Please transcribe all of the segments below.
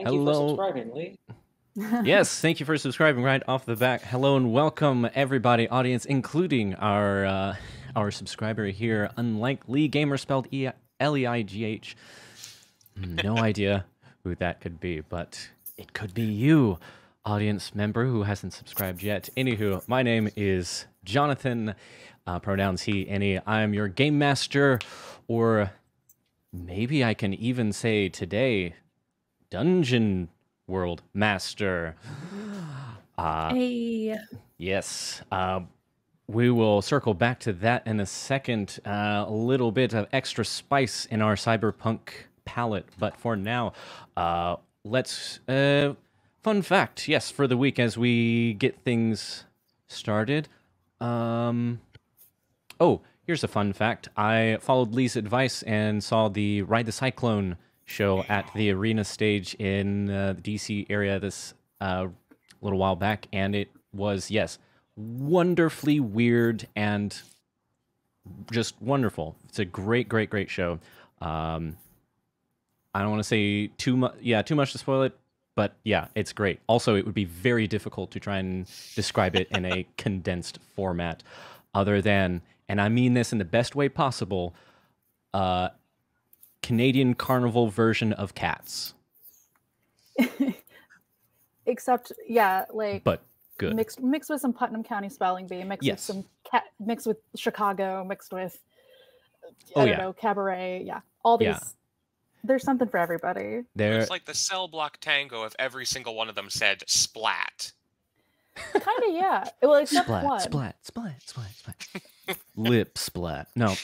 Thank you for subscribing, Lee. Yes, thank you for subscribing right off the bat. Hello and welcome, everybody, audience, including our subscriber here, unlike Lee Gamer, spelled Leigh. No idea who that could be, but it could be you, audience member who hasn't subscribed yet. Anywho, my name is Jonathan, pronouns he, any. I'm your game master, or maybe I can even say today, Dungeon World Master. Hey. Yes. We will circle back to that in a second. A little bit of extra spice in our cyberpunk palette. But for now, let's... fun fact, yes, for the week as we get things started. Oh, here's a fun fact. I followed Lee's advice and saw the Ride the Cyclone show at the arena stage in the DC area this little while back, and it was, yes, wonderfully weird and just wonderful. It's a great, great, great show. I don't want to say too much to spoil it, but yeah, it's great. Also, it would be very difficult to try and describe it in a condensed format other than, and I mean this in the best way possible, Canadian carnival version of Cats. Except, yeah, like, but good. Mixed with some Putnam County spelling bee, mixed with Chicago, mixed with I don't know, cabaret. Yeah, all these. Yeah. There's something for everybody. It's like the cell block tango if every single one of them said splat. Kind of, yeah. Well, except one. Splat. Lip splat. No.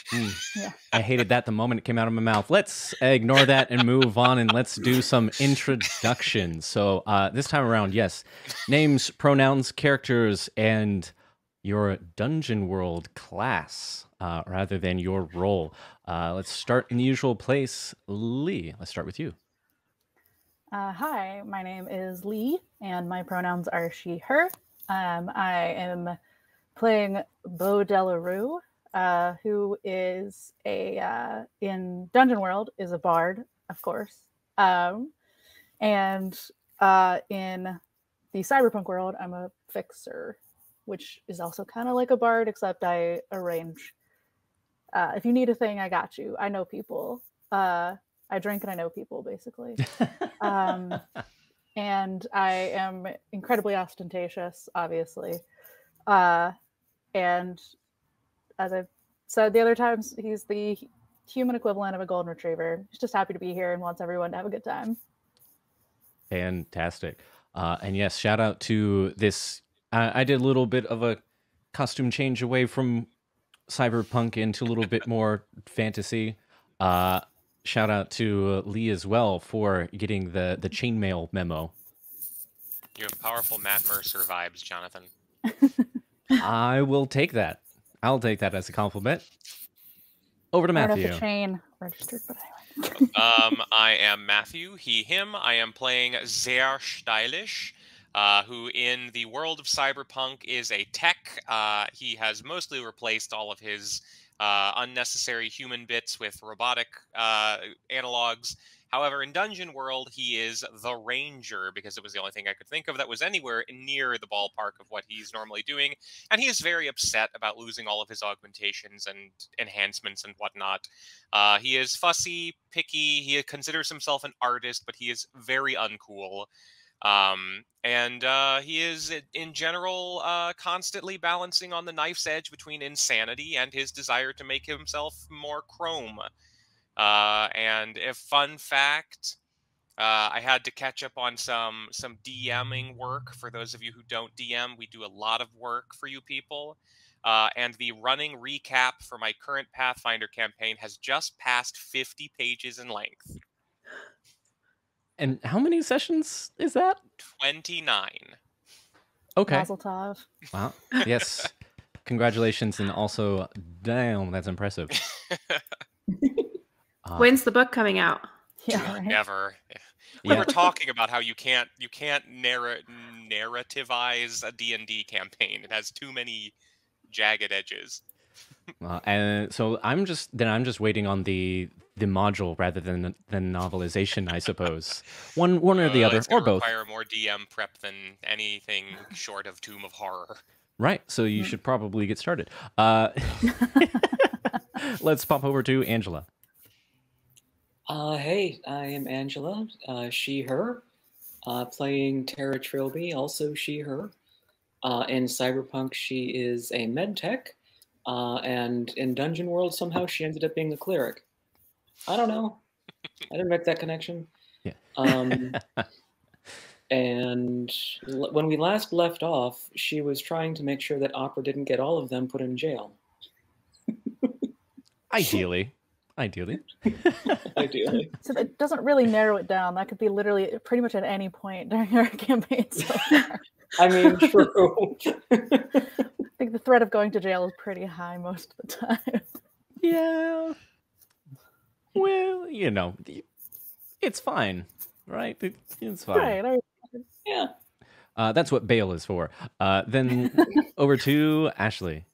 Yeah. I hated that the moment it came out of my mouth. Let's ignore that and move on, and let's do some introductions. So this time around, yes, names, pronouns, characters, and your Dungeon World class rather than your role. Let's start in the usual place. Lee, let's start with you. Hi, my name is Lee, and my pronouns are she, her. I am playing Beau Delarue, who is in Dungeon World, is a bard, of course. And in the Cyberpunk world, I'm a fixer, which is also kind of like a bard, except I arrange. If you need a thing, I got you. I know people. I drink and I know people, basically. And I am incredibly ostentatious, obviously. And as I've said the other times, he's the human equivalent of a golden retriever. He's just happy to be here and wants everyone to have a good time. Fantastic. And yes, shout out to this. I did a little bit of a costume change away from cyberpunk into a little bit more fantasy. Shout out to Lee as well for getting the chainmail memo. You have powerful Matt Mercer vibes, Jonathan. I will take that. I'll take that as a compliment. Over to Matthew. I don't have the chain registered, but anyway. I am Matthew, he, him. I am playing Sehr Stylish, who in the world of cyberpunk is a tech. He has mostly replaced all of his unnecessary human bits with robotic analogs. However, in Dungeon World, he is the Ranger, because it was the only thing I could think of that was anywhere near the ballpark of what he's normally doing. And he is very upset about losing all of his augmentations and enhancements and whatnot. He is fussy, picky. He considers himself an artist, but he is very uncool. And he is, in general, constantly balancing on the knife's edge between insanity and his desire to make himself more chrome. And a fun fact, I had to catch up on some DMing work. For those of you who don't DM, we do a lot of work for you people. And the running recap for my current Pathfinder campaign has just passed 50 pages in length. And how many sessions is that? 29. Okay. Mazel tov. Wow. Yes. Congratulations, and also, damn, that's impressive. When's the book coming out? Yeah, right. Never. We were talking about how you can't narrativize a D&D campaign. It has too many jagged edges. And so I'm just waiting on the the module rather than the novelization, I suppose. One or the other, It's or gonna both. require more DM prep than anything short of Tomb of Horror. Right, so you should probably get started. Let's pop over to Angela. Hey, I am Angela, she, her, playing Tara Trilby, also she, her. In Cyberpunk, she is a medtech, and in Dungeon World, somehow she ended up being a cleric. I don't know. I didn't make that connection. Yeah. And when we last left off, she was trying to make sure that Opera didn't get all of them put in jail. Ideally. Ideally. So it doesn't really narrow it down. That could be literally pretty much at any point during our campaign so far. I mean, true. I think the threat of going to jail is pretty high most of the time. Yeah. Well, you know, it's fine, right? It's fine. Right. Yeah. That's what bail is for. Then over to Ashley.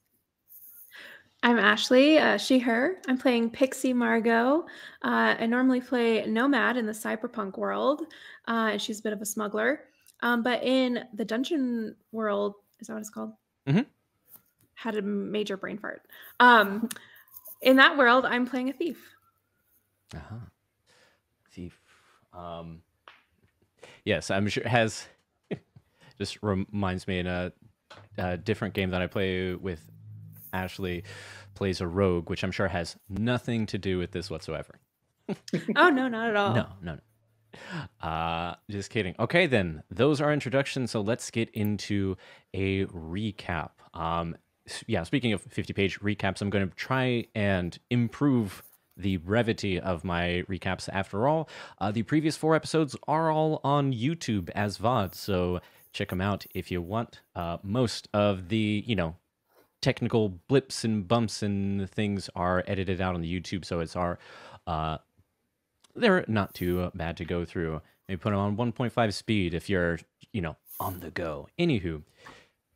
I'm Ashley, she, her. I'm playing Pixie Margot. I normally play Nomad in the Cyberpunk world, and she's a bit of a smuggler. But in the dungeon world, is that what it's called? Mm-hmm. Had a major brain fart. In that world, I'm playing a thief. Uh-huh. Thief. Yes, I'm sure it has. Just reminds me in a different game that I play with. Ashley plays a rogue, which I'm sure has nothing to do with this whatsoever. Oh no, not at all. No. Just kidding. Okay, then those are introductions. So let's get into a recap. Yeah, speaking of 50-page recaps, I'm going to try and improve the brevity of my recaps. After all, the previous 4 episodes are all on YouTube as VOD, so check them out if you want. Most of the, technical blips and bumps and things are edited out on the YouTube, so it's they're not too bad to go through. Maybe put them on 1.5 speed if you're, on the go. Anywho,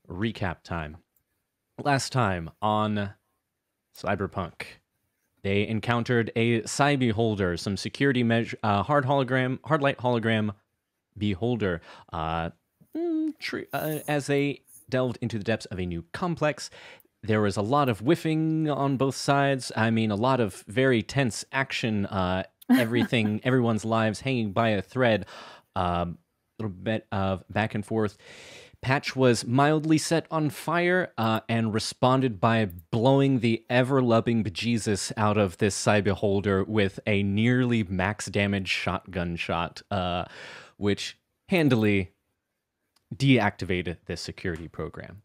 recap time. Last time on Cyberpunk, they encountered a Cybeholder, some security measure, hard light hologram beholder, as they delved into the depths of a new complex. There was a lot of whiffing on both sides. I mean, a lot of very tense action. Everyone's lives hanging by a thread. A little bit of back and forth. Patch was mildly set on fire and responded by blowing the ever-loving bejesus out of this Cybeholder with a nearly max damage shotgun shot, which handily deactivated this security program.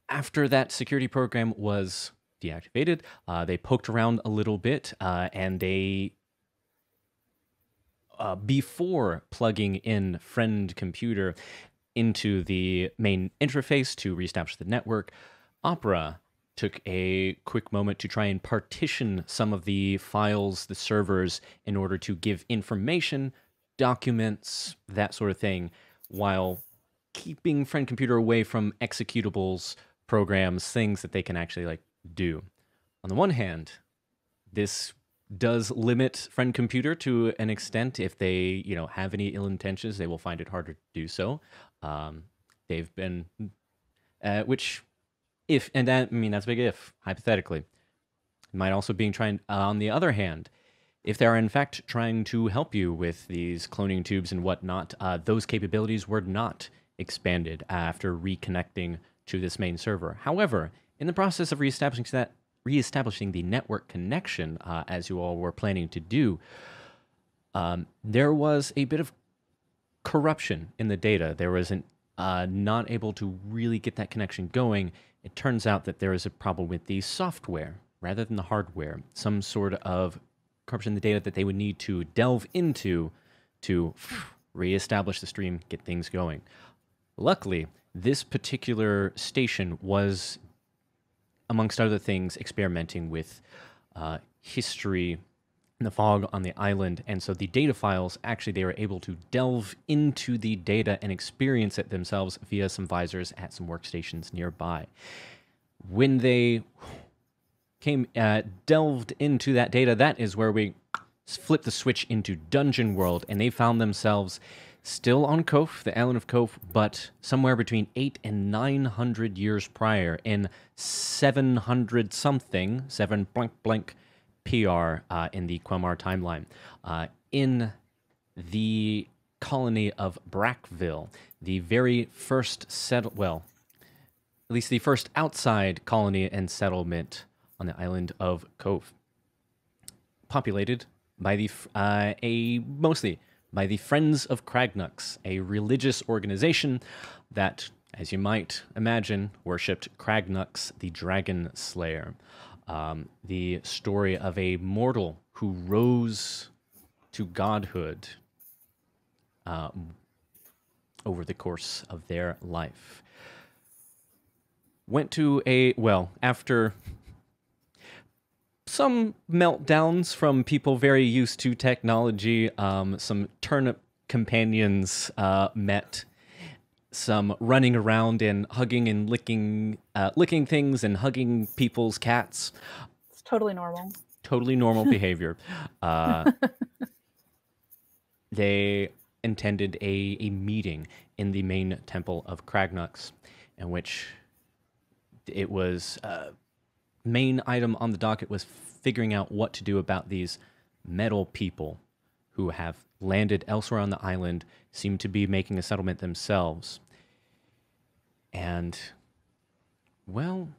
After that security program was deactivated, they poked around a little bit, and they, before plugging in friend computer into the main interface to reestablish the network, Opera took a quick moment to try and partition some of the files, the servers, in order to give information, documents, that sort of thing, while keeping friend computer away from executables, programs, things that they can actually do. On the one hand, this does limit friend computer to an extent. If they have any ill intentions, they will find it harder to do so. They've been that's a big if, hypothetically. It might also be trying, on the other hand, if they are in fact trying to help you with these cloning tubes and whatnot, those capabilities were not expanded after reconnecting to this main server. However, in the process of reestablishing the network connection, as you all were planning to do, there was a bit of corruption in the data. There was not able to really get that connection going. It turns out that there is a problem with the software rather than the hardware. Some sort of corruption in the data that they would need to delve into to reestablish the stream, get things going. Luckily, this particular station was, amongst other things, experimenting with history in the fog on the island, and so the data files, actually they were able to delve into the data and experience it themselves via some visors at some workstations nearby. When they delved into that data, that is where we flip the switch into Dungeon World, and they found themselves still on Kof, the island of Kof, but somewhere between 800 and 900 years prior, in 700 something, 7 blank blank PR in the Quelmar timeline, in the colony of Brackville, the very first at least the first outside colony and settlement on the island of Cove, populated by mostly by the Friends of Kragnux, a religious organization that, as you might imagine, worshipped Kragnux, the Dragon Slayer. The story of a mortal who rose to godhood over the course of their life. Went to after some meltdowns from people very used to technology, some turnip companions met, some running around and hugging and licking things and hugging people's cats. It's totally normal. Totally normal behavior. They intended a meeting in the main temple of Kragnux, in which it was main item on the docket was figuring out what to do about these metal people who have landed elsewhere on the island, seem to be making a settlement themselves. And, well,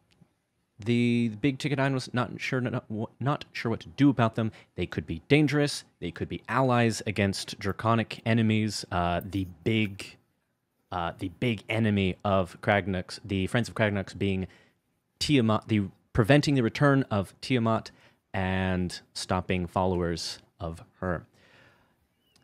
the big ticket item was not sure what to do about them. They could be dangerous. They could be allies against draconic enemies. The big enemy of Kragnux, the Friends of Kragnux, being Tiamat, preventing the return of Tiamat and stopping followers of her.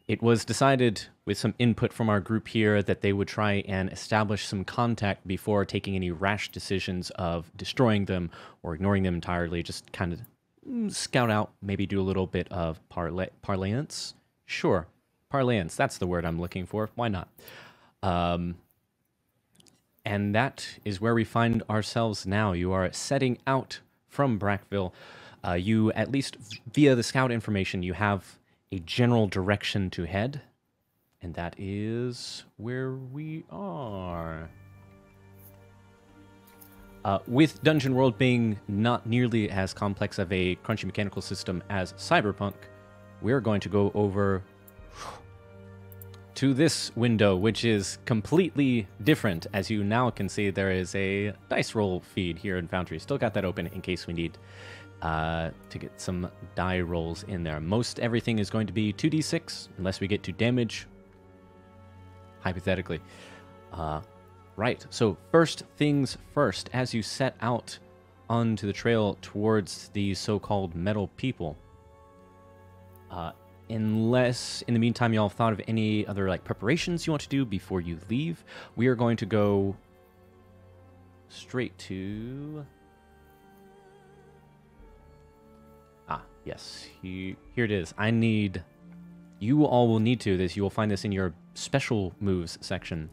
It was decided, with some input from our group here, that they would try and establish some contact before taking any rash decisions of destroying them or ignoring them entirely. Just kind of scout out, maybe do a little bit of parlance. Sure, parlance, that's the word I'm looking for. Why not? And that is where we find ourselves now. You are setting out from Brackville. You, at least via the scout information, you have a general direction to head, and that is where we are. With Dungeon World being not nearly as complex of a crunchy mechanical system as Cyberpunk, we're going to go over to this window, which is completely different. As you now can see, there is a dice roll feed here in Foundry. Still got that open in case we need to get some die rolls in there. Most everything is going to be 2d6, unless we get to damage, hypothetically. Right, so first things first, as you set out onto the trail towards the so-called metal people, unless in the meantime y'all have thought of any other preparations you want to do before you leave, we are going to go straight to... Yes, here it is. You all will need to, you will find this in your special moves section,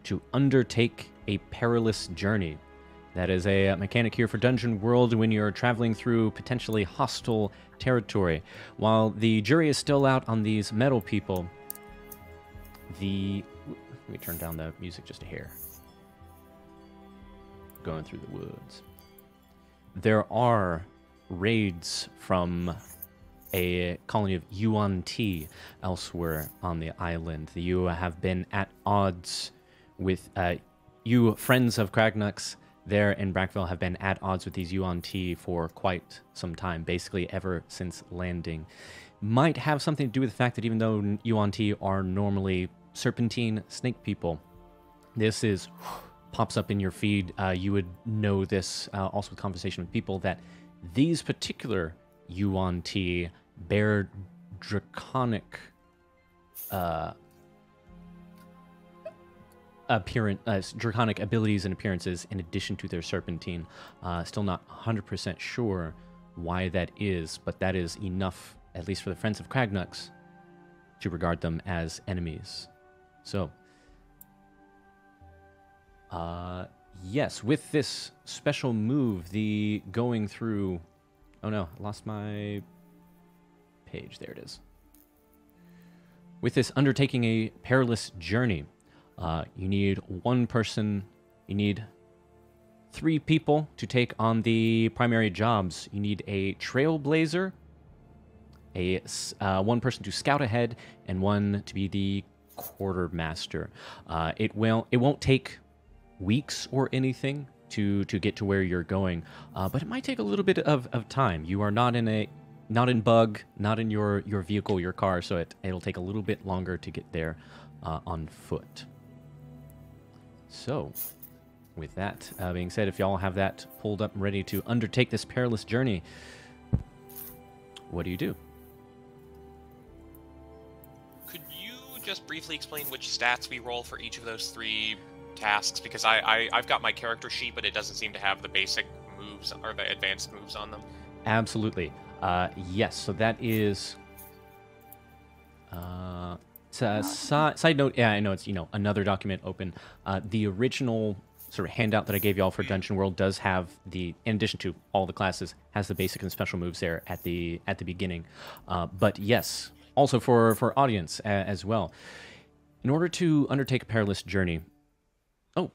to undertake a perilous journey. That is a mechanic here for Dungeon World when you're traveling through potentially hostile territory. While the jury is still out on these metal people, let me turn down the music just a hair. Going through the woods. There are raids from a colony of Yuan-Ti elsewhere on the island. You have been at odds with you Friends of Kragnux there in Brackville have been at odds with these Yuan-Ti for quite some time, basically ever since landing. Might have something to do with the fact that even though Yuan-Ti are normally serpentine snake people, this pops up in your feed. You would know this also with conversation with people, that these particular Yuan-Ti bear draconic draconic abilities and appearances in addition to their serpentine. Still not 100% sure why that is, but that is enough, at least for the Friends of Kragnux, to regard them as enemies. So, yes, with this special move, the going through Oh no, I lost my page. There it is. With this undertaking a perilous journey, you need one person, you need 3 people to take on the primary jobs. You need a trailblazer, one person to scout ahead, and one to be the quartermaster. It won't take weeks or anything to get to where you're going, but it might take a little bit of time. You are not in bug, not in your vehicle, your car, so it'll take a little bit longer to get there on foot. So, with that being said, if y'all have that pulled up and ready to undertake this perilous journey, what do you do? Could you just briefly explain which stats we roll for each of those 3 tasks? Because I've got my character sheet, but it doesn't seem to have the basic moves or the advanced moves on them. Absolutely. Yes, so that is... side note, yeah, I know it's, another document open. The original sort of handout that I gave y'all for Dungeon World does have in addition to all the classes, has the basic and special moves there at the beginning. But yes, also for audience as well. In order to undertake a perilous journey... Oh,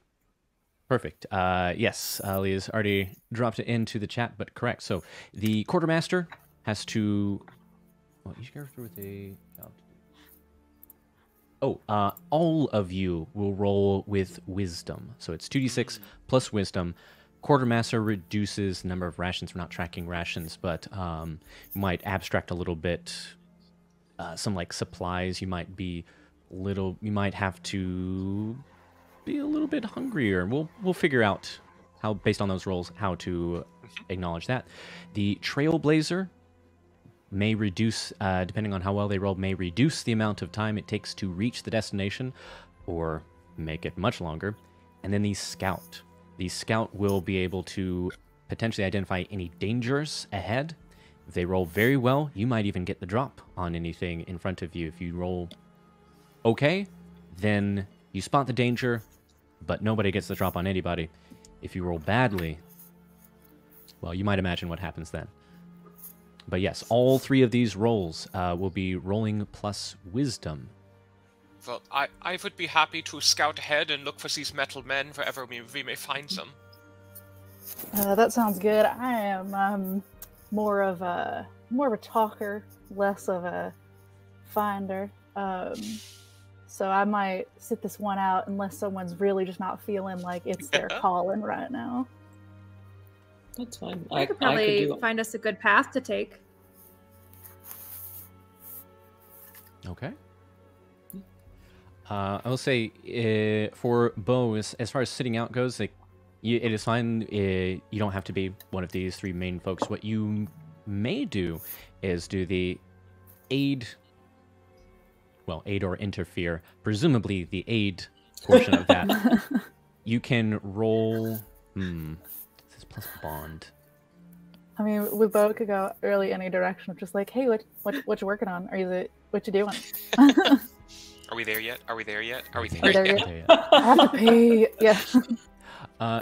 perfect. Yes, Leah's already dropped it into the chat, but correct. So the quartermaster has to... Well, each character with a... all of you will roll with wisdom. So it's 2d6 plus wisdom. Quartermaster reduces the number of rations. We're not tracking rations, but might abstract a little bit. Some like supplies, you might have to be a little bit hungrier. We'll figure out how, based on those rolls, how to acknowledge that. The trailblazer may reduce, depending on how well they roll, may reduce the amount of time it takes to reach the destination, or make it much longer. And then the scout. The scout will be able to potentially identify any dangers ahead. If they roll very well, you might even get the drop on anything in front of you. If you roll okay, then you spot the danger, but nobody gets the drop on anybody. If you roll badly, well, you might imagine what happens then. But yes, all 3 of these rolls will be rolling plus wisdom. Well, I would be happy to scout ahead and look for these metal men wherever we may find them. That sounds good. I am more of a talker, less of a finder. So I might sit this one out unless someone's really just not feeling like it's their calling right now. That's fine. I could probably find us a good path to take. Okay. I will say, for Bo, as far as sitting out goes, it is fine. You don't have to be one of these 3 main folks. What you may do is do the aid or interfere. Presumably the aid portion of that. You can roll... This is plus bond. I mean, we both could go early any direction of just like, hey, what you working on? What you doing? Are we there yet? Are we there yet? Are we Are there there yet? yet? I have to pee. Yeah.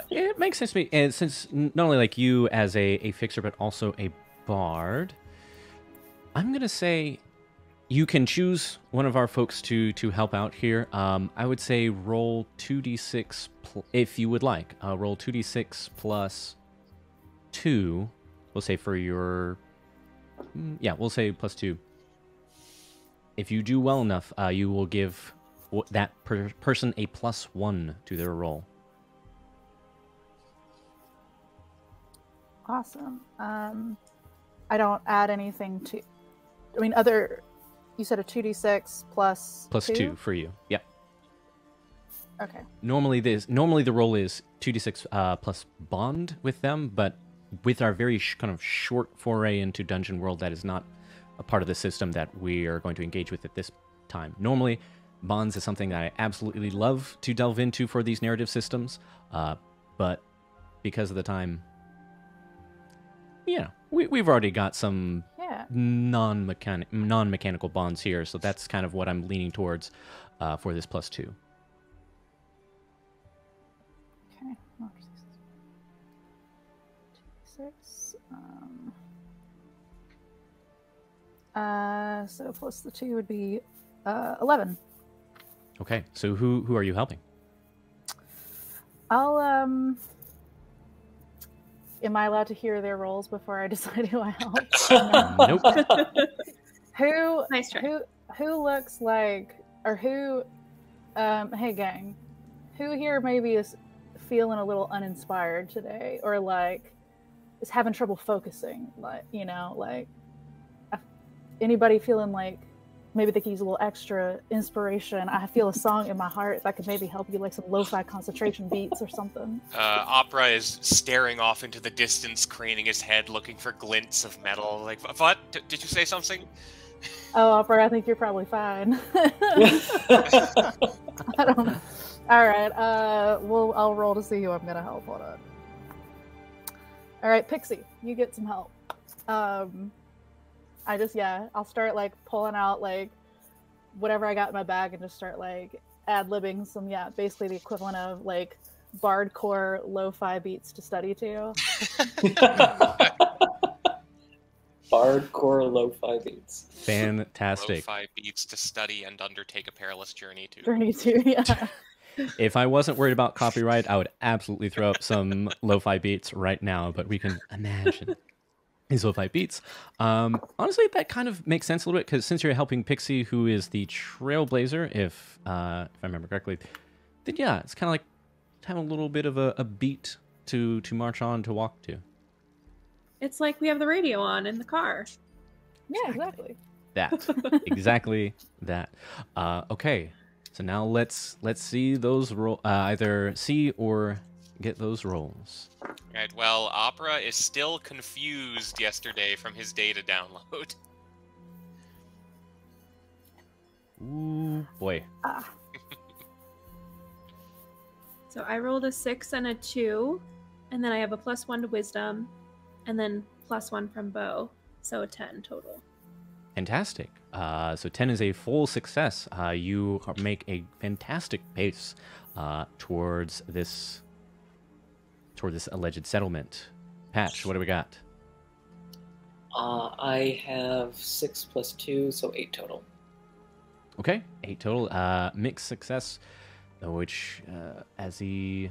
It makes sense to me, and since not only like you as a fixer, but also a bard, I'm gonna say you can choose one of our folks to help out here. I would say roll 2d6 if you would like. Roll 2d6 plus 2. We'll say for your... Yeah, we'll say plus 2. If you do well enough, you will give that person a +1 to their roll. Awesome. I don't add anything to... I mean, you said a 2d6 plus... Plus 2 for you, yeah. Okay. Normally the roll is 2d6 plus bond with them, but with our very kind of short foray into Dungeon World, that is not a part of the system that we are going to engage with at this time. Normally, bonds is something that I absolutely love to delve into for these narrative systems, but because of the time, we've already got some non-mechanical bonds here, so that's kind of what I'm leaning towards for this +2. Okay. 6. So plus the 2 would be 11. Okay, so who are you helping? I'll Am I allowed to hear their roles before I decide who I help? Nope. Who Nice try. who looks like, or who hey gang, who here maybe is feeling a little uninspired today, or like is having trouble focusing, like, you know, like anybody feeling like maybe they could use a little extra inspiration? I feel a song in my heart that could maybe help you, like some lo-fi concentration beats or something. Opera is staring off into the distance, craning his head, looking for glints of metal. Like, what? Did you say something? Oh, Opera, I think you're probably fine. I don't know. All right, I'll roll to see who I'm gonna help. Hold on. All right, Pixie, you get some help. I'll start like pulling out like whatever I got in my bag and just start like ad-libbing some, basically the equivalent of like bardcore lo-fi beats to study to. Bardcore lo-fi beats. Fantastic. Lo-fi beats to study and undertake a perilous journey to. Yeah. If I wasn't worried about copyright, I would absolutely throw up some lo-fi beats right now, but we can imagine these lo-fi beats. Honestly, that kind of makes sense a little bit, because since you're helping Pixie, who is the trailblazer, if I remember correctly, then yeah, it's kind of like have a little bit of a beat to march on, to walk to. It's like we have the radio on in the car. Yeah, exactly. That. Exactly that. Okay, so now let's see those either see or get those rolls. Right, well, Opera is still confused yesterday from his data download. Ooh, boy. So I rolled a 6 and a 2, and then I have a +1 to wisdom, and then +1 from bow, so a 10 total. Fantastic. So 10 is a full success. You make a fantastic pace towards this alleged settlement. Patch, what do we got? I have 6 + 2, so 8 total. Okay, 8 total. Mixed success, which as the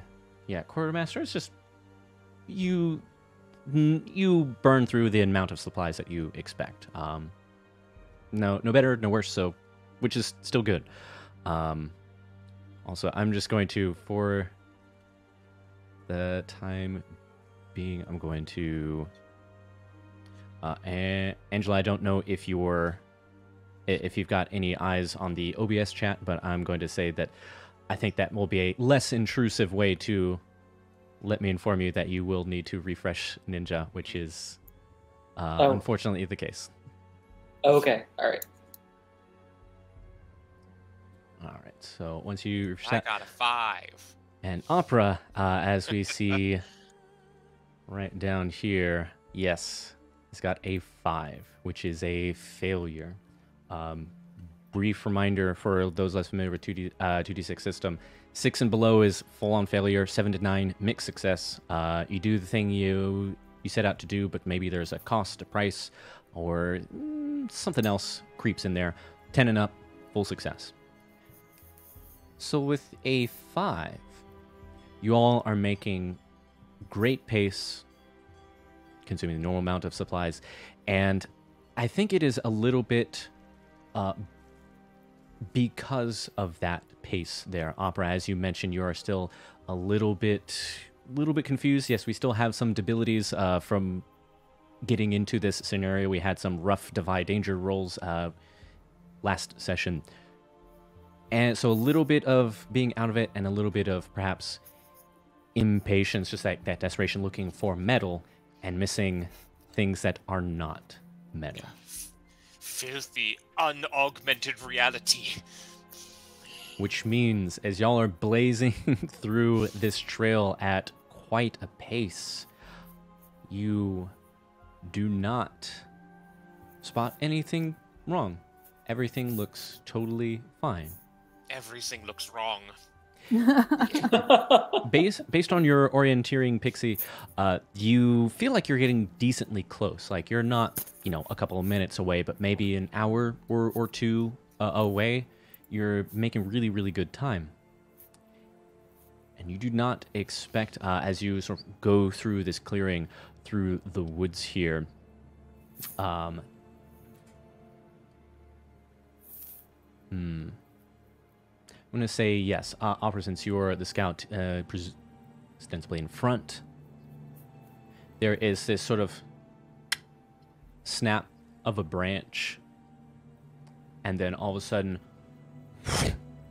quartermaster, it's just you burn through the amount of supplies that you expect. No better, no worse, so which is still good. Also, I'm just going to, for the time being, I'm going to Angela, I don't know if you've got any eyes on the OBS chat, but I'm going to say that I think that will be a less intrusive way to let me inform you that you will need to refresh Ninja, which is unfortunately the case. Okay, all right. All right, so once you I got a 5. And Opera, as we see right down here, yes, it's got a 5, which is a failure. Brief reminder for those less familiar with 2d6 system: 6 and below is full-on failure. 7 to 9, mixed success. You do the thing you set out to do, but maybe there's a cost, a price, or something else creeps in there. 10 and up, full success. So with a 5, you all are making great pace, consuming the normal amount of supplies, and I think it is a little bit because of that pace there. Opera, as you mentioned, you are still a little bit confused. Yes, we still have some debilities from getting into this scenario. We had some rough Defy Danger rolls last session. And so a little bit of being out of it, and a little bit of perhaps impatience, just that desperation, looking for metal and missing things that are not metal. Filthy, unaugmented reality. Which means, as y'all are blazing through this trail at quite a pace, you do not spot anything wrong. Everything looks totally fine. Everything looks wrong. Based on your orienteering, Pixie, you feel like you're getting decently close. Like you're not, a couple of minutes away, but maybe an hour or two away. You're making really, really good time. And you do not expect, as you sort of go through this clearing, through the woods here, I'm going to say yes. Opera, since you're the scout, ostensibly in front, there is this sort of snap of a branch, and then all of a sudden,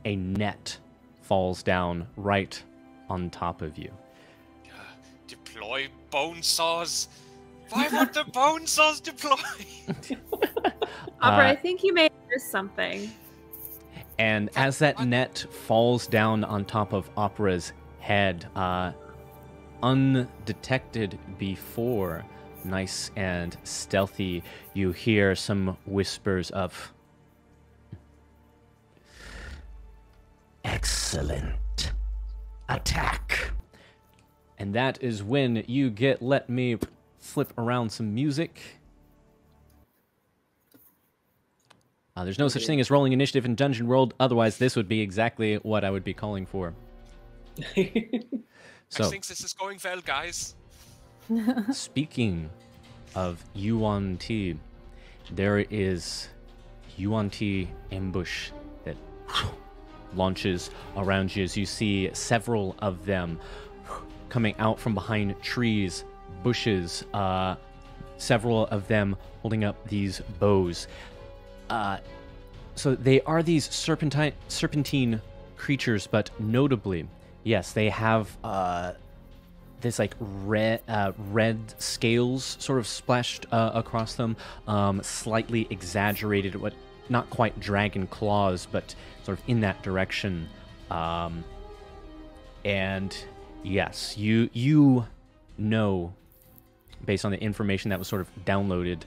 a net falls down right on top of you. Deploy bone saws. Why won't the bone saws deploy? Opera, I think you may have missed something. And as that net falls down on top of Opera's head, undetected before, nice and stealthy, you hear some whispers of, "Excellent. Attack." And that is when you let me flip around some music. There's no such thing as rolling initiative in Dungeon World. Otherwise, this would be exactly what I would be calling for. So, I think this is going well, guys. Speaking of Yuan Ti, there is Yuan Ti ambush that launches around you as you see several of them coming out from behind trees, bushes, several of them holding up these bows. So they are these serpentine creatures, but notably, yes, they have this like red scales sort of splashed across them, slightly exaggerated, what not quite dragon claws, but sort of in that direction. And yes, you know, based on the information that was sort of downloaded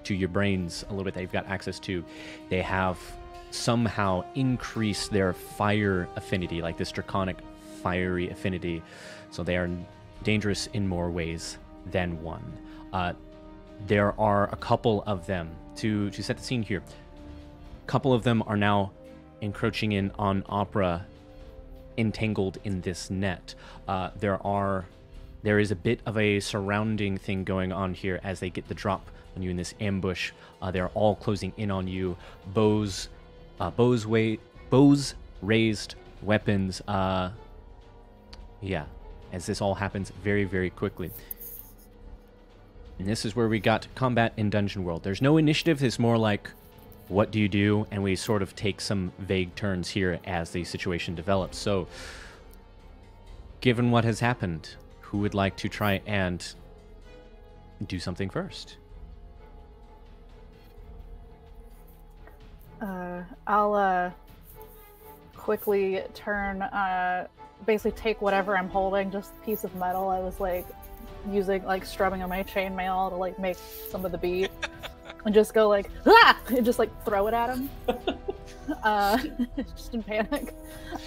to your brains a little bit that you've got access to, they have somehow increased their fire affinity, like this draconic fiery affinity. So they are dangerous in more ways than one. There are a couple of them, to set the scene here, a couple of them are now encroaching in on Opera, entangled in this net. There is a bit of a surrounding thing going on here as they get the drop on you in this ambush. They're all closing in on you. Bows raised, weapons. Yeah, as this all happens very, very quickly. And this is where we got combat in Dungeon World. There's no initiative. It's more like, what do you do? And we sort of take some vague turns here as the situation develops. So, given what has happened, who would like to try and do something first? I'll quickly turn, basically take whatever I'm holding, just a piece of metal I was like using, like strumming on my chainmail to like make some of the beat, and just go like, ah! And just like throw it at him, just in panic,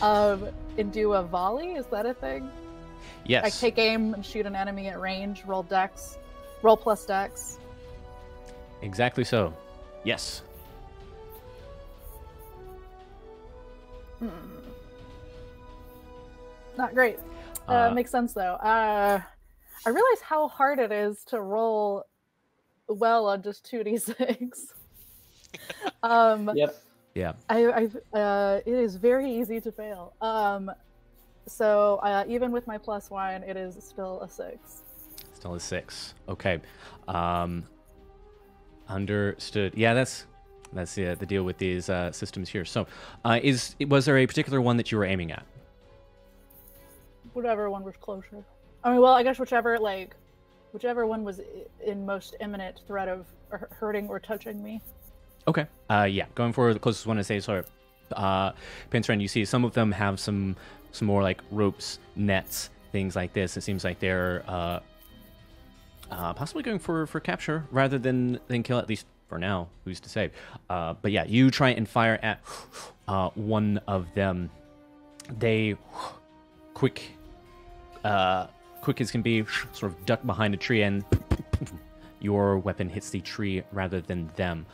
and do a volley. Is that a thing? Yes. I take aim and shoot an enemy at range. Roll plus dex. Exactly so. Yes. Not great. Makes sense though. I realize how hard it is to roll well on just 2d6. Yep. Yeah. It is very easy to fail. So even with my +1, it is still a 6. Still a 6. Okay. Understood. Yeah, that's the deal with these systems here. So, was there a particular one that you were aiming at? Whatever one was closer. I mean, well, I guess whichever one was in most imminent threat of hurting or touching me. Okay. Yeah, going for the closest one to say sort of Pincer, you see some of them have some more like ropes, nets, things like this. It seems like they're possibly going for capture rather than kill, at least for now. Who's to say? But yeah, you try and fire at one of them, they quick as can be sort of duck behind a tree, and your weapon hits the tree rather than them.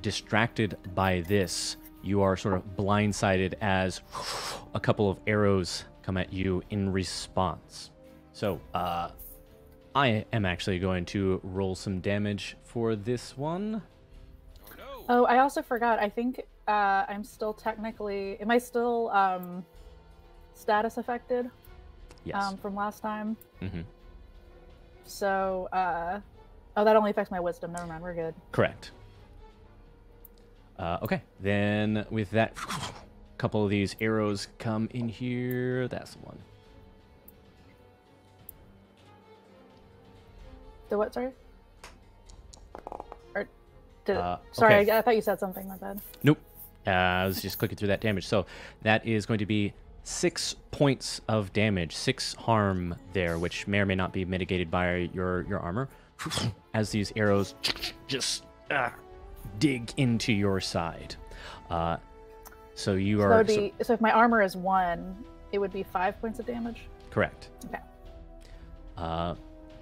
Distracted by this, you are sort of blindsided as a couple of arrows come at you in response. So I am actually going to roll some damage for this one. Oh no! Oh, I also forgot. I think I'm still technically... Am I still status affected? Yes. From last time? Mm-hmm. So, oh, that only affects my wisdom. Never mind, we're good. Correct. Okay, then with that, a couple of these arrows come in here. That's the one. The what, sorry? Or did it? Sorry, okay. I thought you said something, my bad. Nope. I was just clicking through that damage. So that is going to be 6 points of damage, 6 harm there, which may or may not be mitigated by your armor, as these arrows just dig into your side. So you are... So if my armor is 1, it would be 5 points of damage? Correct. Okay.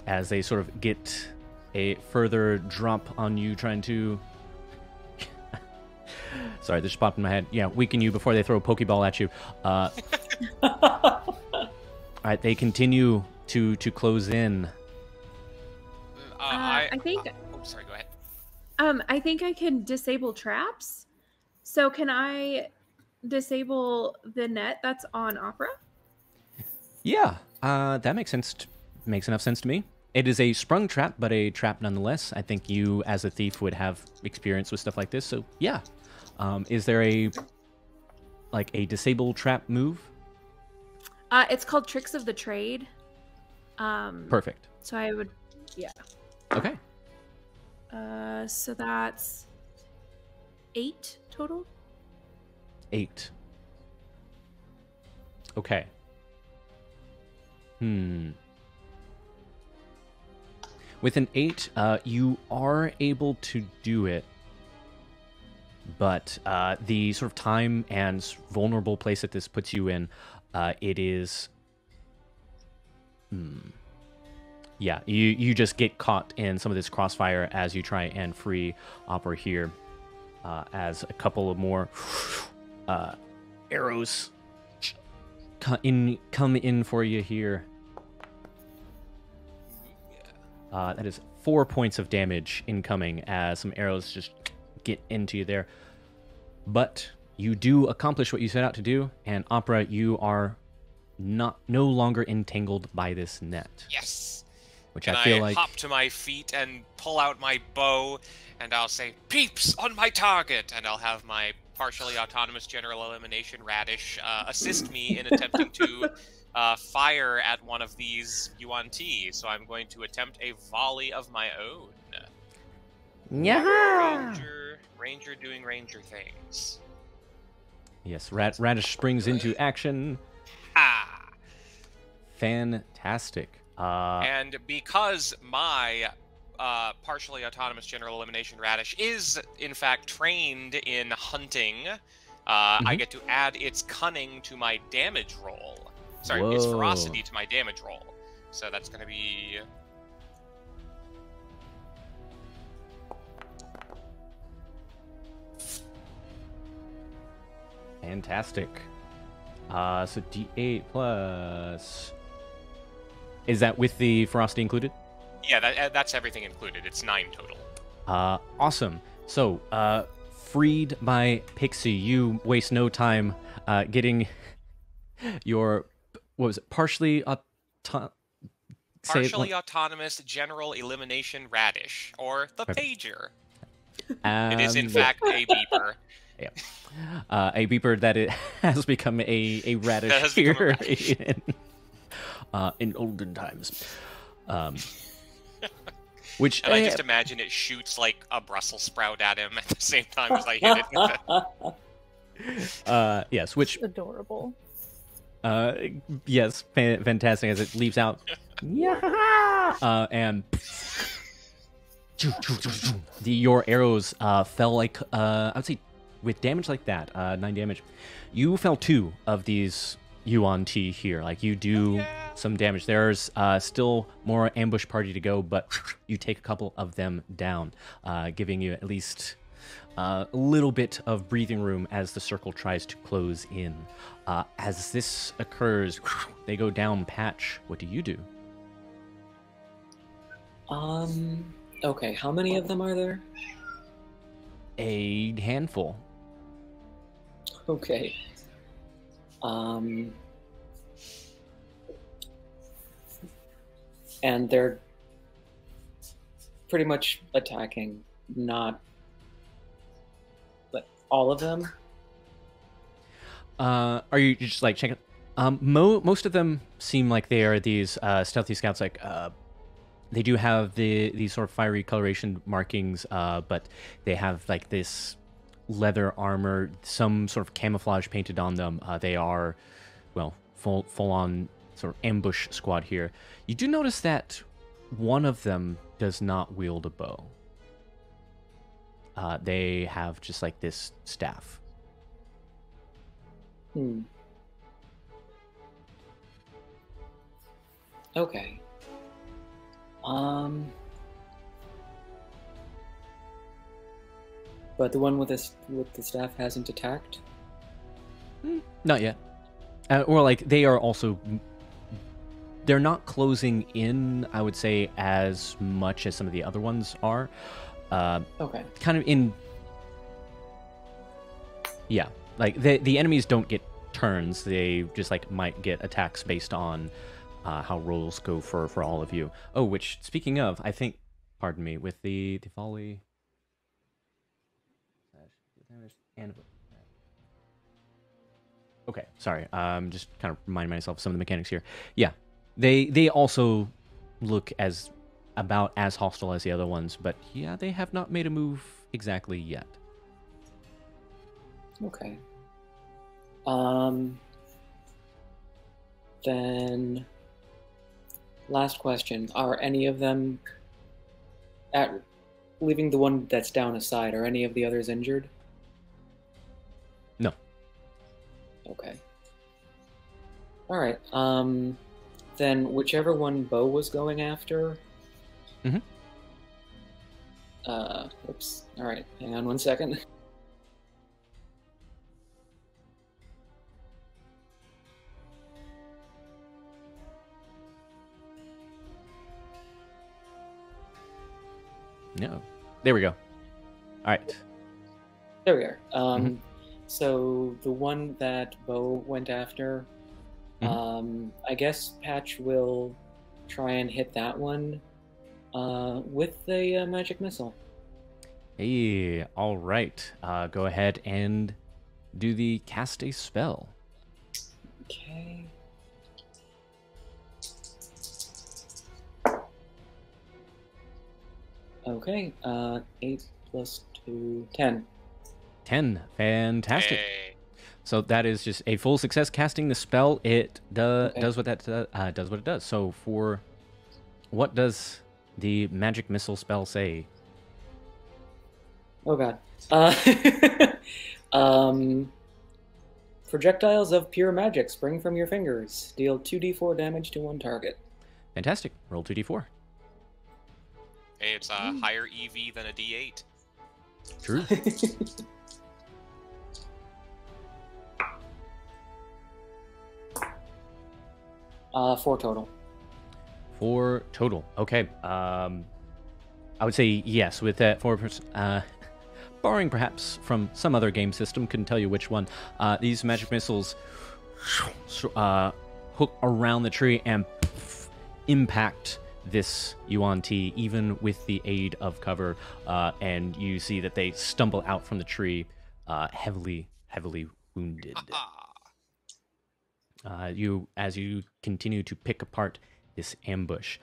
As they sort of get a further drop on you, trying to... Sorry, this just popped in my head. Yeah, weaken you before they throw a Pokeball at you. All right, they continue to close in. I think... Oh, sorry, go ahead. I think I can disable traps. So can I disable the net that's on Opera? Yeah, that makes sense. Makes enough sense to me. It is a sprung trap, but a trap nonetheless. I think you, as a thief, would have experience with stuff like this. So yeah, is there a disable trap move? It's called Tricks of the Trade. Perfect. So I would, yeah. Okay. So that's 8 total. 8. Okay. With an 8, you are able to do it, but the sort of time and vulnerable place that this puts you in, it is... Yeah, you just get caught in some of this crossfire as you try and free Opera here, as a couple of more arrows come in for you here. That is 4 points of damage incoming as some arrows just get into you there. But you do accomplish what you set out to do, and Opera, you are no longer entangled by this net. Yes. Which And I feel like... hop to my feet and pull out my bow, and I'll say, "Peeps on my target!" And I'll have my partially autonomous general elimination radish assist me in attempting to fire at one of these yuan. So I'm going to attempt a volley of my own. Yeah. Ranger doing ranger things. Yes, Radish springs into action. Ah! Fantastic. And because my partially autonomous general elimination radish is, in fact, trained in hunting, I get to add its cunning to my damage roll. Sorry, its ferocity to my damage roll. So that's going to be... Fantastic. So D8 plus... Is that with the ferocity included? Yeah, that's everything included. It's 9 total. Awesome. So, freed by Pixie, you waste no time getting your... What was it? Partially autonomous general elimination radish, or the pager. It is, in fact, a beeper. Yeah. A beeper that it has become a radish here in olden times. Which and I just imagine it shoots like a Brussels sprout at him at the same time as I hit it. Yes, which... Adorable. Yes, fantastic as it leaps out. And your arrows fell like I would say with damage like that, 9 damage, you fell 2 of these yuan T here. Like, you do some damage. There's still more ambush party to go, but you take a couple of them down, giving you at least a little bit of breathing room as the circle tries to close in. As this occurs, they go down. Patch, what do you do? Okay, how many of them are there? A handful. Okay. And they're pretty much attacking, not like all of them. Are you just like checking? Most of them seem like they are these stealthy scouts. Like, they do have these sort of fiery coloration markings, but they have like this leather armor, some sort of camouflage painted on them. They are, well, full on sort of ambush squad here. You do notice that one of them does not wield a bow. They have just like this staff. Okay. But the one with the staff hasn't attacked? Not yet. Or like they are also, they're not closing in, I would say, as much as some of the other ones are. Okay. Kind of in, yeah, like the enemies don't get turns. They just like might get attacks based on how rolls go for all of you. Oh, which, speaking of, I think, pardon me, with the volley. Okay, sorry. Just kind of reminding myself of some of the mechanics here. Yeah, they also look as about as hostile as the other ones, but yeah, they have not made a move exactly yet. Okay. Then last question. Are any of them leaving the one that's down aside, are any of the others injured? No. Okay. All right. Then whichever one Bo was going after. Mm-hmm. Oops. All right. Hang on 1 second. No. There we go. All right. There we are. So the one that Bo went after, I guess Patch will try and hit that one with the magic missile. Hey, all right. Go ahead and do the cast a spell. Okay. Okay. 8 plus 2, 10. 10. Fantastic. Hey. So that is just a full success casting the spell. It does what that does what it does. So for what does the magic missile spell say? Oh god. Projectiles of pure magic spring from your fingers. Deal 2d4 damage to one target. Fantastic. Roll 2d4. Hey, it's a higher EV than a D8. True. 4 total. 4 total. Okay. I would say yes with that 4. Borrowing perhaps from some other game system, couldn't tell you which one. These magic missiles hook around the tree and impact this yuan T, even with the aid of cover, and you see that they stumble out from the tree, heavily wounded. As you continue to pick apart this ambush.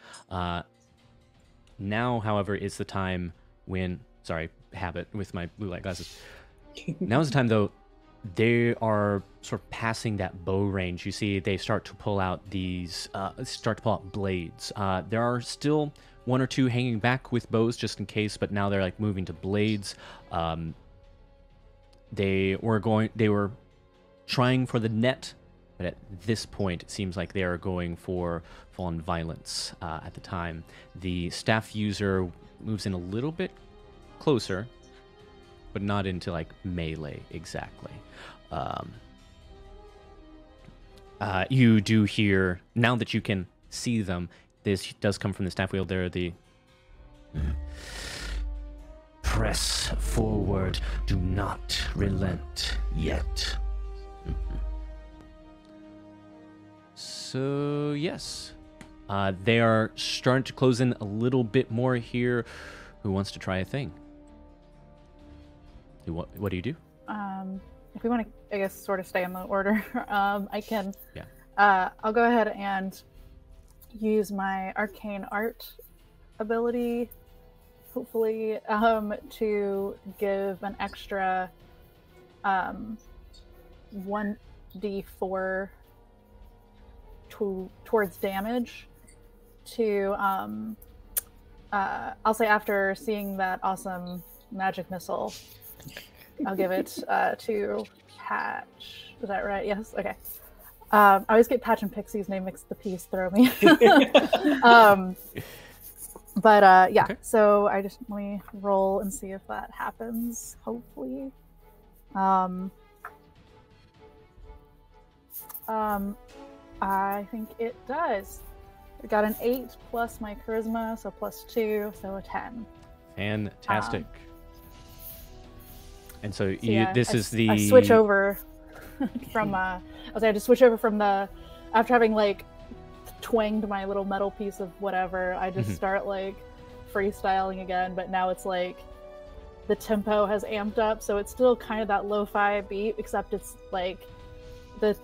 Now, however, is the time when, sorry, habit with my blue light glasses. Now is the time, though, they are sort of passing that bow range. You see they start to pull out these, blades. There are still 1 or 2 hanging back with bows just in case, but now they're like moving to blades. They were trying for the net, but at this point, it seems like they are going for full-on violence. At the time, the staff user moves in a little bit closer, but not into like melee exactly. You do hear, now that you can see them, this does come from the staff wielder, the press forward, do not relent yet. So yes, they are starting to close in a little bit more here. Who wants to try a thing? What do you do? If we want to, I guess, sort of stay in the order, I can. Yeah. I'll go ahead and use my arcane art ability, hopefully, to give an extra 1d4 towards damage to I'll say after seeing that awesome magic missile, I'll give it to Patch. Is that right? Yes. Okay. I always get Patch and Pixie's name mixed. The piece throw me. But yeah. Okay. So I just let me roll and see if that happens. Hopefully. I think it does. I got an 8 plus my charisma, so +2, so a 10. Fantastic. And so this is the... I switch over from... I had to switch over from the... After having, like, twanged my little metal piece of whatever, I just start, like, freestyling again, but now it's, like, the tempo has amped up, so it's still kind of that lo-fi beat, except it's, like...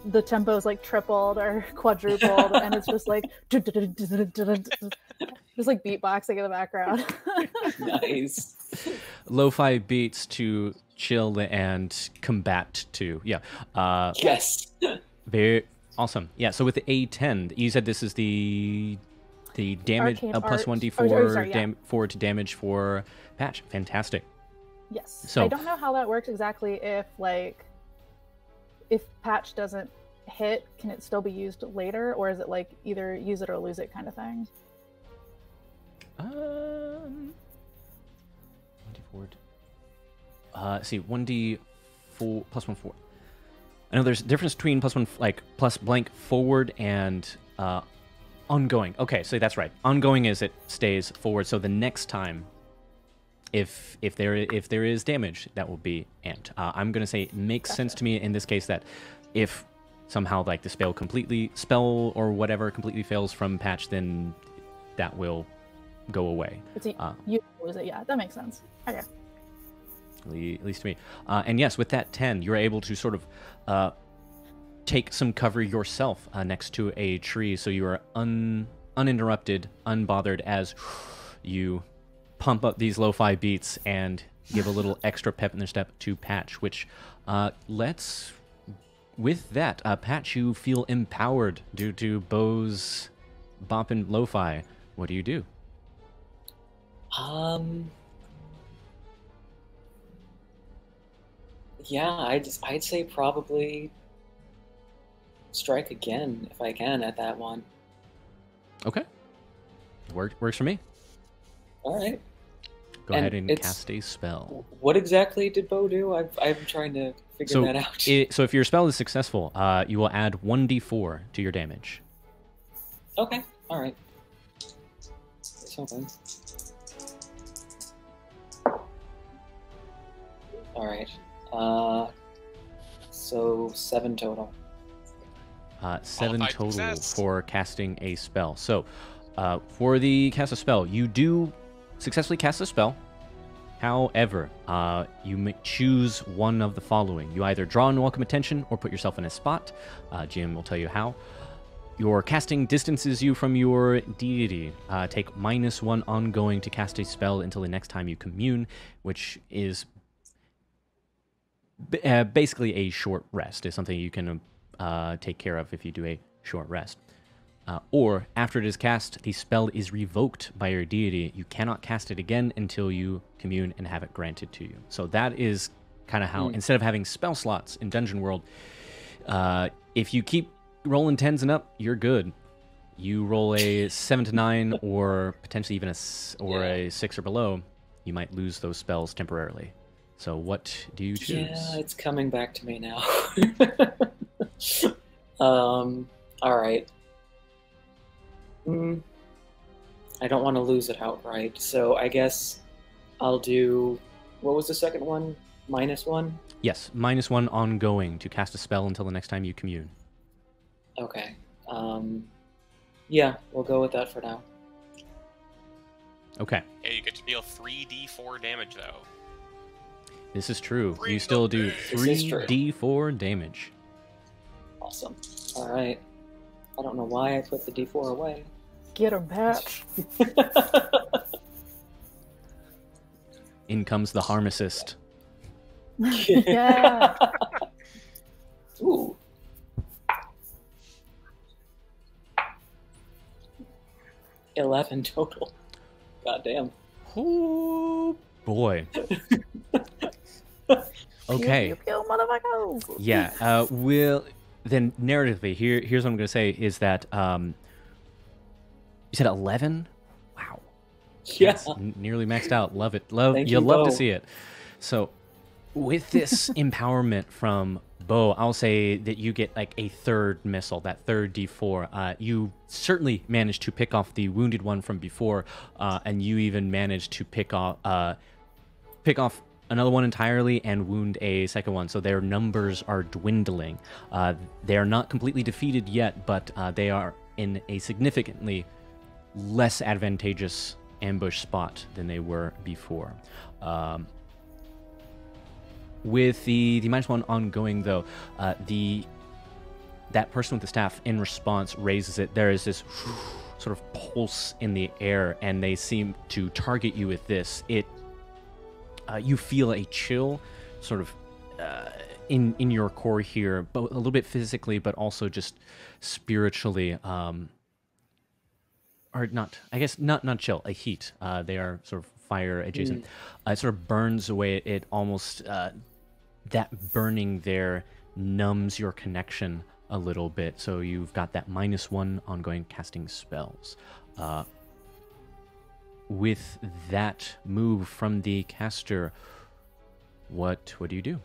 The tempo is like tripled or quadrupled, and it's just like just like beatboxing in the background. Nice. Lo-fi beats to chill and combat to. Yeah. Yes. Very awesome. Yeah. So with the A10, you said this is the damage plus 1d4 forward to damage for Patch. Fantastic. Yes. So I don't know how that works exactly. If Patch doesn't hit, can it still be used later, or is it like either use it or lose it kind of thing? 1d4. See, 1d4 plus 1 4. I know there's a difference between plus 1 like plus blank forward and ongoing. Okay, so that's right. Ongoing is it stays forward. So the next time, if there is damage, that will be amped. I'm gonna say it makes sense to me in this case that if somehow like the spell or whatever completely fails from Patch, then that will go away. You lose it, yeah, that makes sense. Okay. At least to me. And yes, with that 10, you're able to sort of take some cover yourself next to a tree, so you are uninterrupted, unbothered as you pump up these lo-fi beats and give a little extra pep in their step to Patch, which with that, Patch, you feel empowered due to Bo's bopping lo-fi. What do you do? Yeah, I'd say probably strike again if I can at that one. Okay. Works for me. All right. Go ahead and cast a spell. What exactly did Bo do? I'm trying to figure that out. So if your spell is successful, you will add 1d4 to your damage. Okay. All right. Something. All right. So 7 total. 7 total for casting a spell. So for the cast a spell, you do successfully cast a spell. However, you may choose one of the following. You either draw unwelcome attention or put yourself in a spot. GM will tell you how. Your casting distances you from your deity. Take -1 ongoing to cast a spell until the next time you commune, which is basically a short rest. It's something you can take care of if you do a short rest. Or, after it is cast, the spell is revoked by your deity. You cannot cast it again until you commune and have it granted to you. So that is kind of how instead of having spell slots in Dungeon World, if you keep rolling 10s and up, you're good. You roll a 7 to 9 or potentially even a 6 or below, you might lose those spells temporarily. So what do you choose? Yeah, it's coming back to me now. All right. I don't want to lose it outright, so I guess I'll do... What was the second one? -1? Yes, -1 ongoing to cast a spell until the next time you commune. Okay. Yeah, we'll go with that for now. Okay. Yeah, you get to deal 3d4 damage, though. This is true. You still do 3d4 damage. Awesome. All right. I don't know why I put the d4 away. Get him, Pat. In comes the harm assist. Yeah. Ooh. $11 total. Goddamn. Oh boy. Okay. Pew, pew, pew, motherfucker. Yeah. Then narratively, here's what I'm going to say is that you said 11. Wow. Yeah. That's nearly maxed out. Love it. Thank You'll you, love to Bo. see it. So, with this empowerment from Bo, I'll say that you get like a third missile, that third D4. You certainly managed to pick off the wounded one from before, and you even managed to pick off another one entirely and wound a second one. So their numbers are dwindling. They are not completely defeated yet, but they are in a significantly less advantageous ambush spot than they were before. With the -1 ongoing, though, that person with the staff in response raises it. There is this sort of pulse in the air, and they seem to target you with this. You feel a chill, sort of in your core here, but a little bit physically, but also just spiritually. Or not, I guess not chill, a heat. They are sort of fire adjacent. It sort of burns away. It almost, that burning there numbs your connection a little bit. So you've got that -1 ongoing casting spells. With that move from the caster, what do you do?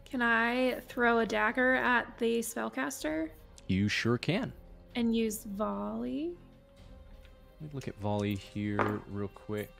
Can I throw a dagger at the spellcaster You sure can. and use volley? Let me look at volley here real quick.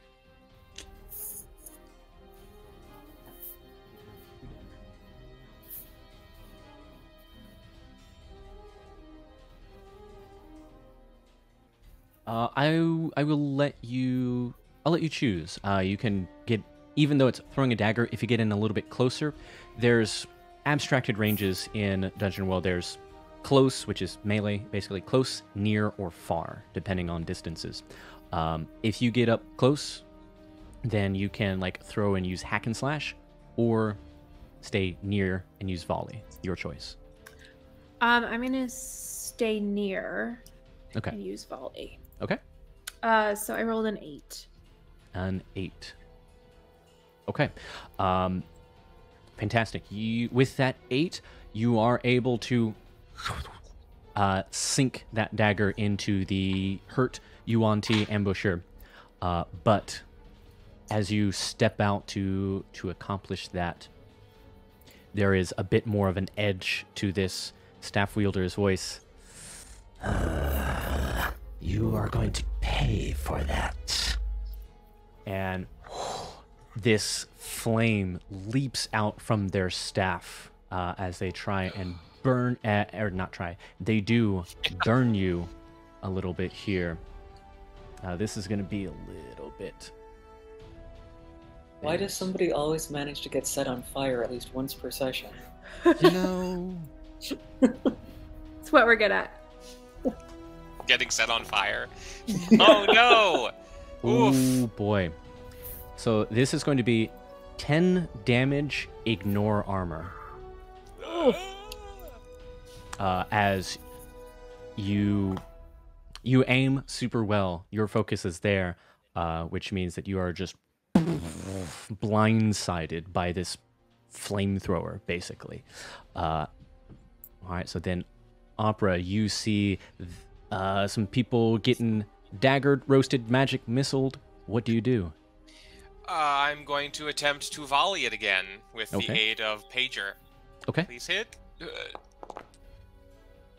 I will let you. I'll let you choose. You can get, even though it's throwing a dagger, if you get in a little bit closer, there's abstracted ranges in Dungeon World. There's close, which is melee, basically close, near, or far, depending on distances. If you get up close, then you can like throw and use hack and slash, or stay near and use volley. Your choice. I'm gonna stay near Okay. and use volley. Okay. So I rolled an 8. An 8. Okay. Fantastic. With that 8, you are able to sink that dagger into the hurt Yuan-Ti ambusher. But as you step out to accomplish that, there is a bit more of an edge to this staff wielder's voice. You are going to pay for that. And this flame leaps out from their staff as they try and burn, or not try, they do burn you a little bit here. This is going to be a little bit. Why does somebody always manage to get set on fire at least once per session? No. It's what we're good at. Getting set on fire. Oh no! Oh Oof. boy. So this is going to be 10 damage, ignore armor. As you aim super well, your focus is there, which means that you are just blindsided by this flamethrower, basically. All right, so then, Opera, you see some people getting daggered, roasted, magic missiled. What do you do? I'm going to attempt to volley it again with the aid of Pager. Okay. Please hit. Good.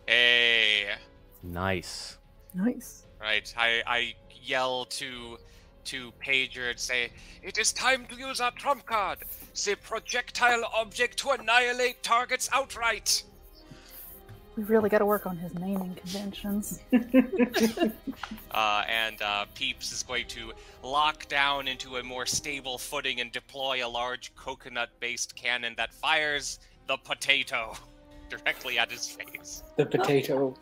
Hey. Nice. Nice. Right. I yell to Pager and say, "It is time to use our trump card. The projectile object to annihilate targets outright." We really got to work on his naming conventions. And Peeps is going to lock down into a more stable footing and deploy a large coconut-based cannon that fires the potato directly at his face. The potato.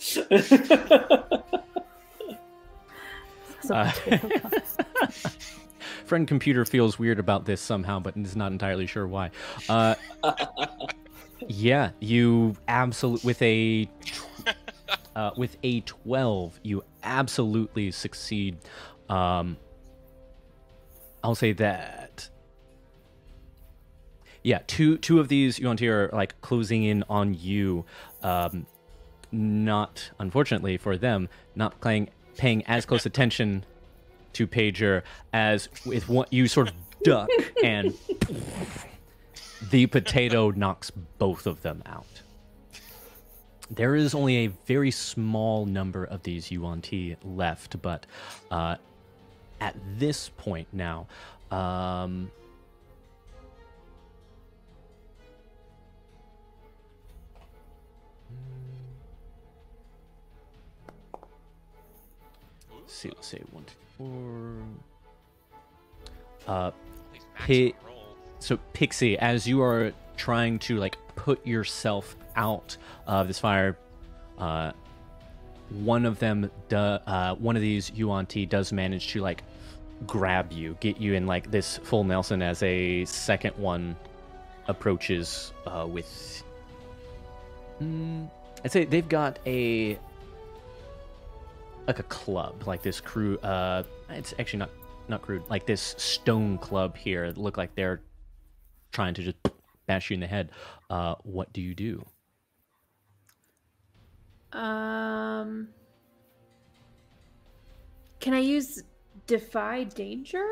Friend computer feels weird about this somehow, but is not entirely sure why. Yeah, you absolutely with a 12, you absolutely succeed. I'll say that. Yeah, two of these yuan are like closing in on you. Not unfortunately for them, not paying as close attention to Pager as with what you sort of duck and. The potato knocks both of them out. There is only a very small number of these yuan left, but at this point now, let's say 1, 2, 4. So Pixie, as you are trying to like put yourself out of this fire, one of these yuan does manage to like grab you, get you in like this full Nelson as a second one approaches with. I'd say they've got a club, like this crew. It's actually not crude, like this stone club here. It look like they're trying to just bash you in the head. What do you do? Can I use Defy Danger?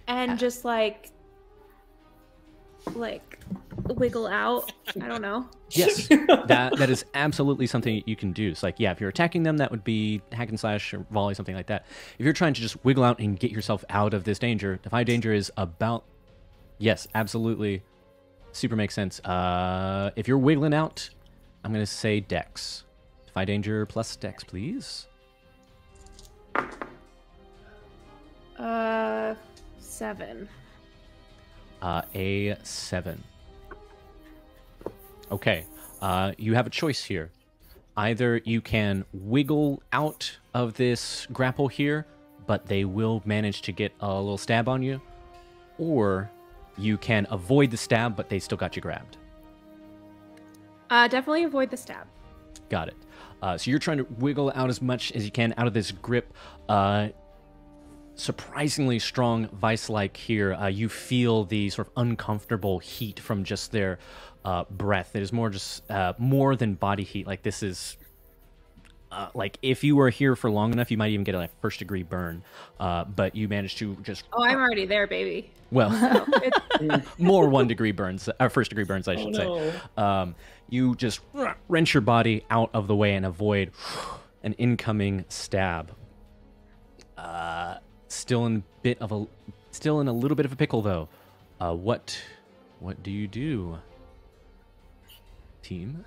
And just like wiggle out? I don't know. Yes, that is absolutely something you can do. It's like, yeah, if you're attacking them, that would be hack and slash or volley, something like that. If you're trying to just wiggle out and get yourself out of this danger, Defy Danger is about... Yes, absolutely. Super makes sense. If you're wiggling out, I'm going to say Dex. Defy Danger plus Dex, please. 7. A 7. Okay. You have a choice here. Either you can wiggle out of this grapple here, but they will manage to get a little stab on you, or you can avoid the stab, but they still got you grabbed. Definitely avoid the stab. Got it. So you're trying to wiggle out as much as you can out of this grip. Surprisingly strong vice-like here. You feel the sort of uncomfortable heat from just their breath. It is more than body heat. Like this is... like if you were here for long enough, you might even get a first-degree burn. But you managed to just... Oh, I'm already there, baby. Well, more 1-degree burns, or first-degree burns, I should say. You just wrench your body out of the way and avoid an incoming stab. Still in a little bit of a pickle, though. What do you do, team?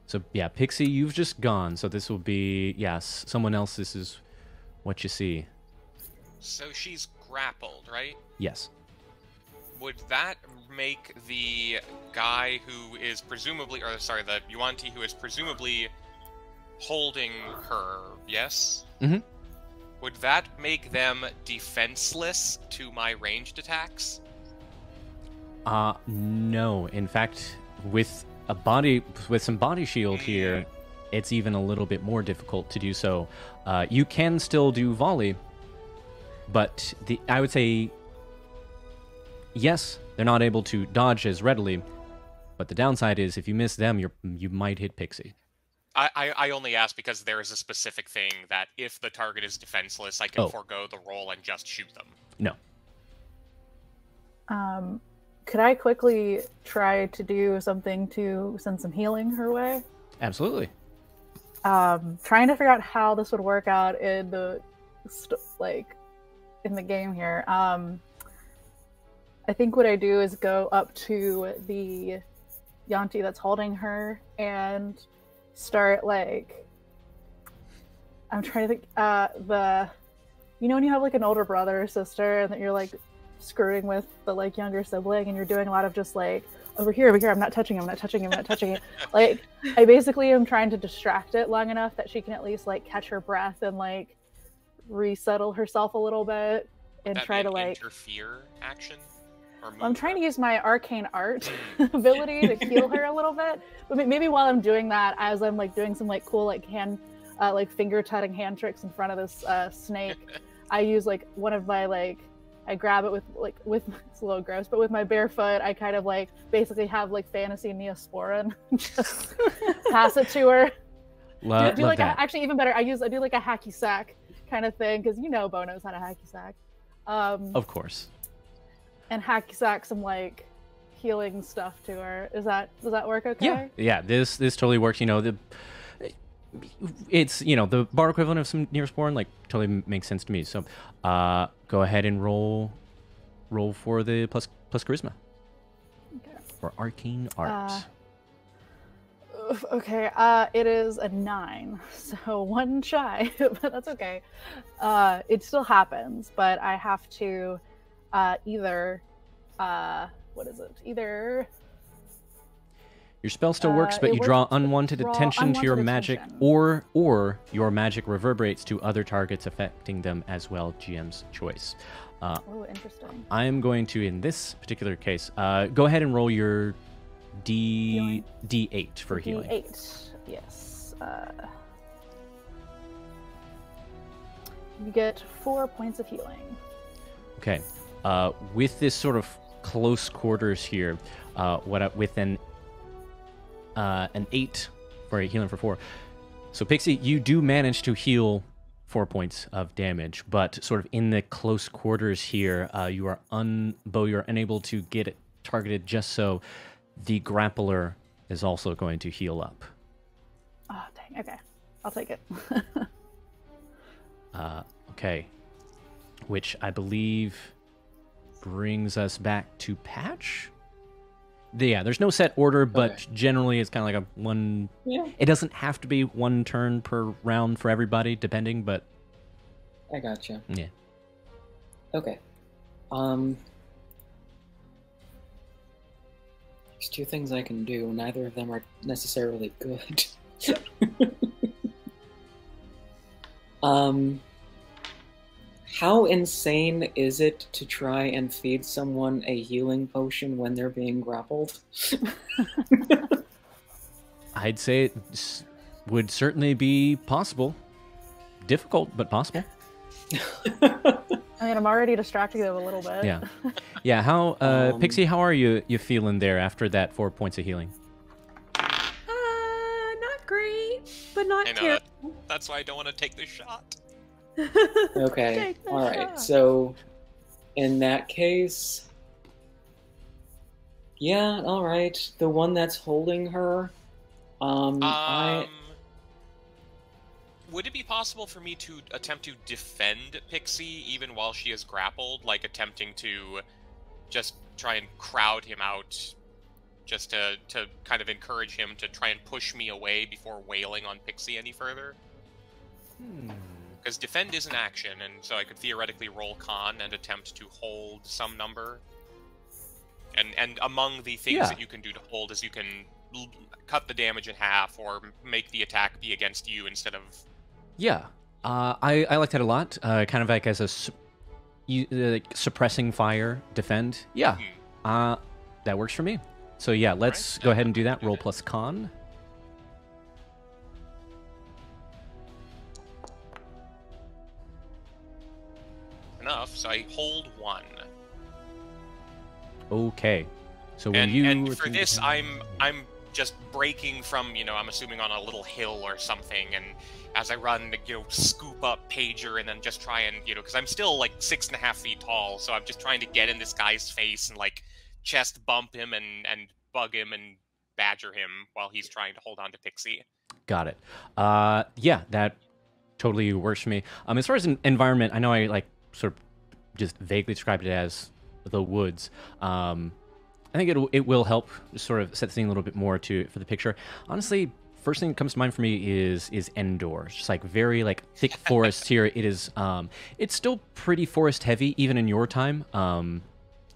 So yeah, Pixie, you've just gone. So this will be someone else. This is what you see. So she's grappled, right? Yes. Would that make the guy who is presumably, the Yuan-Ti who is presumably holding her, yes? Mm-hmm. Would that make them defenseless to my ranged attacks? No. In fact, with some body shield here, it's even a little bit more difficult to do so. You can still do volley. But I would say, yes, they're not able to dodge as readily. But the downside is, if you miss them, you might hit Pixie. I only ask because there is a specific thing that if the target is defenseless, I can forego the roll and just shoot them. No. Could I quickly try to do something to send some healing her way? Absolutely. Trying to figure out how this would work out in the in the game here. I think what I do is go up to the Yanti that's holding her and start I'm trying to think when you have like an older brother or sister and that you're like screwing with the like younger sibling and you're doing a lot of just like over here, I'm not touching him, like I basically am trying to distract it long enough that she can at least like catch her breath and like resettle herself a little bit and try to like interfere action. I'm trying to use my arcane art ability to heal her a little bit, but maybe while I'm doing that, as I'm like doing some like cool like hand finger tutting hand tricks in front of this snake, I use like one of my I grab it with it's a little gross, but with my bare foot, I kind of like basically have like fantasy Neosporin, just pass it to her. Do like actually even better. I do like a hacky sack kind of thing because Bo knows how to hacky sack. Of course. And hacky sack some like healing stuff to her. Does that work okay? Yeah. This totally works. It's the bar equivalent of some Neosporin, like totally makes sense to me. So go ahead and roll for the plus charisma. Okay. For arcane art. Okay, it is a 9, so one shy, but that's okay. It still happens, but I have to either your spell still works, but you draw unwanted attention to your magic, or your magic reverberates to other targets affecting them as well. GM's choice. Oh, interesting. I'm going to, in this particular case, go ahead and roll your D8 for healing. D8, yes. You get 4 points of healing. Okay. With this sort of close quarters here, with an 8 for a healing for 4. So Pixie, you do manage to heal 4 points of damage, but sort of in the close quarters here, you are unable to get it targeted just so the grappler is also going to heal up. Oh, dang. Okay. I'll take it. Okay. Which I believe brings us back to Patch. Yeah, there's no set order, but generally it's kind of like a one... Yeah. It doesn't have to be one turn per round for everybody, depending, but... I gotcha. Yeah. Okay. There's 2 things I can do. Neither of them are necessarily good. How insane is it to try and feed someone a healing potion when they're being grappled? I'd say it would certainly be possible. Difficult, but possible. I mean, I'm already distracting them a little bit. Yeah. Yeah, how, Pixie, how are you feeling there after that 4 points of healing? Not great, but not terrible. That's why I don't want to take this shot. Okay, alright, so in that case, yeah, alright, the one that's holding her, would it be possible for me to attempt to defend Pixie even while she is grappled, like attempting to just try and crowd him out, just to kind of encourage him to try and push me away before wailing on Pixie any further? Because defend is an action, and so I could theoretically roll con and attempt to hold some number. And among the things that you can do to hold is you can cut the damage in half or make the attack be against you instead of... Yeah. I like that a lot. Kind of like as a suppressing fire, defend. Yeah. That works for me. So yeah, let's go ahead and do that. Roll plus con. enough, so I hold 1. Okay. So when you and for this, I'm just breaking from, I'm assuming on a little hill or something, and as I run, scoop up Pager and then just try and, because I'm still like 6.5 feet tall, so I'm just trying to get in this guy's face and like chest bump him and bug him and badger him while he's trying to hold on to Pixie. Got it. Yeah, that totally works for me. As far as an environment, I know I like sort of just vaguely described it as the woods. I think it will help sort of set the scene a little bit more for the picture. Honestly, first thing that comes to mind for me is Endor. It's just like very like thick forests here. It is it's still pretty forest heavy even in your time.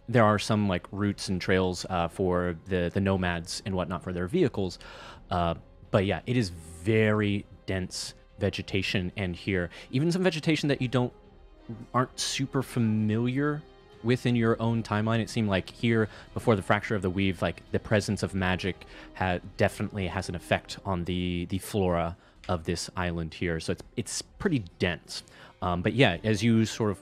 There are some like routes and trails for the nomads and whatnot for their vehicles. But yeah, it is very dense vegetation, and here even some vegetation that you aren't super familiar within your own timeline. It seemed like here before the fracture of the weave, like the presence of magic definitely has an effect on the flora of this island here. So it's pretty dense. But yeah, as you sort of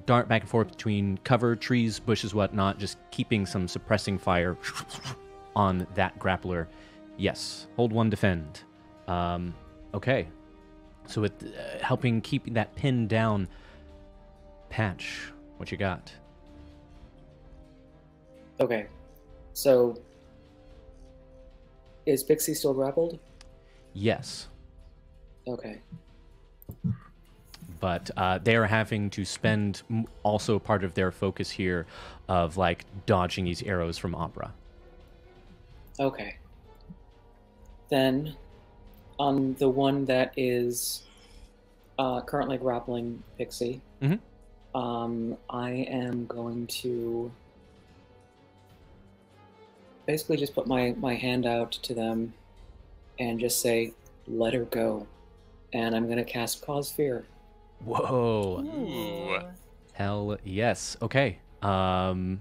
dart back and forth between cover, trees, bushes, whatnot, just keeping some suppressing fire on that grappler. Yes, hold 1, defend. Okay, so with helping keep that pin down, Patch, what you got? Okay, so is Pixie still grappled? Yes. Okay. But they are having to spend also part of their focus here of like dodging these arrows from Opera. Okay. Then, on the one that is currently grappling Pixie, I am going to basically just put my hand out to them and just say, let her go. And I'm going to cast Cause Fear. Whoa. Ooh. Hell yes. Okay. Go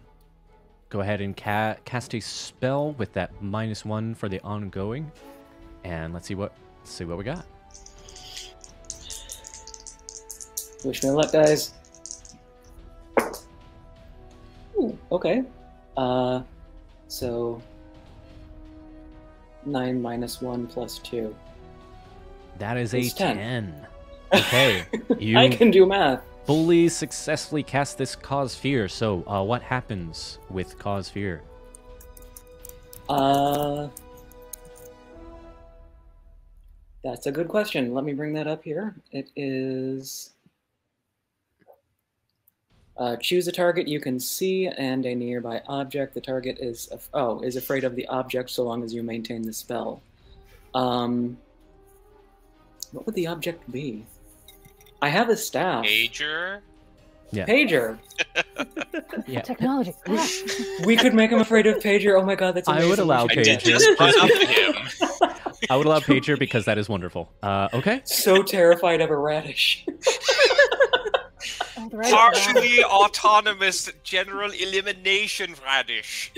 ahead and cast a spell with that -1 for the ongoing. And let's see what we got. Wish me luck, guys. Ooh, okay. So 9 - 1 + 2. That is It's a 10. 10. Okay. You I can do math. fully successfully cast this Cause Fear. So what happens with Cause Fear? That's a good question. Let me bring that up here. It is choose a target you can see and a nearby object. The target is afraid of the object so long as you maintain the spell. What would the object be? I have a staff. Pager? Yeah. Pager. Yeah. Technology. We could make him afraid of Pager. Oh my god, that's amazing. I would allow We should do that. Pager. Just run up to him. I would allow Pager because that is wonderful. Okay. So terrified of a radish. Oh, the right Partially autonomous general elimination radish.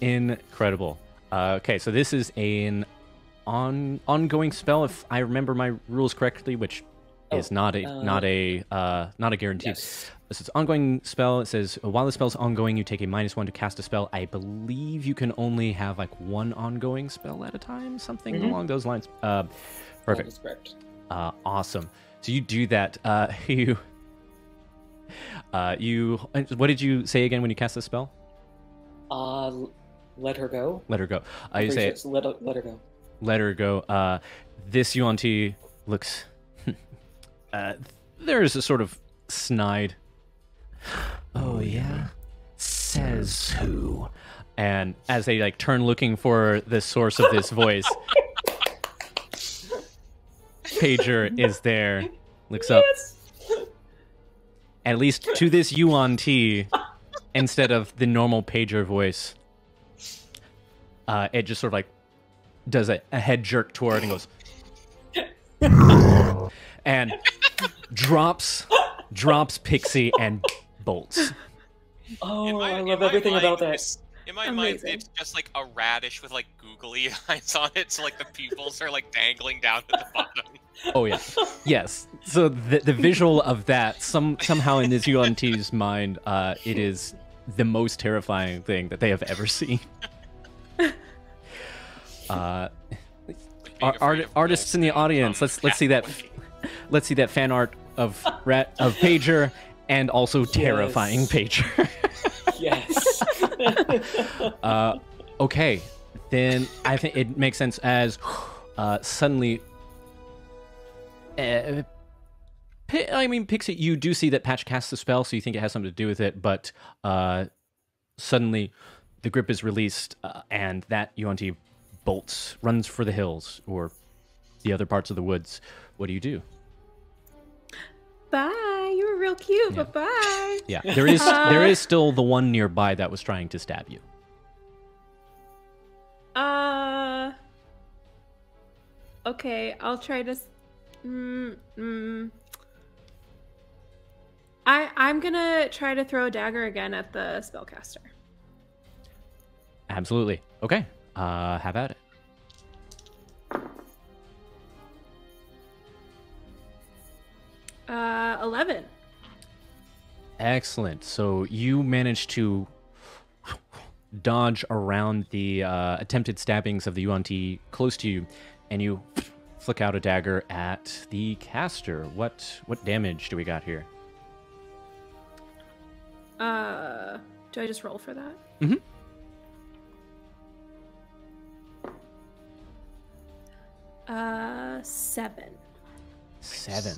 Incredible. Okay, so this is an ongoing spell, if I remember my rules correctly, which is not a guarantee. Yes. This is an ongoing spell. It says while the spell's ongoing, you take a -1 to cast a spell. I believe you can only have like one ongoing spell at a time, something along those lines. Perfect. That is correct. Awesome. So you do that. You. What did you say again when you cast the spell? Let her go. Let her go. I'm You pretty say sure it's let her go. let her go. This UNT looks. There's a sort of snide. Oh yeah, says who? And as they like turn looking for the source of this voice, Pager is there. Looks up. At least to this UNT, instead of the normal Pager voice, it just sort of like does a head jerk toward and goes, and drops Pixie and bolts. Oh, I love everything about that. In my mind, Amazing. it's just like a radish with like googly eyes on it, so like the pupils are like dangling down at the bottom. Oh yeah, yes. So the visual of that somehow in this UNT's mind, it is the most terrifying thing that they have ever seen. Artists in the audience, let's see that. Let's see that fan art of Pager, and also terrifying Pager. Yes. Okay, then I think it makes sense as suddenly. Pixie, you do see that Patch casts the spell, so you think it has something to do with it, but suddenly the grip is released, and that UNT runs for the hills or the other parts of the woods. What do you do? Bye. You were real cute, but bye. Yeah, there is still the one nearby that was trying to stab you. Okay, I'll try to. I'm gonna try to throw a dagger again at the spellcaster. Absolutely. Okay. Have at it. Uh, 11. Excellent. So you managed to dodge around the attempted stabbings of the UNT close to you, and you flick out a dagger at the caster. What damage do we got here? Do I just roll for that? Mm-hmm. Seven. 7.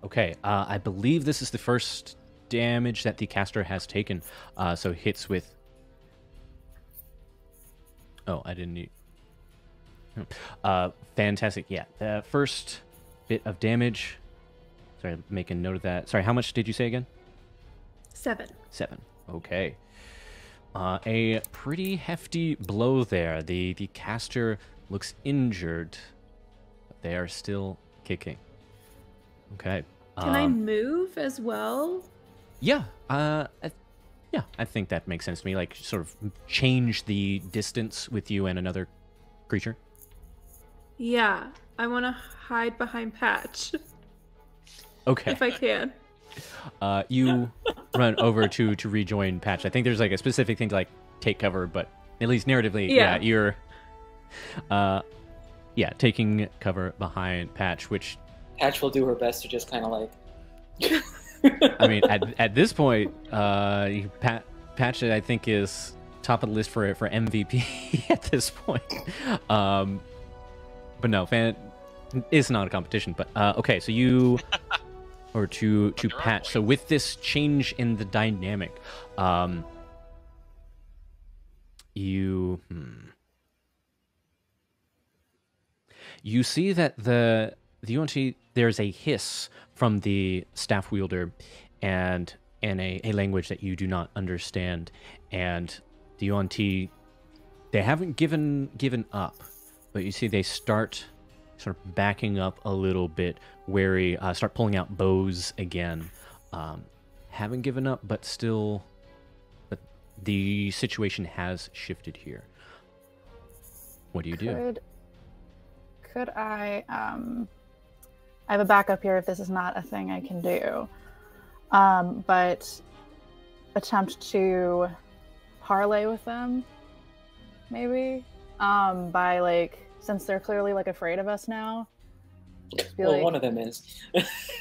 Okay. I believe this is the first damage that the caster has taken. So hits with. Oh, I didn't need. Fantastic. Yeah, the first bit of damage. Sorry, make a note of that. Sorry, how much did you say again? 7. 7. Okay. A pretty hefty blow there. The caster looks injured, but they are still kicking. Okay. Can I move as well? Yeah. Yeah, I think that makes sense to me. Like, sort of change the distance with you and another creature. Yeah, I want to hide behind Patch. Okay. If I can. You run over to rejoin Patch. I think there's like a specific thing to like take cover, but at least narratively, yeah you're taking cover behind Patch, which Patch will do her best to just kind of like. I mean, at this point, Patch I think is top of the list for MVP at this point. But no, it's not a competition. But okay, so you or to Patch. So with this change in the dynamic, you see that the UNT, there's a hiss from the staff wielder, and in a language that you do not understand, and the UNT, they haven't given up, but you see they start sort of backing up a little bit, wary, start pulling out bows again. Haven't given up, but still, but the situation has shifted here. What do you do? Could I have a backup here if this is not a thing I can do. But attempt to parlay with them, maybe, by like, since they're clearly like afraid of us now. Well, like, one of them is.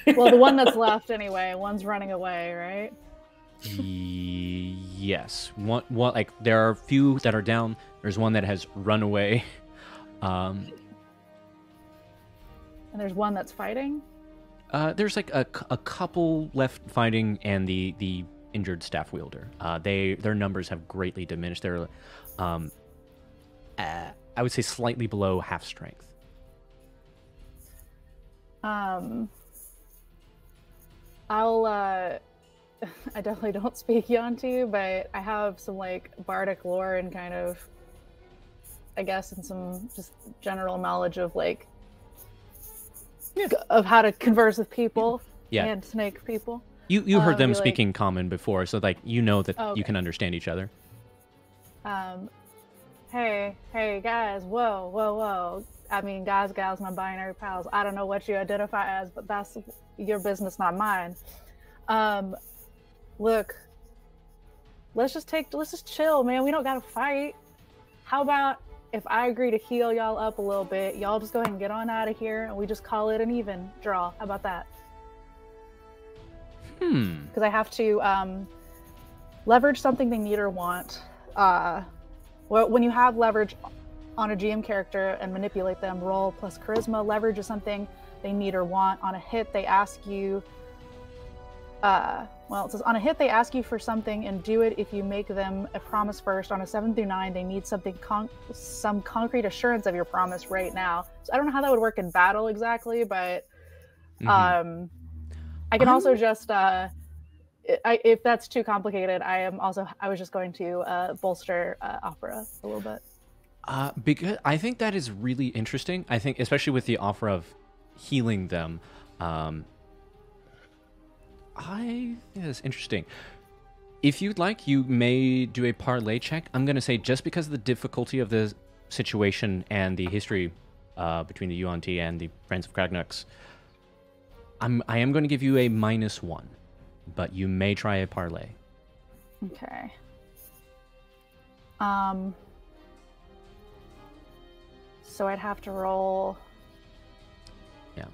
Well, the one that's left anyway. One's running away, right? Yes. One like there are a few that are down. There's one that has run away. And there's one that's fighting? There's like a couple left fighting, and the injured staff wielder. Their numbers have greatly diminished. They're, I would say, slightly below half strength. I'll I definitely don't speak Yuan-Ti, but I have some like bardic lore and kind of, I guess, and some just general knowledge of like of how to converse with people and snake people. You heard them speaking common before, so like you know that you can understand each other. Hey guys, whoa. I mean, guys, gals, my binary pals, I don't know what you identify as, but that's your business, not mine. Look, let's just chill, man. We don't gotta fight. How about if I agree to heal y'all up a little bit, y'all just go ahead and get on out of here, and we just call it an even draw. How about that? Because I have to leverage something they need or want. When you have leverage on a GM character and manipulate them, roll plus charisma. Leverage is something they need or want. On a hit, they ask you. It says on a hit they ask you for something and do it if you make them a promise first. On a 7 through 9, they need something some concrete assurance of your promise right now. So I don't know how that would work in battle exactly, but I can also just if that's too complicated, I was just going to bolster Opera a little bit. Because I think that is really interesting. I think especially with the offer of healing them. I think that's interesting. If you'd like, you may do a parlay check. I'm going to say just because of the difficulty of the situation and the history between the Yuan-Ti and the Friends of Kragnux, I am going to give you a -1, but you may try a parlay. Okay. So I'd have to roll... Yeah.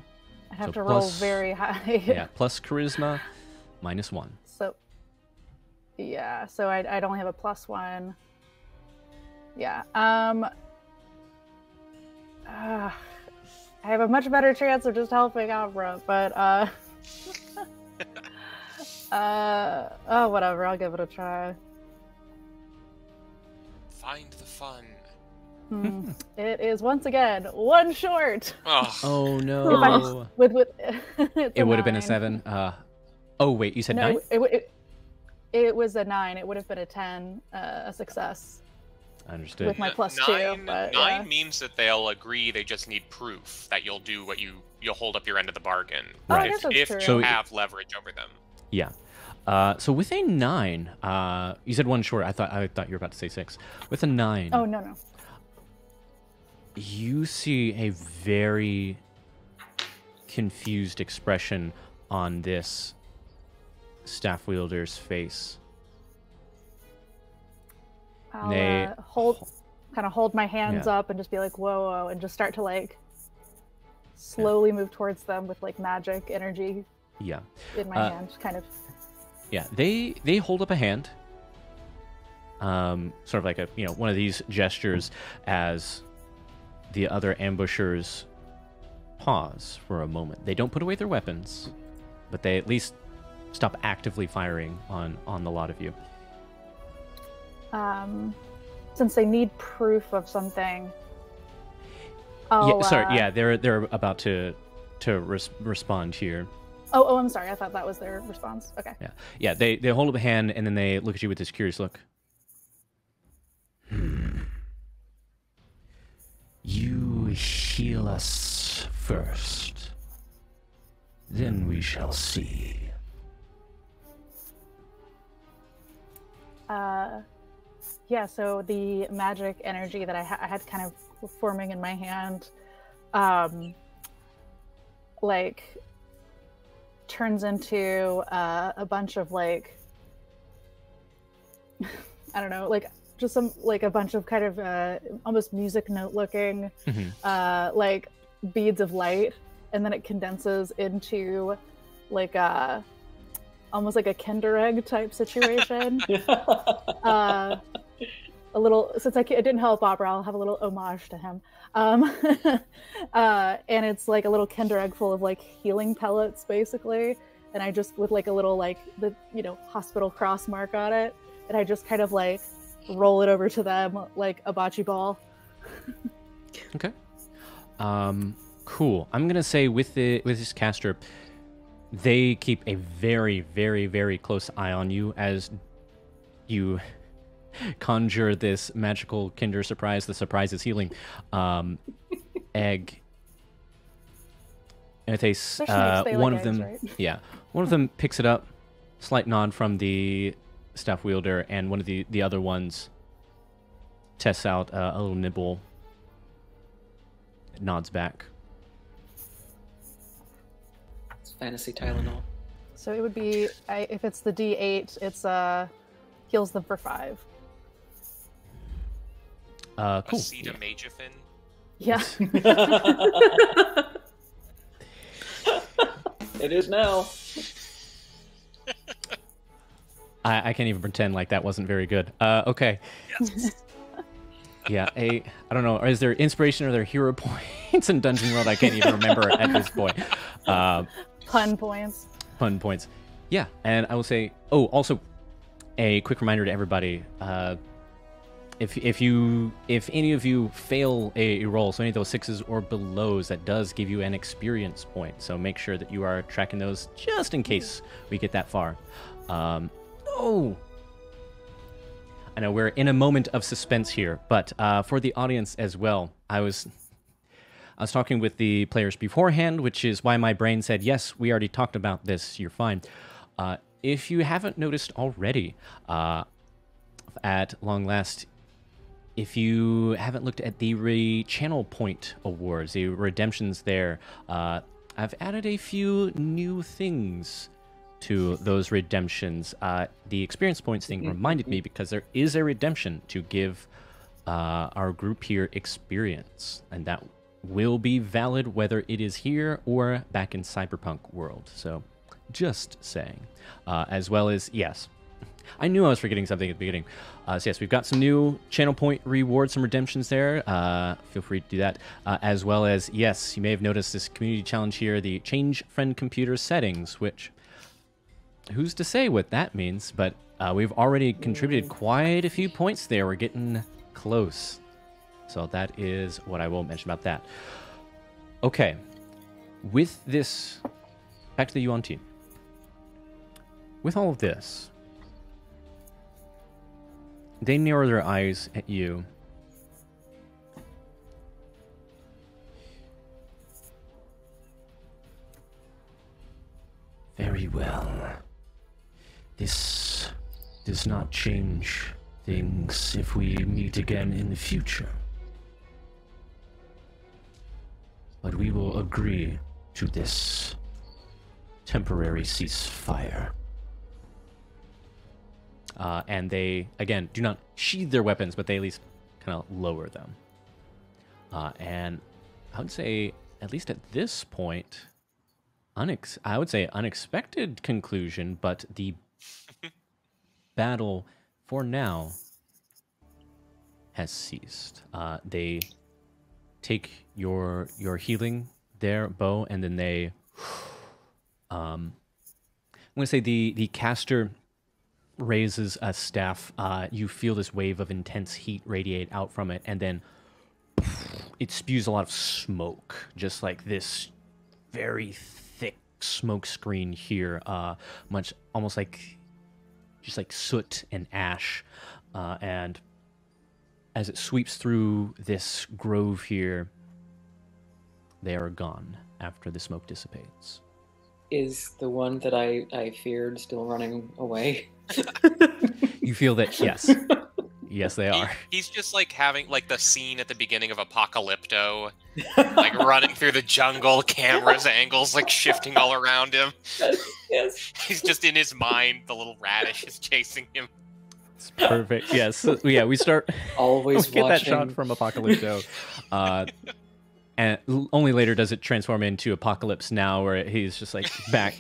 I'd have to roll very high. Yeah, plus charisma, -1. So, yeah, so I'd only have a +1. Yeah. I have a much better chance of just helping Opera, but oh, whatever. I'll give it a try. Find the fun. It is once again 1 short. Oh no! It would have been a 7. Oh wait, you said 9? It was a 9. It would have been a 10, a success. Understood. With my +2. But, 9 means that they'll agree. They just need proof that you'll do what you'll hold up your end of the bargain. Oh, I guess that's if true. you have leverage over them. Yeah. So with a 9, you said 1 short. I thought you were about to say 6. With a 9. Oh no. You see a very confused expression on this staff wielder's face. I'll hold my hands up and just be like, whoa, and just start to like slowly move towards them with like magic energy. Yeah. In my hand, kind of. Yeah, they hold up a hand, sort of like one of these gestures as the other ambushers pause for a moment. They don't put away their weapons, but they at least stop actively firing on the lot of you. Since they need proof of something. They're about to respond here. Oh, I'm sorry. I thought that was their response. Okay. Yeah. They hold up a hand and then they look at you with this curious look. You heal us first, then we shall see. Yeah, so the magic energy that I had kind of forming in my hand, turns into a bunch of I don't know, just some a bunch of kind of almost music note looking beads of light, and then it condenses into almost like a Kinder Egg type situation. A little, since I didn't help Opera, I'll have a little homage to him. And it's like a little Kinder Egg full of healing pellets, basically. And I just, with a little the hospital cross mark on it, and I just kind of roll it over to them like a bocce ball. Okay. Cool. I'm gonna say with this caster, they keep a very, very, very close eye on you as you conjure this magical Kinder Surprise. The surprise is healing egg. And they one of them, right? Yeah, one of them picks it up. Slight nod from the staff wielder, and one of the other ones tests out a little nibble. nods back. It's fantasy Tylenol. So it would be, if it's the D8, it's heals them for 5. Cool. Acetaminophen. Yeah. It is now. I can't even pretend like that wasn't very good. Okay. Yes. Yeah, I don't know. Is there inspiration or there hero points in Dungeon World? I can't even remember at this point. Pun points. Fun points. Yeah, and I will say, also a quick reminder to everybody, if any of you fail a roll, so any of those 6s or belows, that does give you an experience point. So make sure that you are tracking those just in case we get that far. I know we're in a moment of suspense here, but for the audience as well, I was talking with the players beforehand, which is why my brain said, yes, we already talked about this, you're fine. If you haven't noticed already, at long last, if you haven't looked at the Channel Point Awards, the redemptions there, I've added a few new things to those redemptions. The experience points thing reminded me because there is a redemption to give our group here experience, and that will be valid whether it is here or back in Cyberpunk world. So just saying. As well as, yes, I knew I was forgetting something at the beginning. So yes, we've got some new channel point rewards, some redemptions there. Feel free to do that. As well as, yes, you may have noticed this community challenge here, the change friend computer settings, which who's to say what that means, but we've already contributed quite a few points there. We're getting close. So that is what I will mention about that. Okay. With this, back to the Yuan team. With all of this, they narrow their eyes at you. Very well. This does not change things if we meet again in the future. But we will agree to this temporary ceasefire. And they, again, do not sheathe their weapons, but they at least kind of lower them. And I would say, at least at this point, I would say unexpected conclusion, but the battle for now has ceased. They take your healing there, Bo, and then they I'm gonna say the caster raises a staff. You feel this wave of intense heat radiate out from it, and then it spews a lot of smoke, just like this very thick smoke screen here, much almost like just like soot and ash, and as it sweeps through this grove here, they are gone after the smoke dissipates. Is the one that I feared still running away? You feel that, yes. Yes, they are. He's just like having like the scene at the beginning of Apocalypto, like running through the jungle, cameras angles like shifting all around him. Yes. He's just in his mind, the little radish is chasing him. It's perfect. Yes. So, yeah, we start Always get watching. that shot from Apocalypto. And only later does it transform into Apocalypse Now, where he's just like back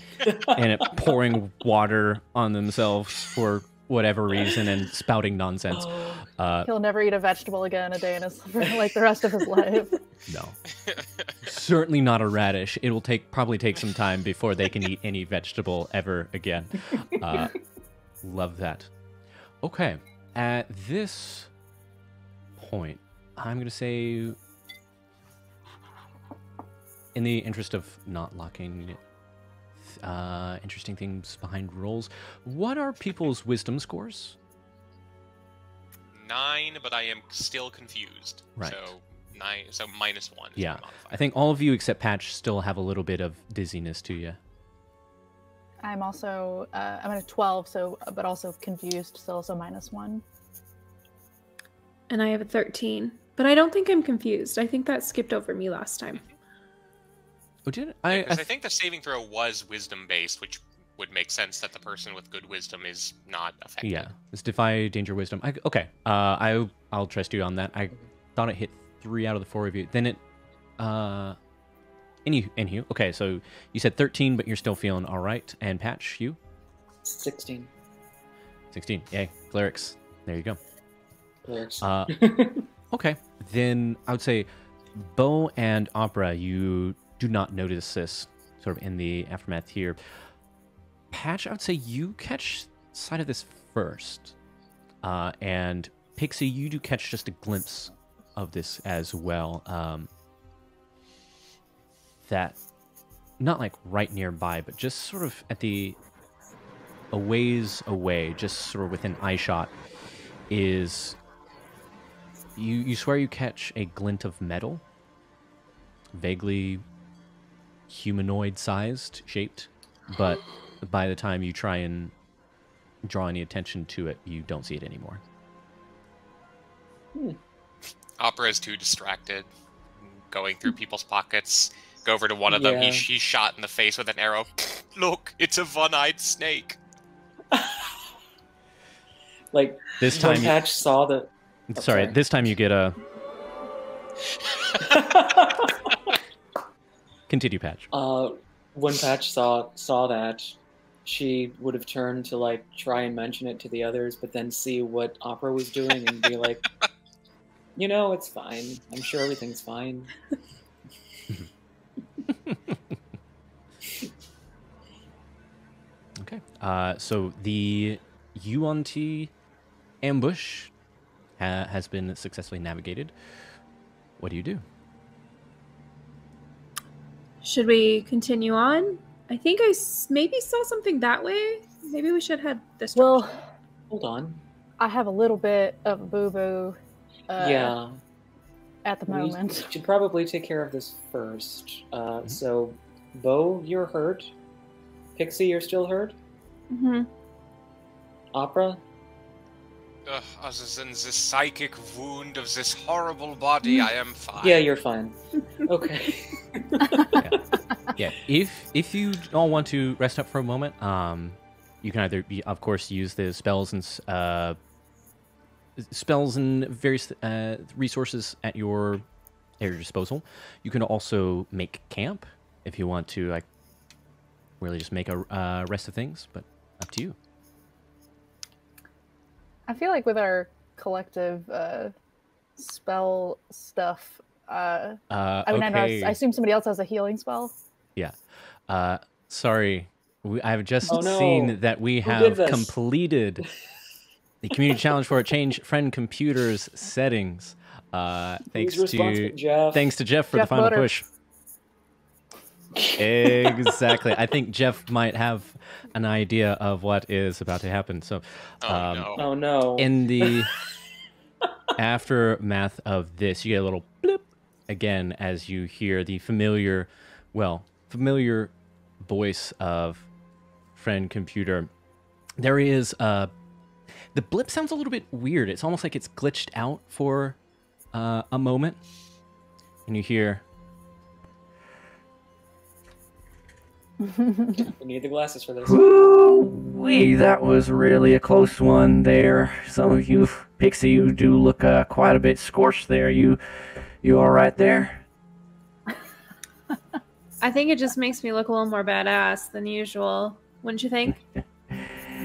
and it pouring water on themselves for whatever reason and spouting nonsense. He'll never eat a vegetable again a day in his like the rest of his life. No, certainly not a radish. It will probably take some time before they can eat any vegetable ever again. Love that. Okay, at this point, I'm gonna say, in the interest of not locking interesting things behind rolls, what are people's wisdom scores? 9, but I am still confused. Right. So 9, so -1. Is Yeah, my modifier. I think all of you except Patch still have a little bit of dizziness to you. I'm also I'm at a 12, so but also confused still, so -1. And I have a 13. But I don't think I'm confused. I think that skipped over me last time. Oh, did it? I think the saving throw was wisdom-based, which would make sense that the person with good wisdom is not affected. Yeah, it's defy danger wisdom. Okay, I'll trust you on that. I thought it hit 3 out of the 4 of you. Then it, anywho, okay, so you said 13, but you're still feeling all right. And Patch, you? 16. 16. Yay, clerics. There you go. Clerics. Okay, then I would say Bo and Opera, you do not notice this sort of in the aftermath here. Patch, I would say you catch sight of this first. And Pixie, you do catch just a glimpse of this as well. That, not like right nearby, but just sort of at a ways away, just sort of within eyeshot, is... You swear you catch a glint of metal, vaguely humanoid-sized, shaped, but by the time you try and draw any attention to it, you don't see it anymore. Opera is too distracted, going through people's pockets. Go over to one of them. Yeah. He's shot in the face with an arrow. Look, it's a one-eyed snake. Like, This when time, Patch saw the... sorry, this time you get a... Continue, Patch. When Patch saw that, she would have turned to like try and mention it to the others, but then see what Opera was doing and be like, you know, it's fine. I'm sure everything's fine. Okay. So the Yuan-Ti ambush has been successfully navigated. What do you do? Should we continue on? I think I maybe saw something that way. Maybe we should head this direction. Well, Hold on. I have a little bit of boo-boo Yeah. at the moment. We should probably take care of this first. So, Bo, you're hurt. Pixie, you're still hurt. Mm-hmm. Opera? Other than the psychic wound of this horrible body, I am fine. Yeah, you're fine. Okay. Yeah. If you all want to rest up for a moment, you can either, of course, use the spells and various resources at your disposal. You can also make camp if you want to, like, really just make a rest of things. But up to you. I feel like with our collective spell stuff, I mean, I know Okay. I assume somebody else has a healing spell. Yeah. Sorry. I've just Oh, no. seen that we Who did have this? completed the community challenge for a change friend computers settings. Thanks Who's responsible? to Jeff. thanks to Jeff for Jeff the final Butter. push. Exactly. I think Jeff might have an idea of what is about to happen. So, Oh, no. Oh no. in the aftermath of this, you get a little blip again as you hear the familiar voice of friend computer. There is the blip sounds a little bit weird. It's almost like it's glitched out for a moment, and you hear, We need the glasses for this. Woo-wee, that was really a close one there. Some of you, Pixie, you do look quite a bit scorched there. You all right there? I think it just makes me look a little more badass than usual. Wouldn't you think?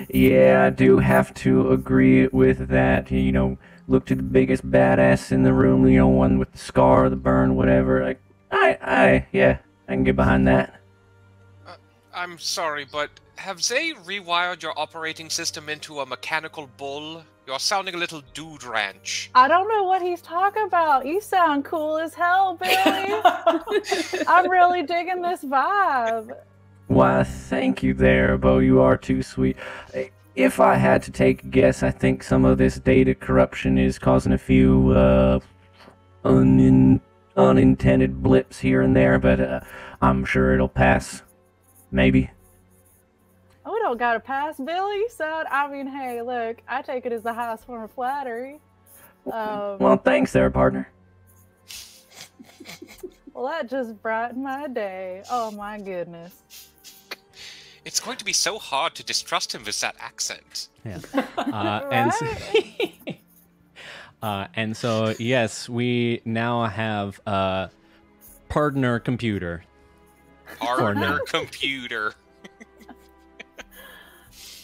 Yeah, I do have to agree with that. You know, look to the biggest badass in the room. You know, one with the scar, the burn, whatever. Like, yeah, I can get behind that. I'm sorry, but have they rewired your operating system into a mechanical bull? You're sounding a little dude ranch. I don't know what he's talking about. You sound cool as hell, Billy. I'm really digging this vibe. Why, thank you there, Bo. You are too sweet. If I had to take a guess, I think some of this data corruption is causing a few unintended blips here and there, but I'm sure it'll pass. Maybe. Oh, we don't got to pass, Billy. You said, I mean, hey, look, I take it as the highest form of flattery. Well, thanks there, partner. Well, that just brightened my day. Oh my goodness. It's going to be so hard to distrust him with that accent. Yeah. Right? And so, yes, we now have partner computer. Partner computer.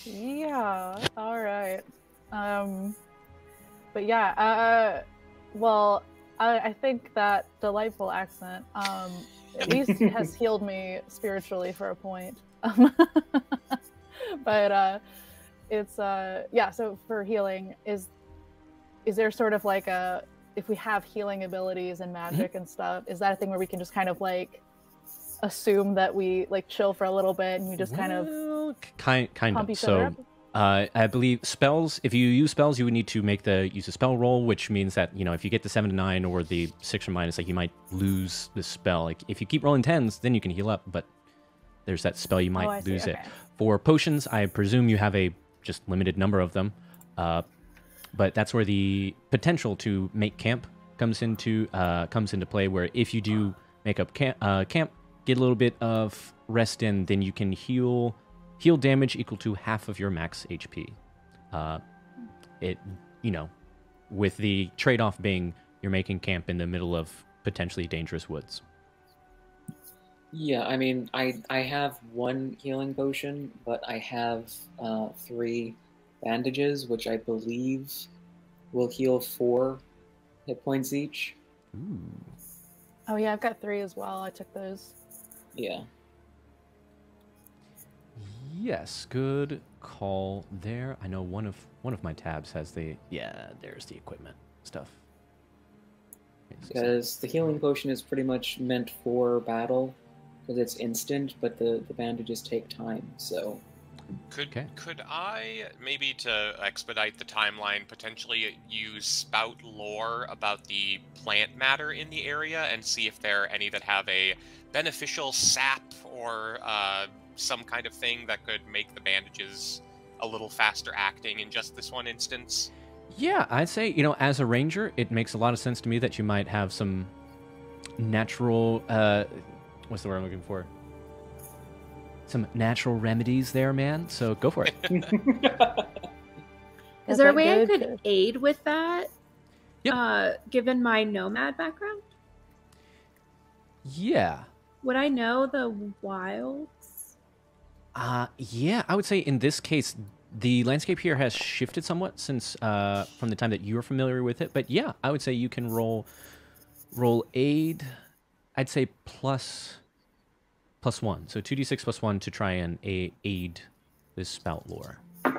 Yeah. All right. But yeah. Well, I think that delightful accent, at least has healed me spiritually for a point. But it's yeah. So for healing, is there sort of like if we have healing abilities and magic and stuff, is that a thing where we can just kind of like assume that we like chill for a little bit and we just kind of kind pump of. each other up? I believe spells, if you use spells, you would need to use a spell roll, which means that, you know, if you get the 7 to 9 or the 6 or minus, like you might lose the spell. Like if you keep rolling 10s, then you can heal up, but there's that spell you might lose it. For potions, I presume you have a just limited number of them. But that's where the potential to make camp comes into play, where if you do make up camp, get a little bit of rest in, then you can heal damage equal to half of your max HP. You know, with the trade-off being you're making camp in the middle of potentially dangerous woods. Yeah, I mean, I have 1 healing potion, but I have 3 bandages, which I believe will heal 4 hit points each. Ooh. Oh yeah, I've got 3 as well. I took those. Yeah. Yes, good call there. I know one of my tabs has there's the equipment stuff. Because the healing potion is pretty much meant for battle, because it's instant, but the bandages take time, so... Could I, maybe to expedite the timeline, potentially use spout lore about the plant matter in the area and see if there are any that have a beneficial sap or some kind of thing that could make the bandages a little faster acting in just this one instance? Yeah, I'd say, you know, as a ranger, it makes a lot of sense to me that you might have some natural, what's the word I'm looking for? Some natural remedies there, man. So go for it. Is there a way I could aid with that? Yep. Given my nomad background? Yeah. Would I know the wilds? Yeah, I would say in this case, the landscape here has shifted somewhat since from the time that you were familiar with it. But yeah, I would say you can roll aid. I'd say plus 1. So 2d6 plus 1 to try and aid this spout lore. If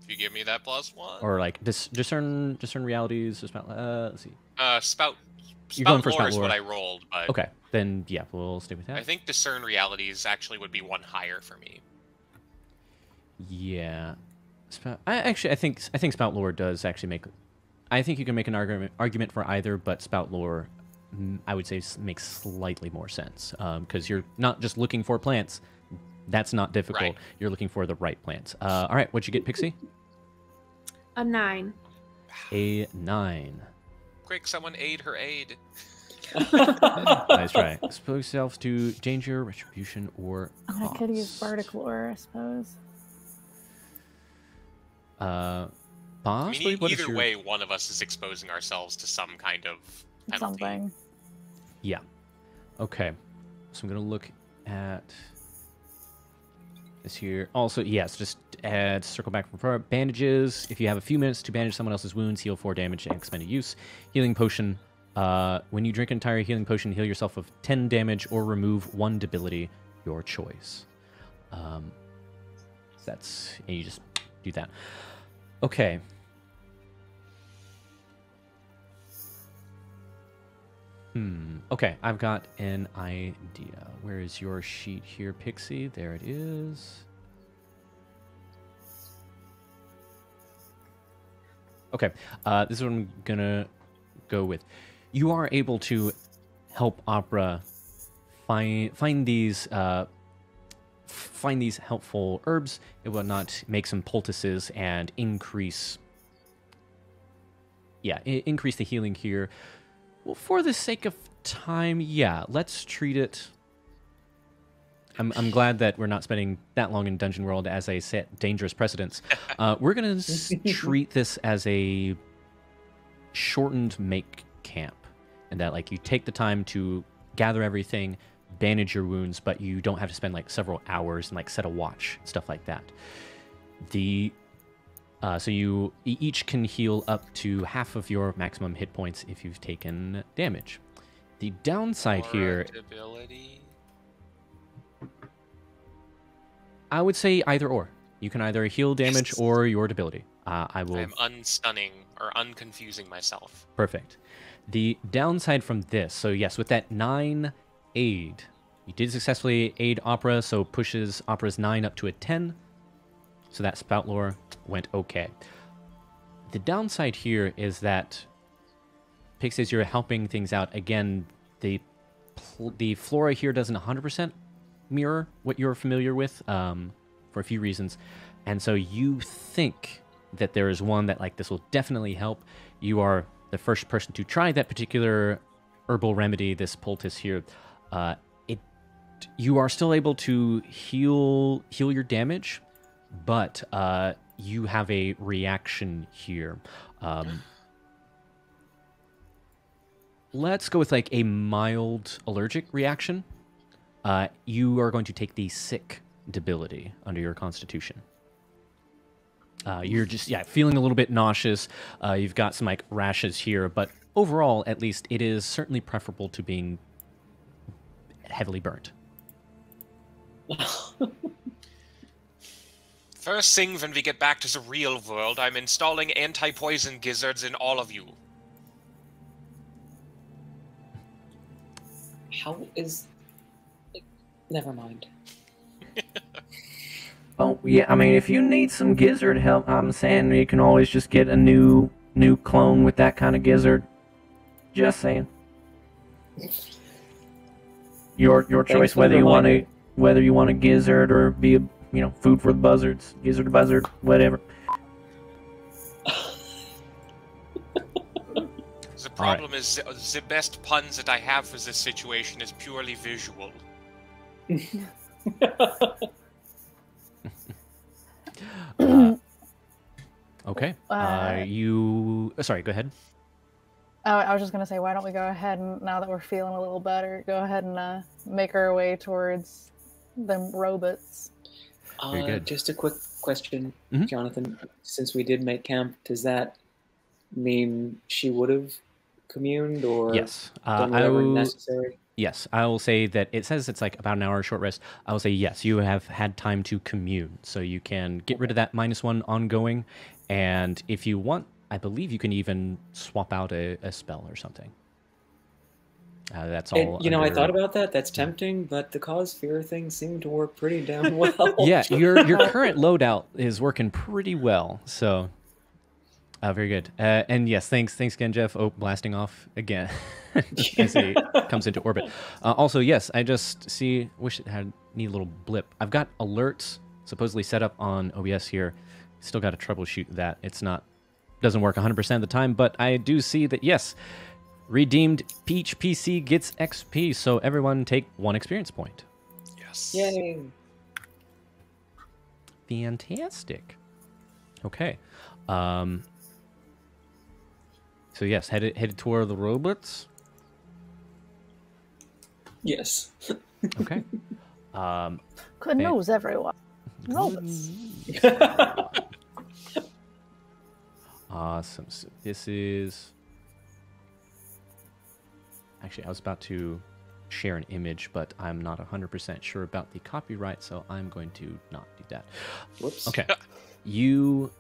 you give me that +1. Or like discern realities. Or spout, let's see. Spout You're going for lore spout is lore. what I rolled, but Okay, then yeah, we'll stick with that. I think discern realities actually would be 1 higher for me. Yeah, I think spout lore does actually make. I think you can make an argument for either, but spout lore, I would say, makes slightly more sense because you're not just looking for plants. That's not difficult. Right. You're looking for the right plants. All right, what'd you get, Pixie? A 9. A 9. Quick, someone aid her aid. Nice try. Expose yourself to danger, retribution, or cost. I could use bardic lore, I suppose. I Possibly. mean, either way, one of us is exposing ourselves to some kind of penalty. Something. Yeah. Okay. So I'm gonna look at this here. Also, yes, just circle back from bandages. If you have a few minutes to bandage someone else's wounds, heal 4 damage and expended use. Healing potion. When you drink an entire healing potion, heal yourself of 10 damage or remove 1 debility, your choice. And you just do that. Okay. Okay, I've got an idea. Where is your sheet here, Pixie? There it is. Okay, this is what I'm gonna go with. You are able to help Opera find these helpful herbs and whatnot, make some poultices, and increase the healing here. Well, for the sake of time, yeah, let's treat it. I'm glad that we're not spending that long in Dungeon World as I set dangerous precedents. We're going to treat this as a shortened make camp. And that, like, you take the time to gather everything, bandage your wounds, but you don't have to spend, like, several hours and, like, set a watch, stuff like that. So you each can heal up to half of your maximum hit points if you've taken damage. The downside here... Ability. I would say either or. You can either heal damage or your ability. I'm unstunning or unconfusing myself. Perfect. The downside from this, so yes, with that 9 aid, you did successfully aid Opera, so pushes Opera's 9 up to a 10. So that spout lore went okay. The downside here is that, Pix, as you're helping things out, again, the flora here doesn't 100% mirror what you're familiar with for a few reasons. And so you think that there is one that, like, this will definitely help. You are the first person to try that particular herbal remedy, this poultice here. You are still able to heal your damage, but you have a reaction here. Let's go with, like, a mild allergic reaction. You are going to take the sick debility under your constitution. You're just, feeling a little bit nauseous. You've got some, like, rashes here, but overall, at least, it is certainly preferable to being heavily burnt. First thing when we get back to the real world, I'm installing anti-poison gizzards in all of you. How is... Never mind. Oh, yeah, I mean, if you need some gizzard help, I'm saying you can always just get a new clone with that kind of gizzard. Just saying. Your choice whether you want a gizzard or be a, food for the buzzards, gizzard or buzzard, whatever. The problem is the best puns that I have for this situation is purely visual. Okay. Sorry, go ahead. I was just going to say, why don't we go ahead and, now that we're feeling a little better, go ahead and make our way towards them robots. Very good. Just a quick question, Jonathan. Since we did make camp, does that mean she would have communed or yes. done whatever necessary? Yes, I will say that it says it's like about an hour short rest. I will say yes, you have had time to commune, so you can get rid of that -1 ongoing, and if you want, I believe you can even swap out a spell or something. That's all. I thought about that. That's tempting, but the cause fear thing seemed to work pretty damn well. Yeah, your current loadout is working pretty well, so very good. And yes, thanks again, Jeff. Oh, blasting off again as he comes into orbit. Also, yes, I just wish it need a little blip. I've got alerts supposedly set up on OBS here. Still got to troubleshoot that. Doesn't work 100% of the time, but I do see that, yes, redeemed Peach PC gets XP, so everyone take 1 experience point. Yes. Yay. Fantastic. Okay. So yes, headed toward the robots. Yes. Okay. Good news, everyone. Robots. Awesome. So this is... Actually, I was about to share an image, but I'm not 100% sure about the copyright, so I'm going to not do that. Whoops. Okay. You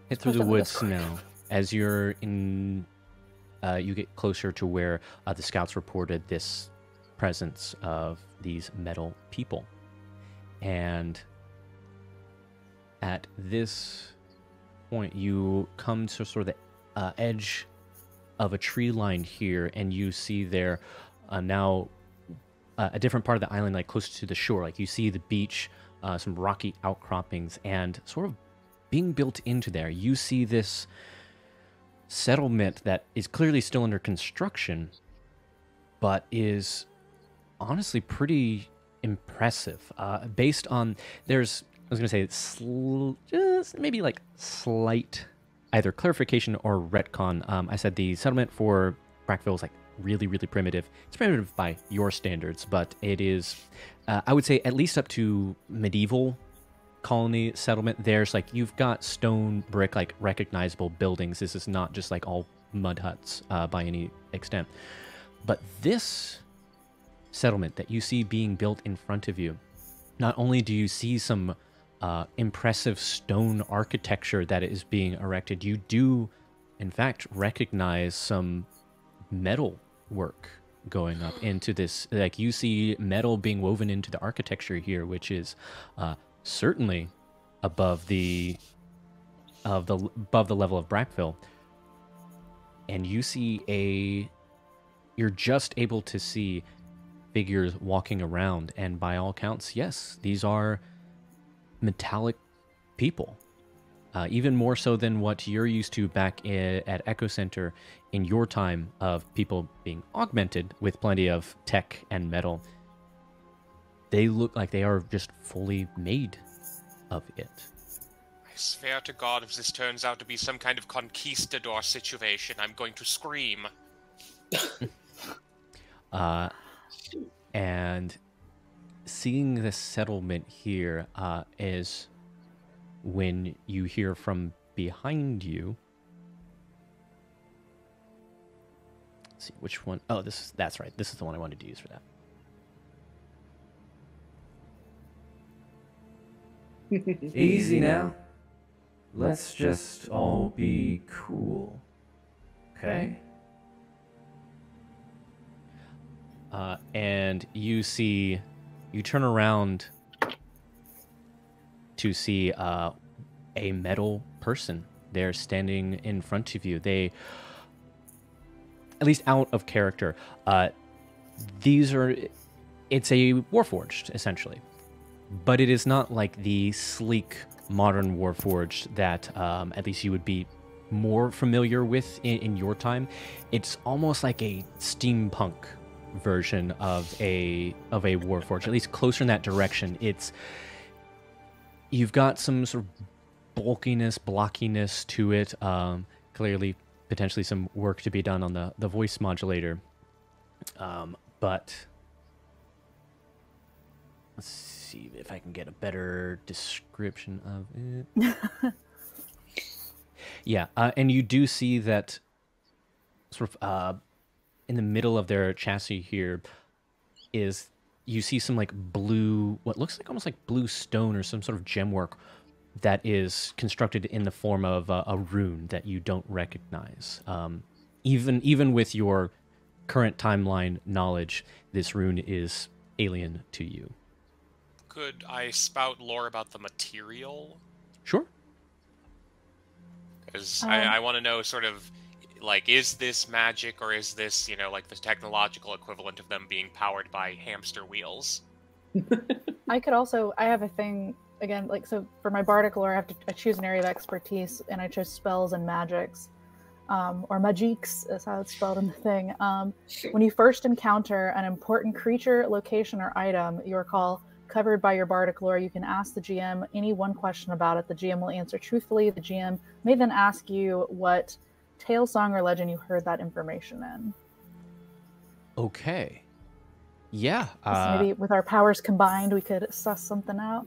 hit through the woods now. As you're in... you get closer to where the scouts reported this presence of these metal people. And at this point, you come to sort of the edge of a tree line here, and you see there now a different part of the island, like close to the shore. Like you see the beach, some rocky outcroppings, and sort of being built into there, you see this settlement that is clearly still under construction, but is honestly pretty impressive. Based on, I was going to say, just maybe like slight either clarification or retcon. I said the settlement for Brackville is like really, really primitive. It's primitive by your standards, but it is, I would say, at least up to medieval colony settlement. There's like, you've got stone, brick, like recognizable buildings. This is not just like all mud huts by any extent. But this settlement that you see being built in front of you, not only do you see some impressive stone architecture that is being erected, you do, in fact, recognize some metal work going up into this. Like, you see metal being woven into the architecture here, which is certainly above the level of Brackville. And you see you're just able to see figures walking around, and by all counts, yes, these are metallic people. Even more so than what you're used to back at Echo Center in your time of people being augmented with plenty of tech and metal. They look like they are just fully made of it. I swear to God, if this turns out to be some kind of conquistador situation, I'm going to scream. And seeing the settlement here is when you hear from behind you. Let's see which one. Oh, that's right. This is the one I wanted to use for that. Easy now. Let's just all be cool. Okay? And you turn around to see a metal person. They're standing in front of you. They, at least out of character, it's a Warforged, essentially. But it is not like the sleek modern Warforged that at least you would be more familiar with in your time. It's almost like a steampunk version of a Warforged, at least closer in that direction. You've got some sort of bulkiness, blockiness to it. Clearly, potentially some work to be done on the voice modulator. But let's see if I can get a better description of it. Yeah, and you do see that sort of in the middle of their chassis here is, you see some like blue, what looks like almost like blue stone or some sort of gem work that is constructed in the form of a rune that you don't recognize. Even with your current timeline knowledge, this rune is alien to you. Could I spout lore about the material? Sure. Because I want to know sort of, like, is this magic, or is this, like the technological equivalent of them being powered by hamster wheels? I have a thing, again, like, so for my bardic lore, I choose an area of expertise, and I chose spells and magics, or magiques is how it's spelled in the thing. When you first encounter an important creature, location, or item you recall covered by your bardic lore, you can ask the GM any one question about it. The GM will answer truthfully. The GM may then ask you what tale, song, or legend you heard that information in. Okay. Yeah. So maybe with our powers combined, we could suss something out.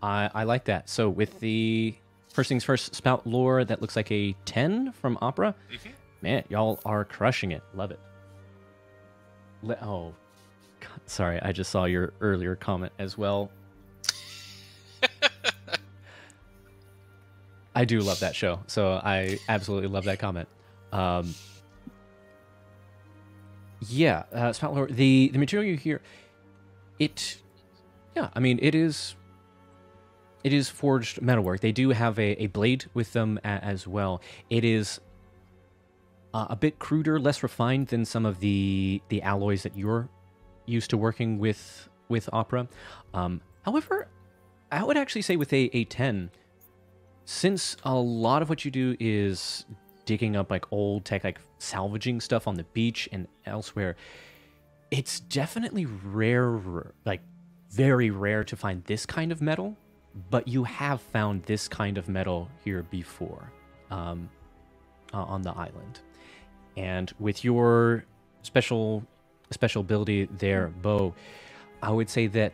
I like that. So with the first things first, spout lore, that looks like a 10 from Opera. Mm-hmm. Man, y'all are crushing it. Love it. Oh, God, sorry. I just saw your earlier comment as well. I do love that show, so I absolutely love that comment. Yeah, spout lore. The material you hear, it is forged metalwork. They do have a blade with them as well. It is a bit cruder, less refined than some of the alloys that you're used to working with Opera. However, I would actually say with a 10, since a lot of what you do is digging up like old tech, like salvaging stuff on the beach and elsewhere, It's definitely rare, like very rare to find this kind of metal, but you have found this kind of metal here before on the island. And with your special ability there, Bo, I would say that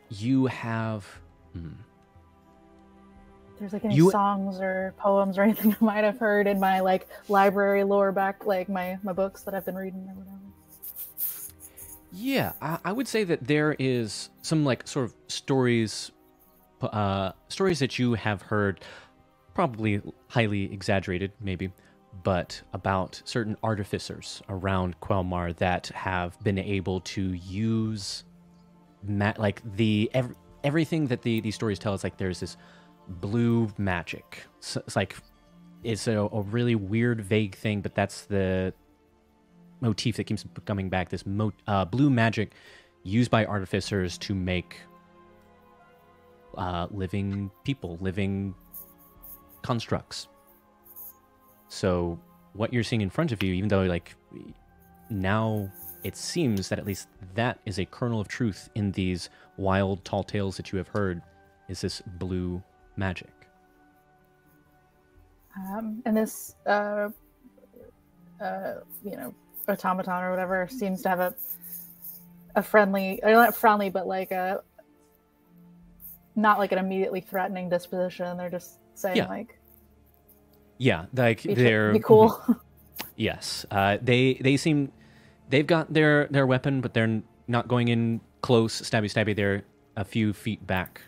you have... There's like any songs or poems or anything I might have heard in my like library lore back, like my books that I've been reading or whatever. Yeah, I would say that there is some like sort of stories that you have heard, probably highly exaggerated maybe, but about certain artificers around Quelmar that have been able to use everything that these stories tell us. Like there's this blue magic. So it's a really weird, vague thing, but that's the motif that keeps coming back. This blue magic used by artificers to make living people, living constructs. So what you're seeing in front of you, even though like now it seems that at least that is a kernel of truth in these wild tall tales that you have heard, is this blue magic. And this, automaton or whatever seems to have a friendly, or not friendly, but like not like an immediately threatening disposition. They're just saying they're be cool. Yes, they've got their weapon, but they're not going in close, stabby. They're a few feet back.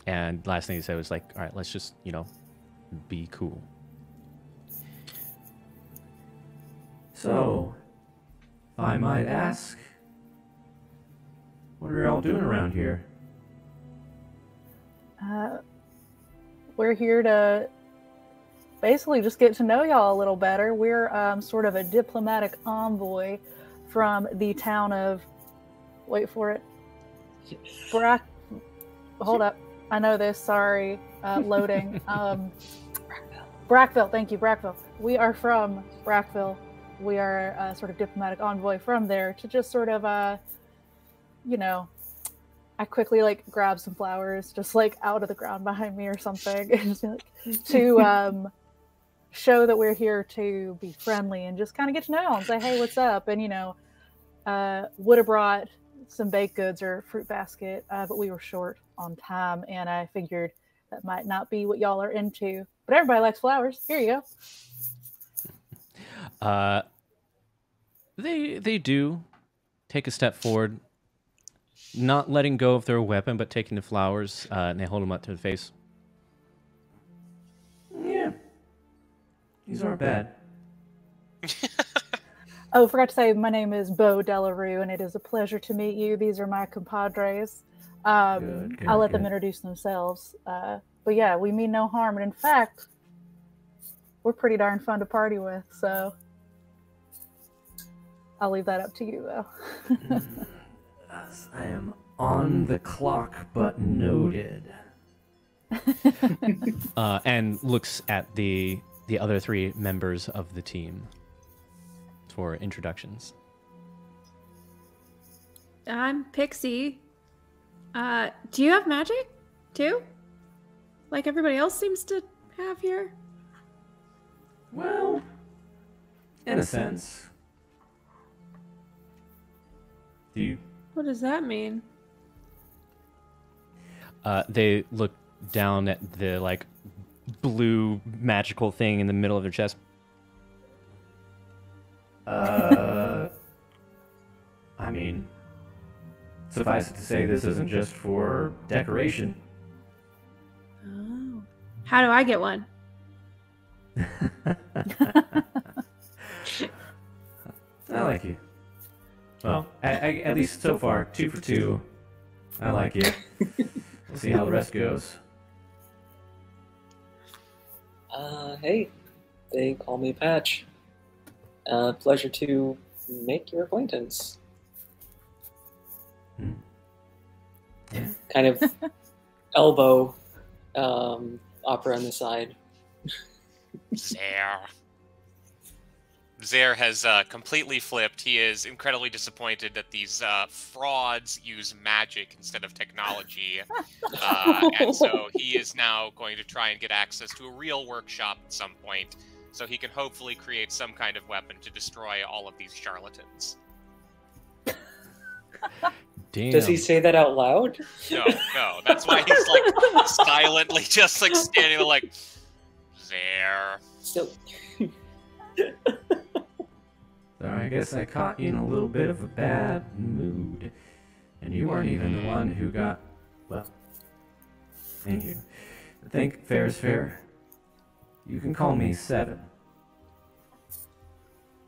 And last thing he said was like, all right, let's just, be cool. So, if I might ask, what are y'all doing around here? We're here to basically just get to know y'all a little better. We're sort of a diplomatic envoy from the town of, wait for it, hold up. I know this, sorry, loading. Brackville, thank you, Brackville. We are from Brackville. We are a sort of diplomatic envoy from there to just sort of, I quickly like grab some flowers just like out of the ground behind me or something and just like, to show that we're here to be friendly and just kind of get to know and say, hey, what's up? And, would have brought some baked goods or fruit basket, but we were short on time, and I figured that might not be what y'all are into. But everybody likes flowers. Here you go. They do take a step forward, not letting go of their weapon, but taking the flowers, and they hold them up to the face. Yeah, these aren't bad. Oh, forgot to say, my name is Bo Delarue, and it is a pleasure to meet you. These are my compadres. I'll let them introduce themselves. But yeah, we mean no harm. And in fact, we're pretty darn fun to party with. So I'll leave that up to you, though. I am on the clock, but noted. And looks at the other three members of the team for introductions. I'm Pixie. Do you have magic too? Like everybody else seems to have here? Well, in a sense. Do you? What does that mean? They look down at the like blue magical thing in the middle of their chest. I mean, suffice it to say, this isn't just for decoration. Oh. How do I get one? I like you. Well, at least so far, 2 for 2. I like you. We'll see how the rest goes. Hey, they call me Patch. Pleasure to make your acquaintance. Yeah. Kind of elbow opera on the side. There. Zaire has completely flipped. He is incredibly disappointed that these frauds use magic instead of technology. And so he is now going to try and get access to a real workshop at some point so he can hopefully create some kind of weapon to destroy all of these charlatans. Damn. Does he say that out loud? No. That's why he's like silently just like standing there like, Zaire. So, So I guess I caught you in a little bit of a bad mood. And you weren't even the one who got, well, thank you. I think fair is fair. You can call me Seven.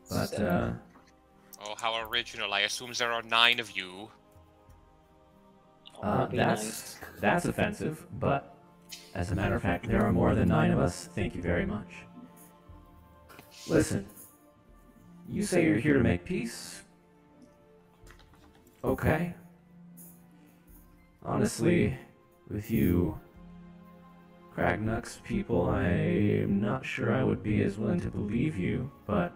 But, Oh, how original. I assume there are 9 of you. that'd be nice. that's offensive, but as a matter of fact, there are more than 9 of us. Thank you very much. Listen, you say you're here to make peace? Okay. Honestly, with you Kragnux people, I'm not sure I would be as willing to believe you, but...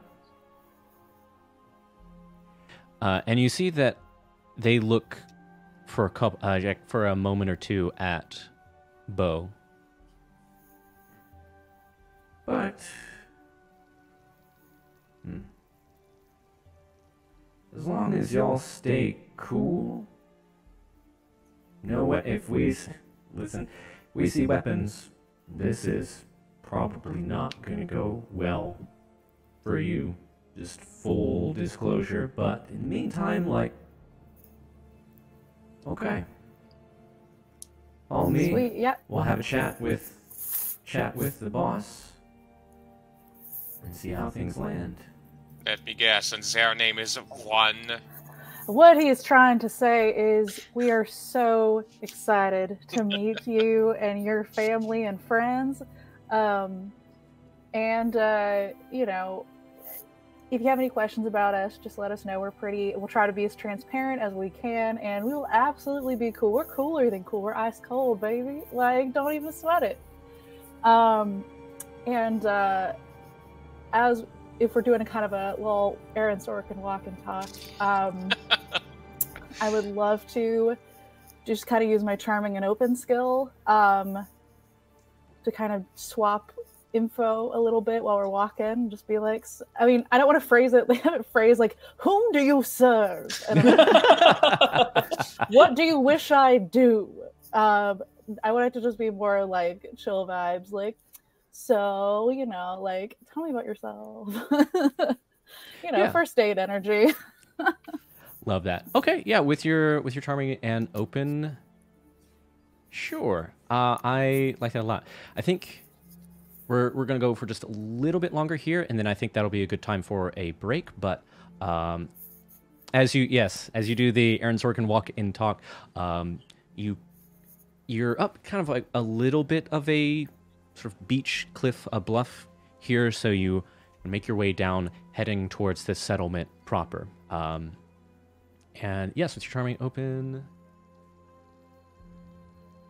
And you see that they look for for a moment or two at Bo. But... As long as y'all stay cool... if we... Listen, we see weapons, this is probably not gonna go well for you. Just full disclosure, but in the meantime, like... Okay. All me. Sweet, yep. We'll have a chat with the boss and see how things land. Let me guess, and their name is One. What he is trying to say is we are so excited to meet you and your family and friends. You know, if you have any questions about us, just let us know. We'll try to be as transparent as we can, and we will absolutely be cool. We're cooler than cool. We're ice cold, baby. Like, don't even sweat it. As if we're doing a kind of a little Aaron Sorkin walk and talk, I would love to just kind of use my charming and open skill to kind of swap info a little bit while we're walking. Just be like, I mean, I don't want to phrase it. They have it phrased like, "Whom do you serve?" And what do you wish I do? I want it to just be more like chill vibes, like, so, you know, like, tell me about yourself. Yeah. First date energy. Love that. Okay, yeah, with your charming and open, sure. I like that a lot. I think we're gonna go for just a little bit longer here, and then I think that'll be a good time for a break. But as you do the Aaron Sorkin walk and talk, you're up kind of like a little bit of a sort of beach cliff, a bluff here, so you make your way down, heading towards this settlement proper. And yes, with your charming open.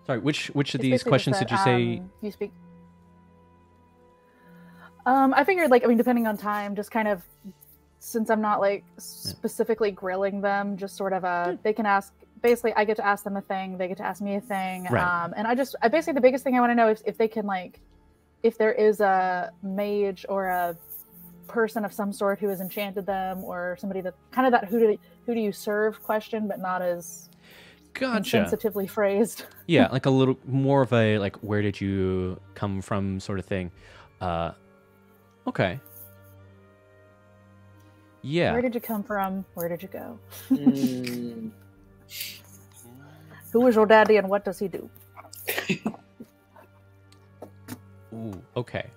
Sorry, which of these questions did you say? You speak. I figured, like, I mean, depending on time, just kind of, since I'm not like specifically grilling them, just sort of they can ask. Basically, I get to ask them a thing, they get to ask me a thing, Right. And I basically the biggest thing I want to know is if they can, like, if there is a mage or a person of some sort who has enchanted them, or somebody that kind of that who do you serve question, but not as sensitively phrased. Yeah, like a little more of a like, where did you come from sort of thing. Okay. Yeah. Where did you come from? Where did you go? Who is your daddy and what does he do? Ooh, okay.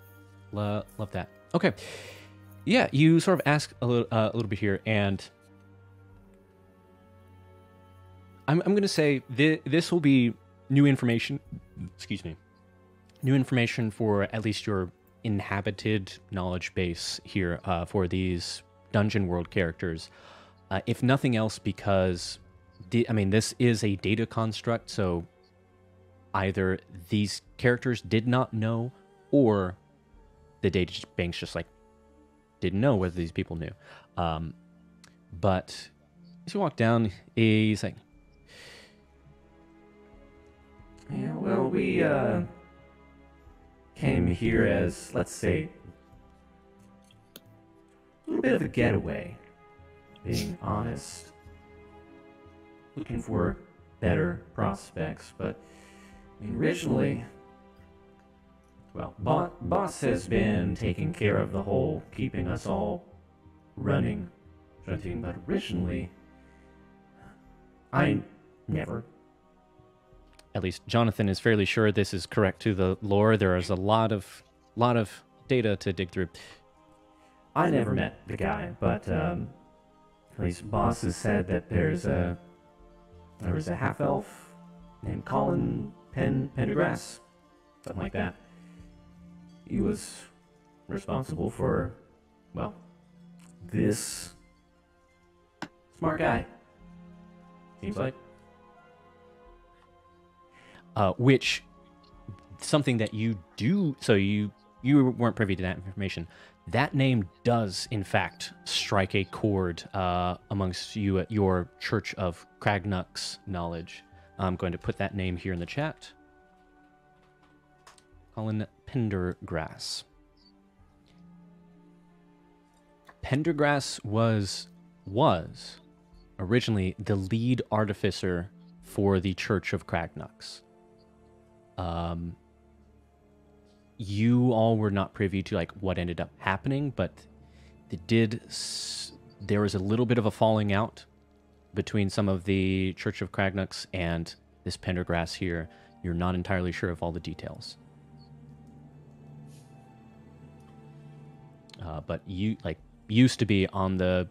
Love that. Okay. Yeah, you sort of ask a little bit here, and I'm going to say this will be new information. Excuse me. New information for at least your inhabited knowledge base here for these dungeon world characters. If nothing else, because this is a data construct, so either these characters did not know, or the data bank's just like didn't know whether these people knew. But as you walk down, he's like, Yeah, well, we came here as, let's say, a little bit of a getaway, being honest. Looking for better prospects, but I mean, originally, well, boss has been taking care of the whole keeping us all running sort of thing, but originally, I never. at least Jonathan is fairly sure this is correct to the lore. There is a lot of data to dig through. I never met the guy, but at least boss has said that there was a half-elf named Colin Pendergrass, something like that. He was responsible for, well, this smart guy. Seems like. Which, something that you do, so you weren't privy to that information. That name does, in fact, strike a chord amongst you at your Church of Kragnux knowledge. I'm going to put that name here in the chat. Colin Pendergrass. Pendergrass was originally the lead artificer for the Church of Kragnux. You all were not privy to like what ended up happening, but there was a little bit of a falling out between some of the Church of Kragnux and this Pendergrass here. You're not entirely sure of all the details. But you used to be on the,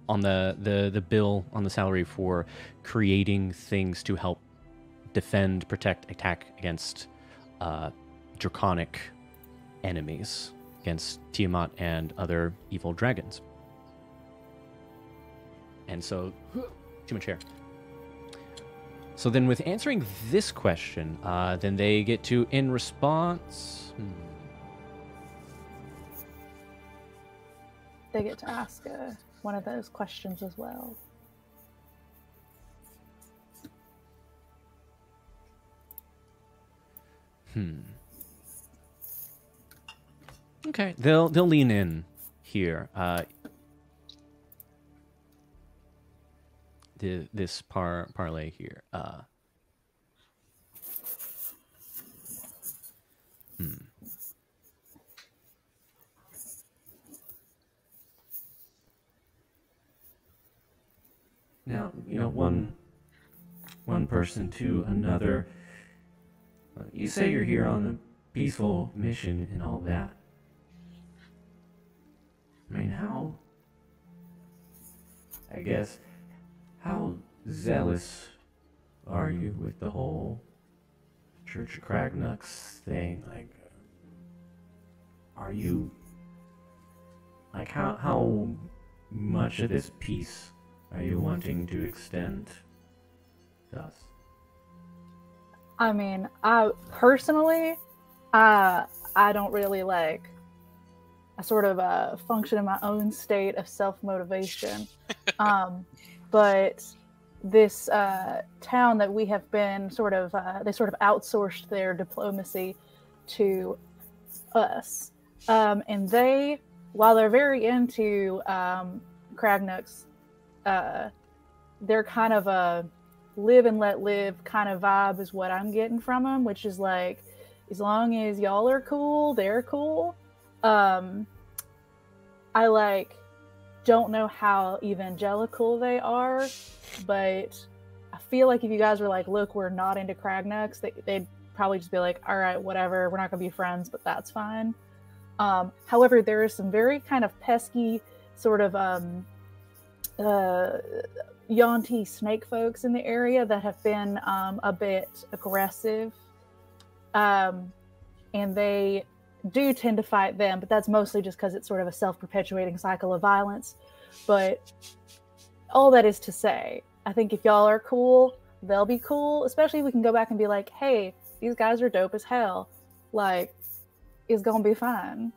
on the bill, on the salary for creating things to help defend, protect, attack against draconic enemies, against Tiamat and other evil dragons. And so, too much hair. So then with answering this question, then they get to, in response... They get to ask one of those questions as well. Okay, they'll lean in here. This parlay here. Now, one person to another. You say you're here on a peaceful mission and all that. I mean, how zealous are you with the whole Church of Kragnux thing? Like, are you, like, how much of this peace are you wanting to extend to us? I mean, I personally, I don't really like. I sort of function in my own state of self-motivation. But this town that we have been sort of, they sort of outsourced their diplomacy to us. And they, while they're very into Kragnux, they're kind of a live and let live kind of vibe is what I'm getting from them, which is like, as long as y'all are cool, they're cool. I don't know how evangelical they are, but I feel like if you guys were like, look, we're not into Kragnux, they'd probably just be like, all right, whatever, we're not gonna be friends, but that's fine. However, there is some very kind of pesky sort of jaunty snake folks in the area that have been a bit aggressive, and they do tend to fight them, but that's mostly just because it's sort of a self-perpetuating cycle of violence. But all that is to say, I think if y'all are cool, they'll be cool, especially if we can go back and be like, hey, these guys are dope as hell, like, it's gonna be fine.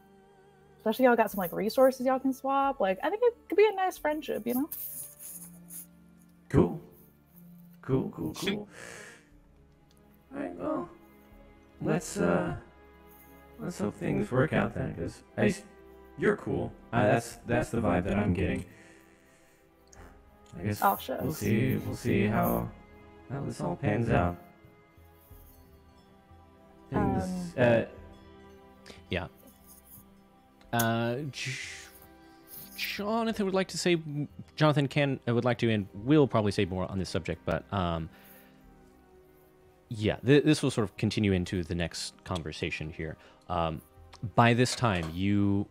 Especially y'all got some like resources y'all can swap. Like I think it could be a nice friendship, you know? Cool. Cool. Alright, well, let's hope things work out then, because you're cool. That's the vibe that I'm getting. I guess we'll see how this all pans out. Yeah. Jonathan would like to say. Jonathan would like to and will probably say more on this subject, but yeah, this will sort of continue into the next conversation here. By this time, you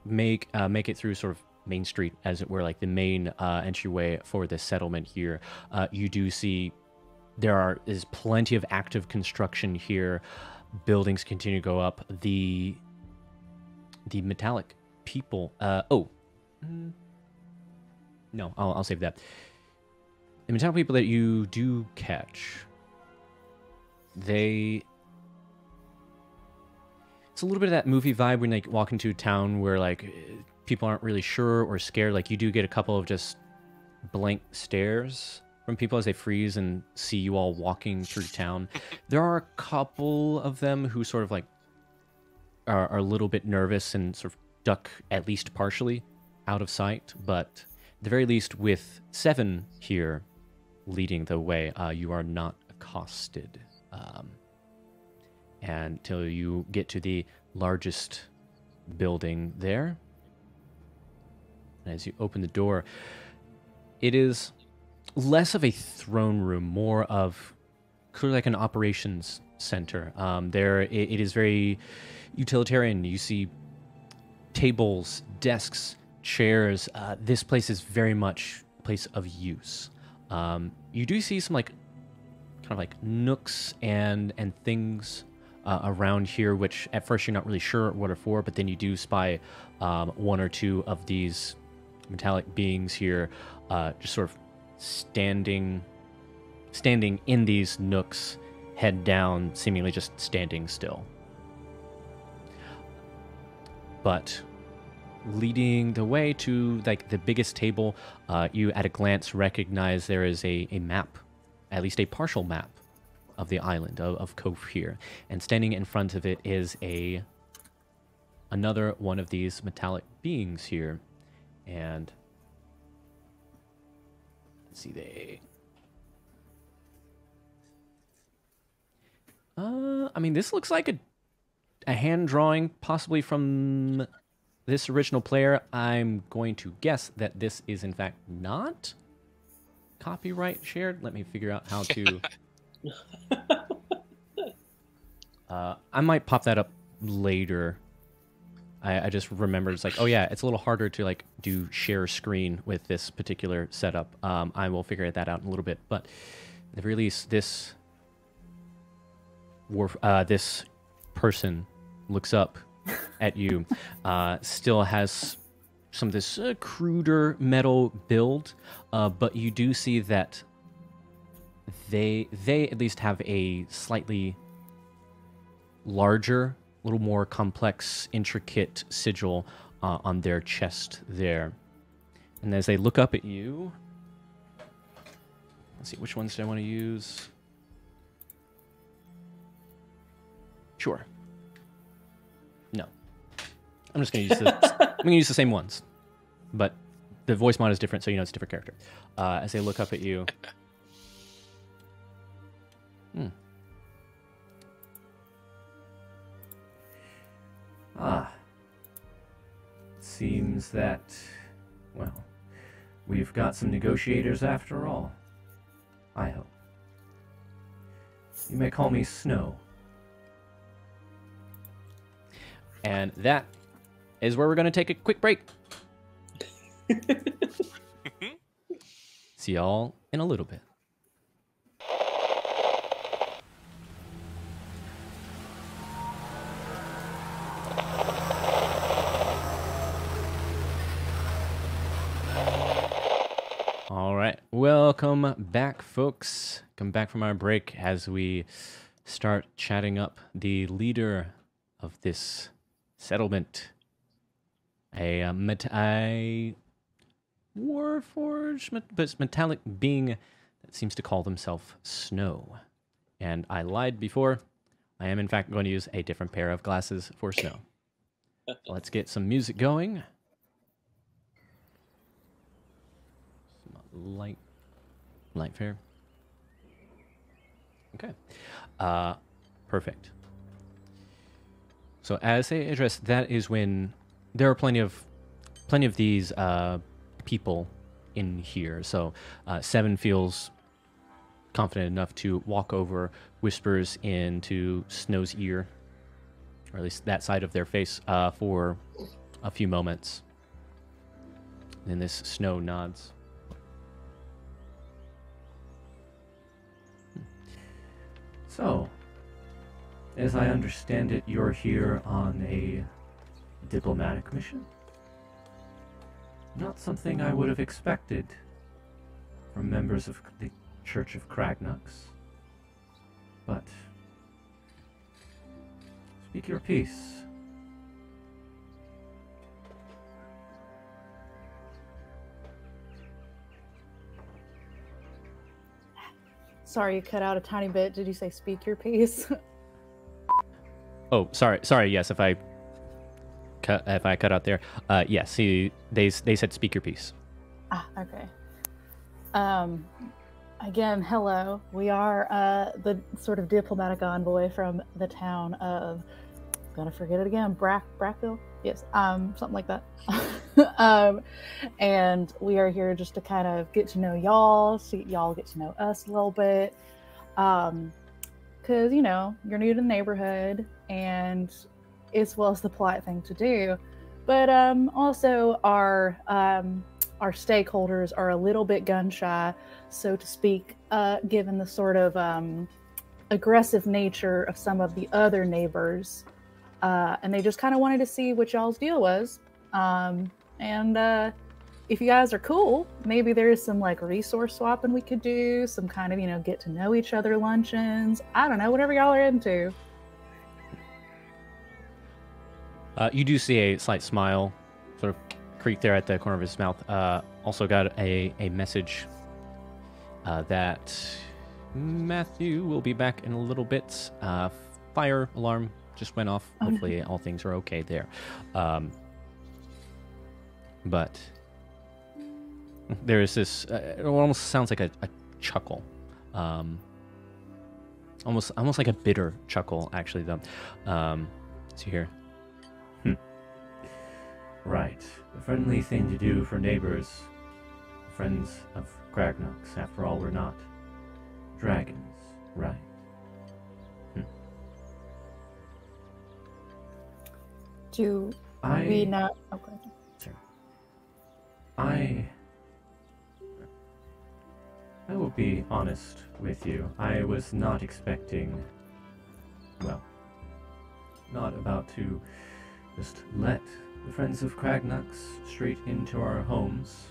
make it through sort of Main Street, as it were, like the main entryway for the settlement here. You do see is plenty of active construction here. Buildings continue to go up. The metallic people. No, I'll save that. The metallic people that you do catch, it's a little bit of that movie vibe when like walk into a town where like people aren't really sure or scared. Like you do get a couple of just blank stares from people as they freeze and see you all walking through town. There are a couple of them who sort of like are a little bit nervous and sort of duck at least partially out of sight, but at the very least with Seven here leading the way, you are not accosted until you get to the largest building there. As you open the door, it is less of a throne room, more of clearly like an operations center. It is very utilitarian. You see tables, desks, chairs. This place is very much a place of use. You do see some like kind of like nooks and things around here, which at first you're not really sure what are for, but then you do spy one or two of these metallic beings here, just sort of standing in these nooks, head down, seemingly just standing still. But leading the way to like the biggest table, you at a glance recognize there is a map, at least a partial map of the island of Cove here, and standing in front of it is another one of these metallic beings here. And let's see, I mean, this looks like a hand drawing, possibly from this original player. I'm going to guess that this is in fact not copyright shared. Let me figure out how to. I might pop that up later. I just remembered, it's like, oh yeah, it's a little harder to like do share screen with this particular setup. I will figure that out in a little bit, but at the very least, this person looks up at you, still has some of this cruder metal build, but you do see that they at least have a slightly larger, a little more complex, intricate sigil on their chest there. And as they look up at you, let's see, which ones do I want to use? Sure. No. I'm just going to use I'm going to use the same ones. But the voice mod is different, so you know it's a different character. As they look up at you. Seems that, well, we've got some negotiators after all. I hope. You may call me Snow. And that is where we're going to take a quick break. See y'all in a little bit. All right, welcome back, folks. Come back from our break as we start chatting up the leader of this settlement a warforged, but it's metallic being that seems to call themselves Snow. And I lied before. I am, in fact, going to use a different pair of glasses for Snow. So let's get some music going. Some light fair. Okay. Perfect. So as they address, that is when there are plenty of these people in here. So Seven feels confident enough to walk over, whispers into Snow's ear, or at least that side of their face, for a few moments. Then this Snow nods. So, as I understand it, you're here on a diplomatic mission? Not something I would have expected from members of the Church of Kragnux. But speak your piece. Sorry, you cut out a tiny bit. Did you say speak your piece? Oh, sorry. Yes, if I cut out there. Yes, they said speak your piece. Okay. Again, hello. We are the sort of diplomatic envoy from the town of, I'm gonna forget it again, Brackville? Yes, something like that. And we are here just to kind of get to know y'all, so y'all get to know us a little bit. Because, you know, you're new to the neighborhood, and as well as the polite thing to do. But also our stakeholders are a little bit gun shy, so to speak, given the sort of aggressive nature of some of the other neighbors. And they just kind of wanted to see what y'all's deal was. And if you guys are cool, maybe there's some like resource swapping we could do, some kind of, you know, get to know each other luncheons. I don't know, whatever y'all are into. You do see a slight smile sort of creak there at the corner of his mouth. Also got a message that Matthew will be back in a little bit. Fire alarm just went off. Hopefully all things are okay there. But there is this, it almost sounds like a chuckle. Almost like a bitter chuckle, actually, though. So here. Right. A friendly thing to do for neighbors. Friends of Kragnux. After all, we're not dragons, right? Do we not... Okay. Sorry. I will be honest with you. I was not expecting... Well, not about to just let the friends of Kragnux straight into our homes.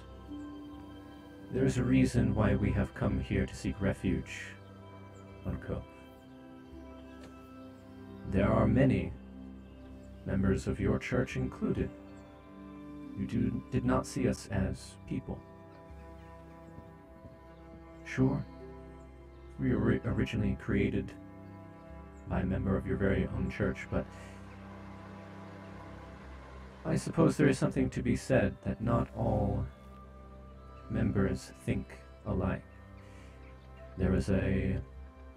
There's a reason why we have come here to seek refuge on Cove. There are many, members of your church included, who did not see us as people. Sure, we were originally created by a member of your very own church, but I suppose there is something to be said that not all members think alike. There is a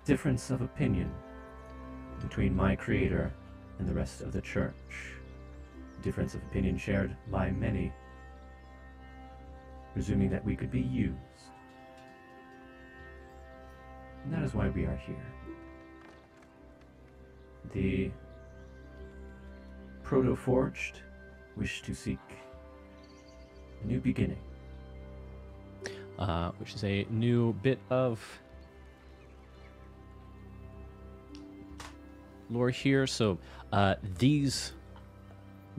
difference of opinion between my creator and the rest of the church. Difference of opinion shared by many, presuming that we could be used. And that is why we are here. The Proto-Forged wish to seek a new beginning. Which is a new bit of lore here. So these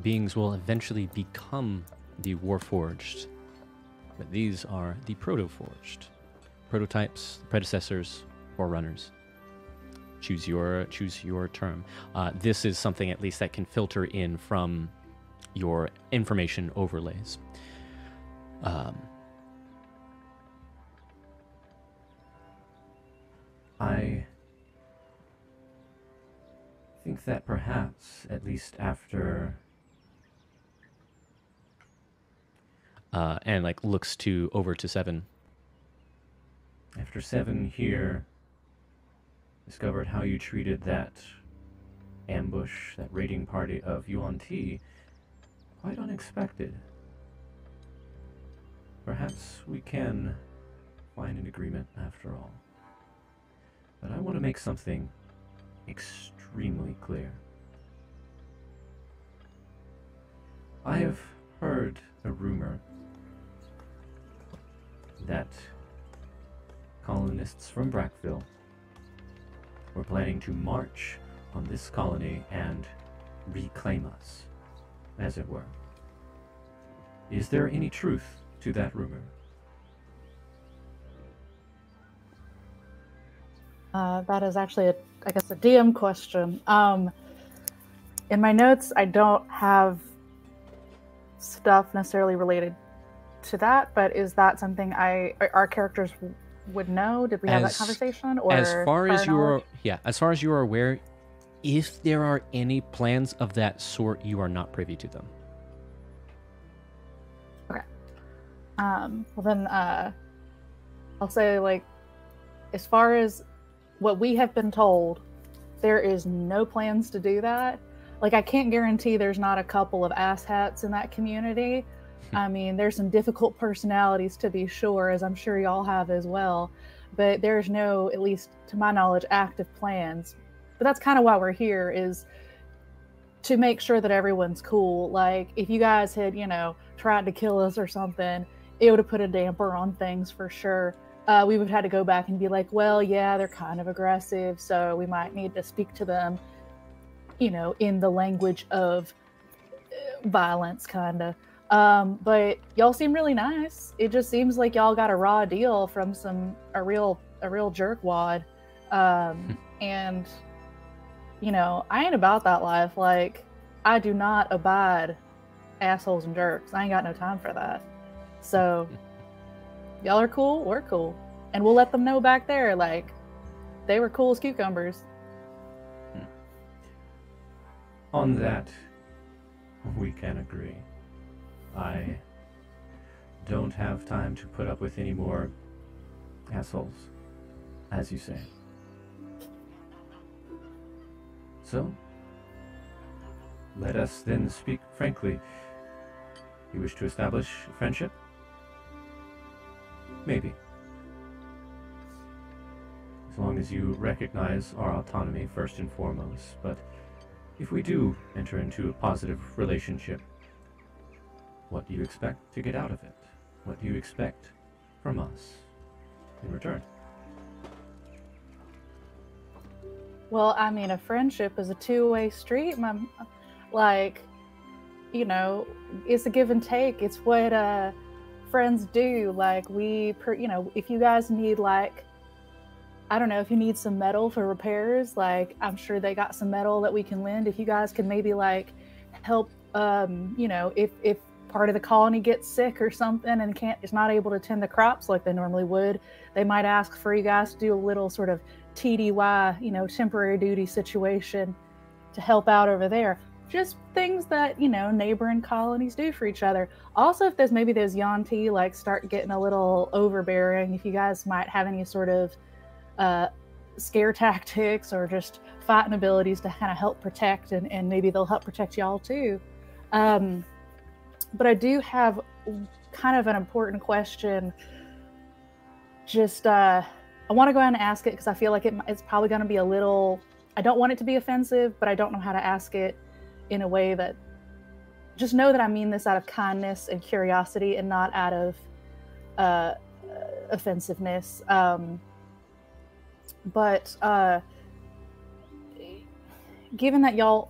beings will eventually become the Warforged, but these are the Proto-Forged. Prototypes, predecessors, forerunners. Choose your term. This is something at least that can filter in from your information overlays. I think that perhaps, at least after... and like looks over to Seven. After Seven here discovered how you treated that ambush, that raiding party of Yuan Ti, quite unexpected. Perhaps we can find an agreement after all. But I want to make something extremely clear. I have heard a rumor that colonists from Brackville were planning to march on this colony and reclaim us, as it were. Is there any truth to that rumor? That is actually, I guess, a DM question. In my notes, I don't have stuff necessarily related to that, but is that something our characters would know? Did we have that conversation? Or as far as you are aware, if there are any plans of that sort, you are not privy to them. Okay. Well then, I'll say, like, as far as what we have been told, there is no plans to do that. Like, I can't guarantee there's not a couple of asshats in that community. I mean, there's some difficult personalities, to be sure, as I'm sure y'all have as well. But there's no, at least to my knowledge, active plans. But that's kind of why we're here, is to make sure that everyone's cool. Like, if you guys had, tried to kill us or something, it would have put a damper on things for sure. We would have had to go back and be like, well, yeah, they're kind of aggressive, so we might need to speak to them, in the language of violence, kind of. But y'all seem really nice. It just seems like y'all got a raw deal from a real jerkwad. And, I ain't about that life. Like, I do not abide assholes and jerks. I ain't got no time for that. So... y'all are cool, we're cool. And we'll let them know back there, like, they were cool as cucumbers. On that, we can agree. I don't have time to put up with any more assholes, as you say. So, let us then speak frankly. You wish to establish friendship? Maybe. As long as you recognize our autonomy first and foremost. But if we do enter into a positive relationship, what do you expect to get out of it? What do you expect from us in return? Well, I mean, a friendship is a two-way street. It's a give and take. It's what friends do. Like, if you guys need, like, I don't know, if you need some metal for repairs, like, I'm sure they got some metal that we can lend. If you guys can maybe, like, help, if part of the colony gets sick or something and is not able to tend the crops like they normally would, they might ask for you guys to do a little sort of TDY, temporary duty situation to help out over there. Just things that, neighboring colonies do for each other. Also, if there's those Yuan-Ti, like, start getting a little overbearing, if you guys might have any sort of scare tactics or just fighting abilities to kind of help protect, and maybe they'll help protect y'all too. But I do have kind of an important question. Just, I want to go ahead and ask it because I feel like it's probably going to be a little, I don't want it to be offensive, but I don't know how to ask it in a way that, just know that I mean this out of kindness and curiosity and not out of offensiveness. But given that y'all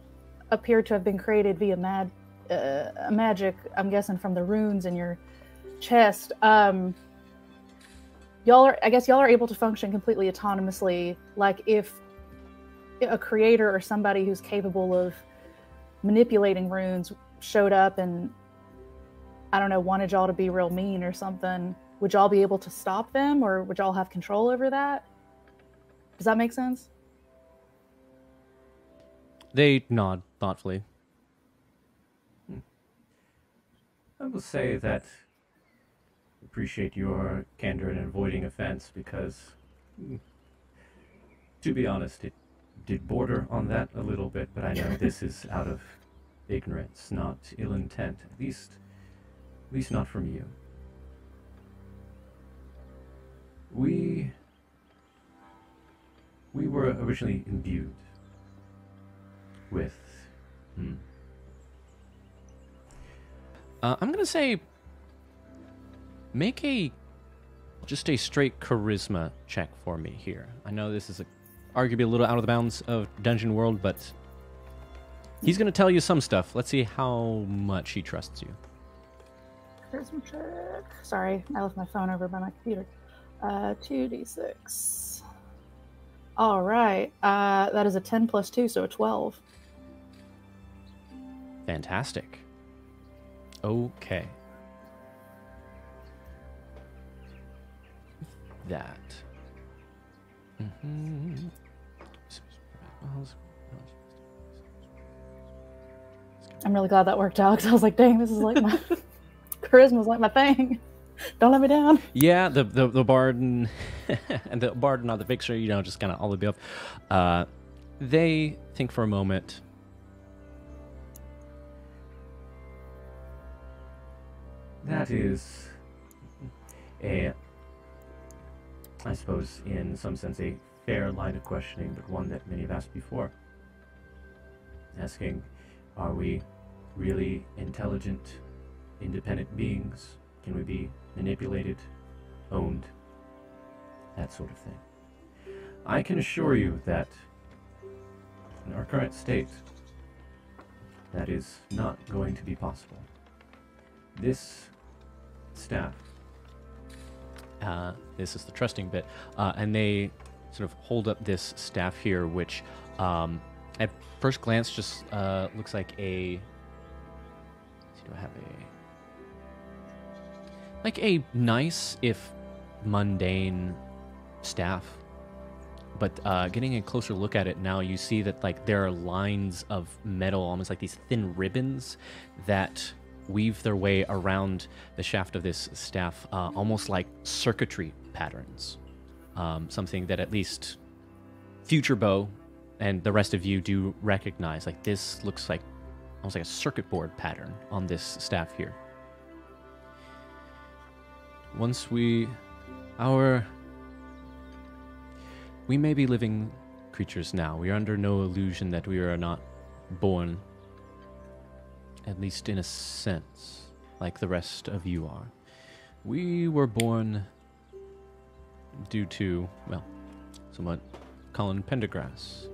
appear to have been created via magic, I'm guessing from the runes in your chest, y'all are able to function completely autonomously. Like, if a creator or somebody who's capable of manipulating runes showed up and, I don't know, wanted y'all to be real mean or something, would y'all be able to stop them, or would y'all have control over that? Does that make sense? They nod thoughtfully. I will say that I appreciate your candor in avoiding offense because, to be honest, it did border on that a little bit, but I know this is out of ignorance, not ill intent, at least not from you. We were originally imbued with... I'm going to say make just a straight charisma check for me here. I know this is arguably a little out of the bounds of Dungeon World, but he's going to tell you some stuff. Let's see how much he trusts you. Charisma check. Sorry, I left my phone over by my computer. 2d6. All right. That is a 10 plus 2, so a 12. Fantastic. Okay. That. I'm really glad that worked out, because I was like, dang, this is like my... Charisma's like my thing. Don't let me down. Yeah, the bard and the bard and the fixer, you know, just kind of all of the above. They think for a moment. That is I suppose, in some sense, a fair line of questioning, but one that many have asked before. Asking, are we really intelligent, independent beings? Can we be manipulated, owned, that sort of thing? I can assure you that in our current state, that is not going to be possible. This staff. This is the trusting bit. And they sort of hold up this staff here, which at first glance just looks like a... do I have a nice, if mundane, staff. But getting a closer look at it now, you see that like there are lines of metal, almost like these thin ribbons that weave their way around the shaft of this staff, almost like circuitry patterns. Something that at least Buterbaugh and the rest of you do recognize. Like this looks like almost like a circuit board pattern on this staff here. Once we may be living creatures now. We are under no illusion that we are not born, at least in a sense, like the rest of you are. We were born due to, well, somewhat Colin Pendergrass.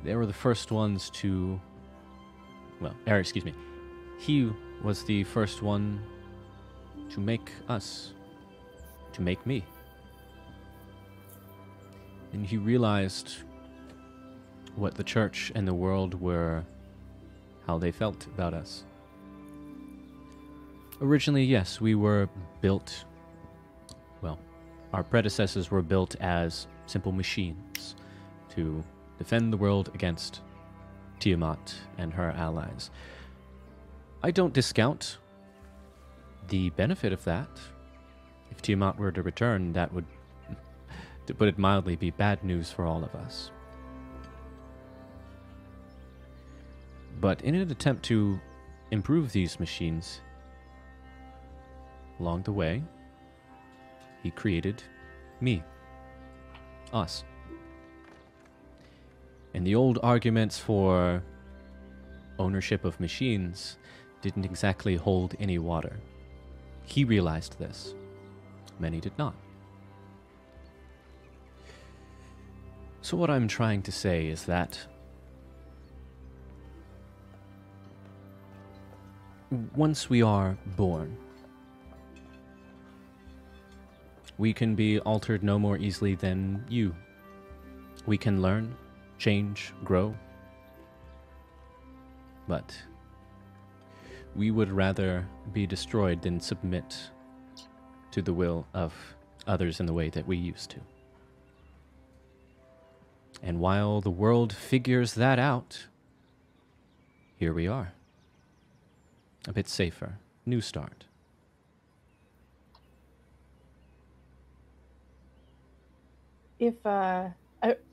They were the first ones to, he was the first one to make us, to make me. And he realized what the church and the world were, how they felt about us. Originally, yes, we were built, well, our predecessors were built as simple machines to defend the world against Tiamat and her allies. I don't discount the benefit of that. If Tiamat were to return, that would, to put it mildly, be bad news for all of us. But in an attempt to improve these machines, along the way, he created me, us. And the old arguments for ownership of machines didn't exactly hold any water. He realized this. Many did not. So what I'm trying to say is that once we are born, we can be altered no more easily than you. We can learn, change, grow. but we would rather be destroyed than submit to the will of others in the way that we used to. And while the world figures that out, here we are. A bit safer. New start. And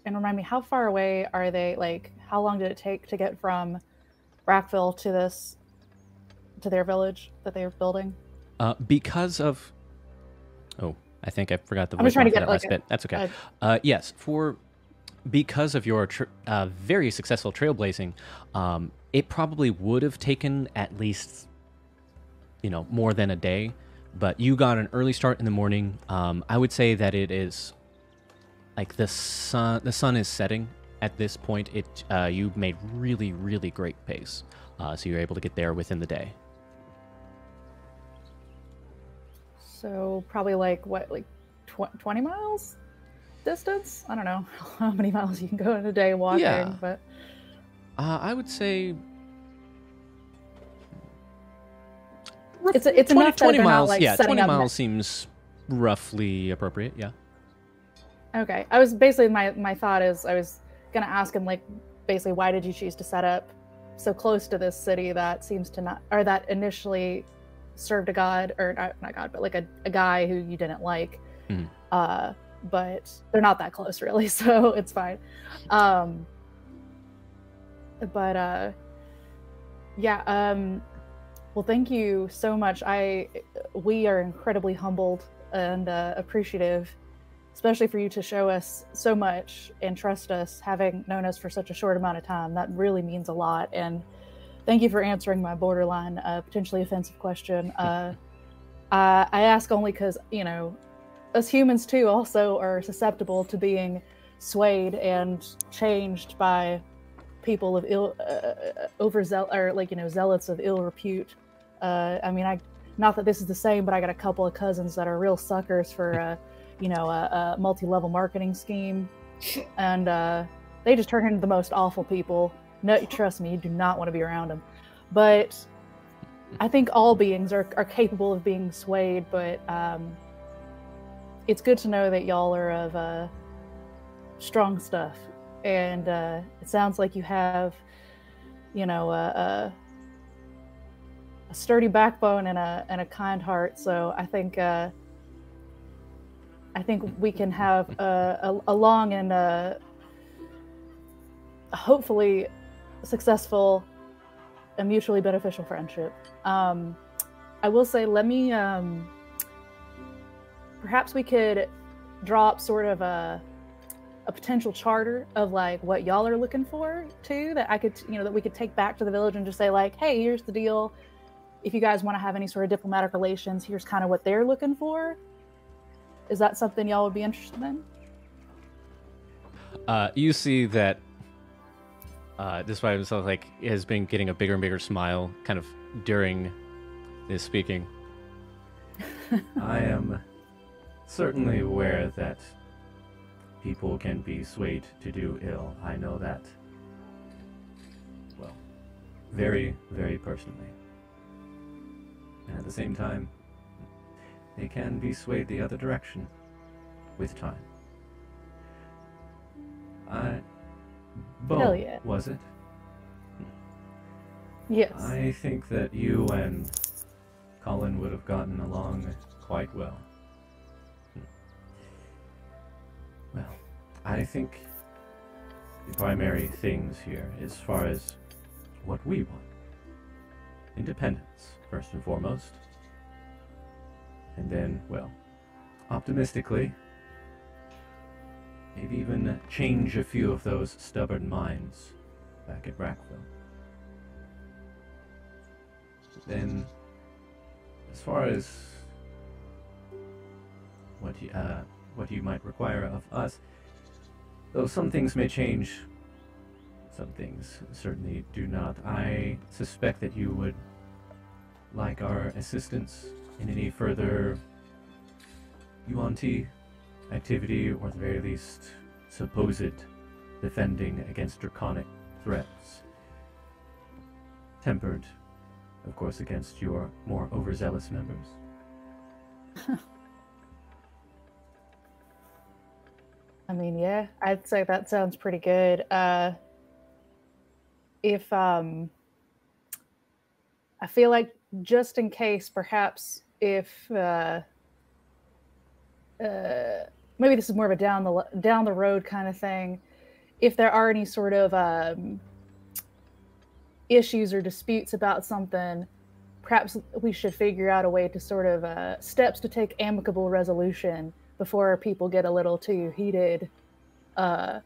remind me, how far away are they? Like, how long did it take to get from Brackville to their village that they were building? Because of... Oh, I think I forgot the I'm just trying to voice get that last bit. That's okay. Yes, because of your very successful trailblazing, it probably would have taken at least, more than a day. But you got an early start in the morning. I would say that it is like the sun is setting at this point. You've made really, really great pace. So you're able to get there within the day. So probably like 20 miles distance? I don't know how many miles you can go in a day walking, Yeah. but I would say it's enough that 20 they're miles. not like Yeah, setting 20 up. miles seems roughly appropriate. Yeah. Okay, I was basically my thought is I was gonna ask him like basically why did you choose to set up so close to this city that seems to not, or that initially served a god, or not god, but like a guy who you didn't like. Mhm. But they're not that close really, so it's fine. Well, thank you so much. We are incredibly humbled and appreciative, especially for you to show us so much and trust us, having known us for such a short amount of time. That really means a lot. And thank you for answering my borderline, potentially offensive question. I ask only because, us humans too also are susceptible to being swayed and changed by people of zealots of ill repute. Not that this is the same, but I got a couple of cousins that are real suckers for a multi-level marketing scheme, and they just turn into the most awful people. No, trust me, you do not want to be around them. But I think all beings are capable of being swayed, but it's good to know that y'all are of strong stuff, and it sounds like you have, a sturdy backbone and a kind heart. So I think we can have a long and hopefully successful and mutually beneficial friendship. I will say, let me perhaps we could drop sort of a potential charter of like what y'all are looking for too, that I could, that we could take back to the village and just say like, hey, here's the deal. If you guys want to have any sort of diplomatic relations, here's kind of what they're looking for. Is that something y'all would be interested in? You see that despite himself, like, has been getting a bigger and bigger smile kind of during his speaking. I am certainly aware that people can be swayed to do ill. I know that, well, very, very personally. And at the same time, they can be swayed the other direction with time. Hell yeah. Was it? Yes. I think that you and Colin would have gotten along quite well. Well, I think the primary things here, as far as what we want, independence, first and foremost. And then, well, optimistically, maybe even change a few of those stubborn minds back at Brackville. Then, as far as what you might require of us, though some things may change, some things certainly do not. I suspect that you would like our assistance in any further UNT activity, or at the very least, supposed defending against draconic threats. tempered, of course, against your more overzealous members. I mean, yeah, I'd say that sounds pretty good. If I feel like just in case, perhaps if maybe this is more of a down the road kind of thing. If there are any sort of issues or disputes about something, perhaps we should figure out a way to sort of steps to take amicable resolution before people get a little too heated. But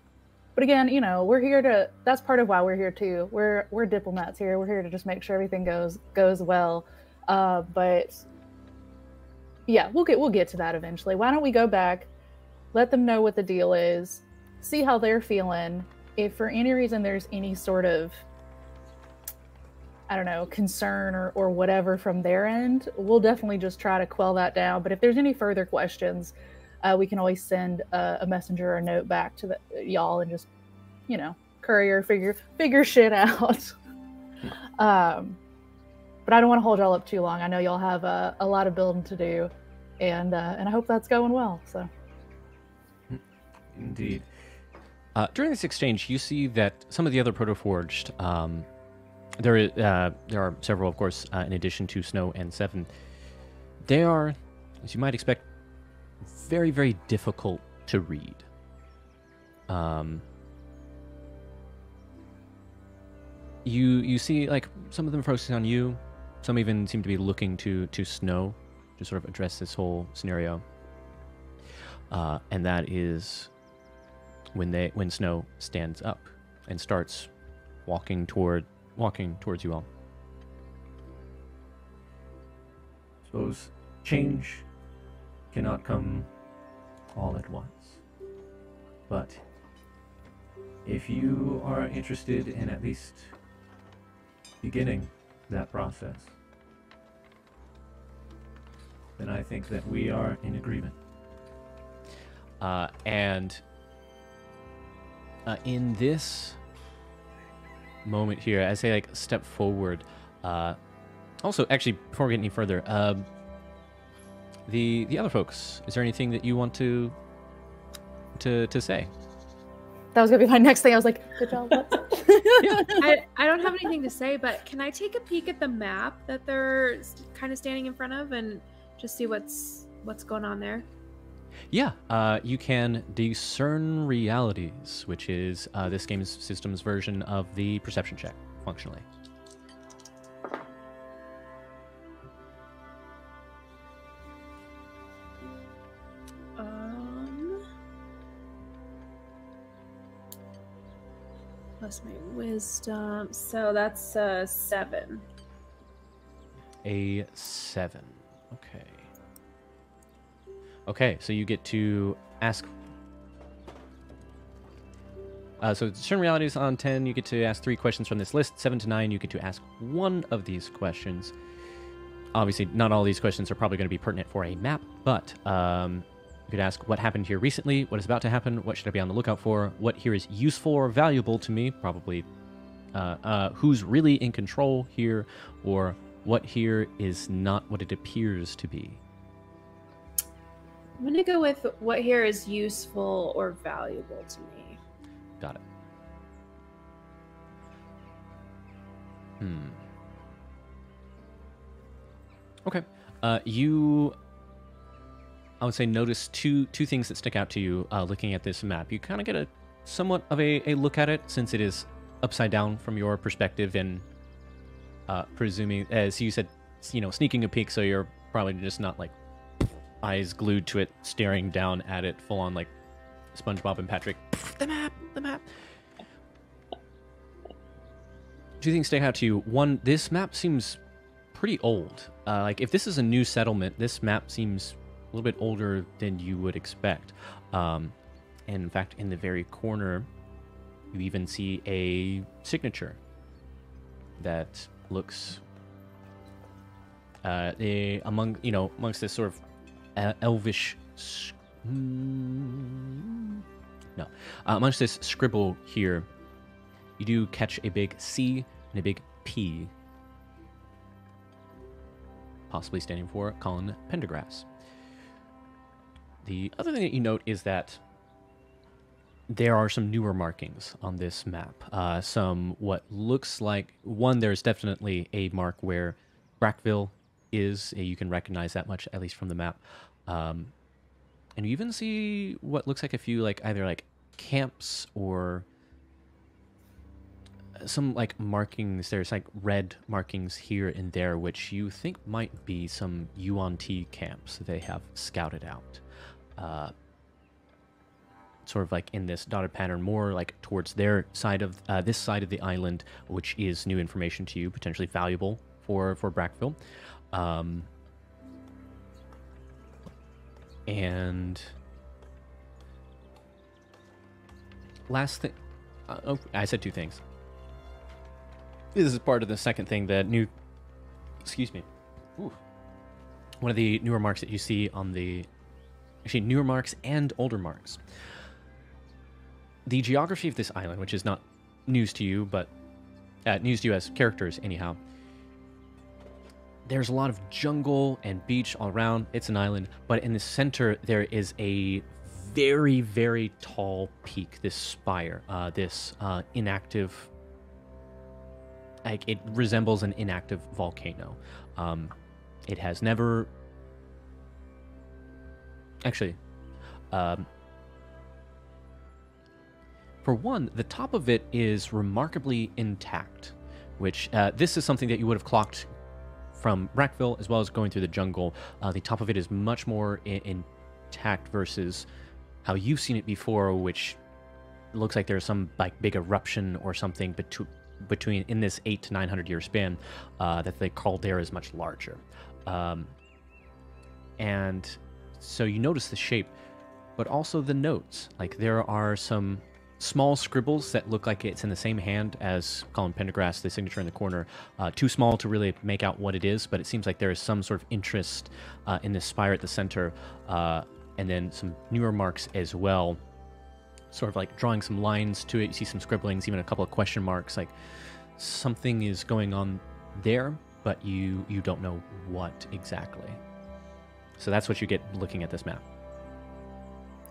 again, you know, we're here to. That's part of why we're here too. We're diplomats here. We're here to just make sure everything goes well. But yeah, we'll get to that eventually. Why don't we go back, let them know what the deal is, see how they're feeling. If for any reason there's any sort of, I don't know, concern or whatever from their end, we'll definitely just try to quell that down. But if there's any further questions, we can always send a messenger or a note back to y'all and just, you know, courier figure shit out. But I don't want to hold y'all up too long. I know y'all have a lot of building to do, and I hope that's going well. So, Indeed. During this exchange, you see that some of the other Protoforged, there are several, of course, in addition to Snow and Seven. They are, as you might expect, very, very difficult to read. You see, like, some of them focusing on you. Some even seem to be looking to Snow to sort of address this whole scenario. And that is when Snow stands up and starts walking towards you all. Suppose change cannot come all at once. But if you are interested in at least beginning that process, then I think that we are in agreement. In this moment here, as they like step forward, also actually before we get any further, the other folks, is there anything that you want to say? that was gonna be my next thing. I was like, good job. I don't have anything to say, but can I take a peek at the map that they're kind of standing in front of and just see what's going on there? Yeah, you can discern realities, which is this game's system's version of the perception check, functionally. Plus my wisdom, so that's 7. A 7. Okay. Okay, so you get to ask. So discern realities on 10, you get to ask 3 questions from this list. 7 to 9, you get to ask 1 of these questions. Obviously, not all these questions are probably going to be pertinent for a map, but you could ask what happened here recently, what is about to happen, what should I be on the lookout for, what here is useful or valuable to me, probably who's really in control here, or what here is not what it appears to be. I'm gonna go with what here is useful or valuable to me. Got it. Okay. I would say notice two things that stick out to you looking at this map. You kind of get a somewhat of a look at it since it is upside down from your perspective, and presuming, as you said, you know, sneaking a peek, so you're probably just not like eyes glued to it, staring down at it, full on like SpongeBob and Patrick. The map. 2 things stick out to you. 1, this map seems pretty old. Like if this is a new settlement, this map seems a little bit older than you would expect. And in fact, in the very corner, you even see a signature that looks amongst this sort of elvish amongst this scribble here, you do catch a big C and a big P possibly standing for Colin Pendergrass. The other thing that you note is that there are some newer markings on this map. Some what looks like, one, there's definitely a mark where Brackville is. You can recognize that much, at least from the map. And you even see what looks like a few, like, either like camps or some like markings. There's like red markings here and there, which you think might be some UNT camps they have scouted out. Sort of like in this dotted pattern, more like towards their side of this side of the island, which is new information to you, potentially valuable for Brackville. And last thing, I said two things. This is part of the second thing that excuse me. Ooh. One of the newer marks that you see on the, actually newer marks and older marks. The geography of this island, which is not news to you, but news to you as characters anyhow. There's a lot of jungle and beach all around. It's an island, but in the center there is a very, very tall peak, this spire, this inactive, like it resembles an inactive volcano. It has never, actually, for one, the top of it is remarkably intact, which this is something that you would have clocked from Brackville as well as going through the jungle. The top of it is much more intact versus how you've seen it before, which looks like there's some like big eruption or something between in this 800 to 900 year span that the caldera is much larger. And so you notice the shape, but also the notes. Like there are some small scribbles that look like it's in the same hand as Colin Pendergrass, the signature in the corner. Too small to really make out what it is, but it seems like there is some sort of interest in this spire at the center, and then some newer marks as well, sort of like drawing some lines to it. You see some scribblings, even a couple of question marks, like something is going on there, but you don't know what exactly. So that's what you get looking at this map.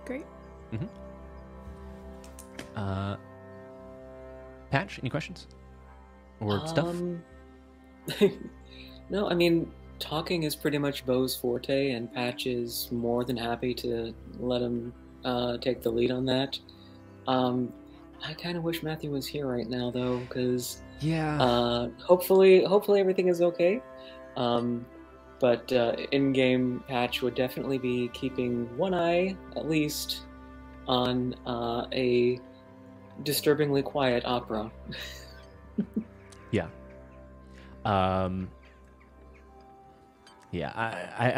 Great. Mm-hmm. Patch, any questions? Or stuff? No, I mean, talking is pretty much Beau's forte, and Patch is more than happy to let him take the lead on that. I kind of wish Matthew was here right now, though, because hopefully everything is okay. But in-game, Patch would definitely be keeping one eye, at least, on a disturbingly quiet opera. Yeah. I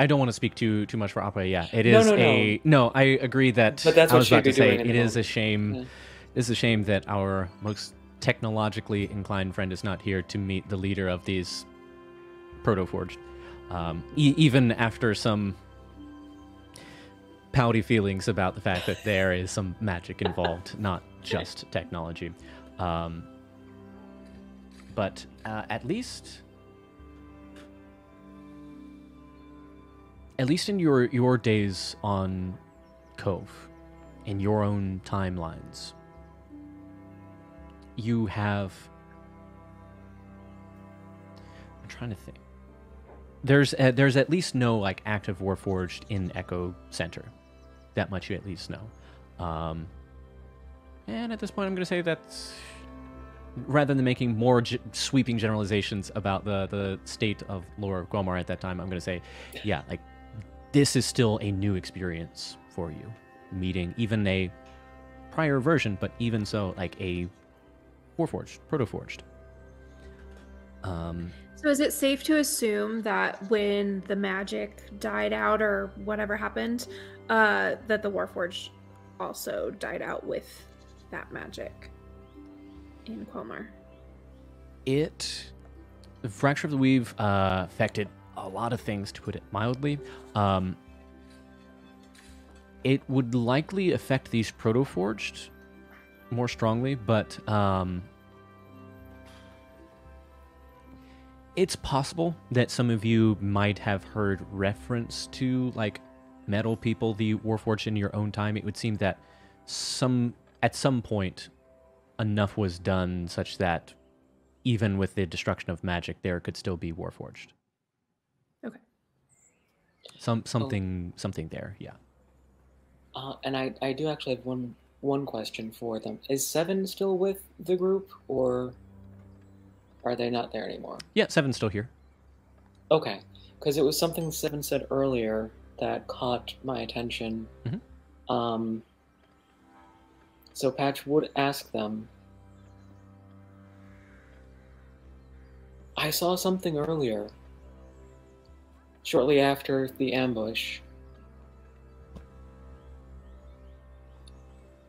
don't want to speak too much for opera. Yeah, it is no, I agree that. But that's what I was she'd about be to say. doing It is a shame. Yeah. It's a shame that our most technologically inclined friend is not here to meet the leader of these proto-forged. Even after some pouty feelings about the fact that there is some magic involved, not just technology. But at least in your days on Cove, in your own timelines, you have... I'm trying to think. There's at least no like active Warforged in Echo Center. That much you at least know. And at this point, I'm going to say that rather than making more sweeping generalizations about the state of lore of Quelmar at that time, I'm going to say, yeah, like this is still a new experience for you, meeting even a prior version, but even so, like a Warforged, Proto-Forged. So is it safe to assume that when the magic died out or whatever happened, that the Warforged also died out with that magic in Quelmar? The Fracture of the Weave affected a lot of things, to put it mildly. It would likely affect these Proto-Forged more strongly, but It's possible that some of you might have heard reference to like metal people, the Warforged in your own time. It would seem that at some point enough was done such that even with the destruction of magic, there could still be Warforged. Okay. Something there, yeah. And I do actually have one question for them. Is Seven still with the group, or are they not there anymore? Yeah, Seven's still here. Okay, because it was something Seven said earlier that caught my attention. Mm-hmm. So Patch would ask them. I saw something earlier, shortly after the ambush.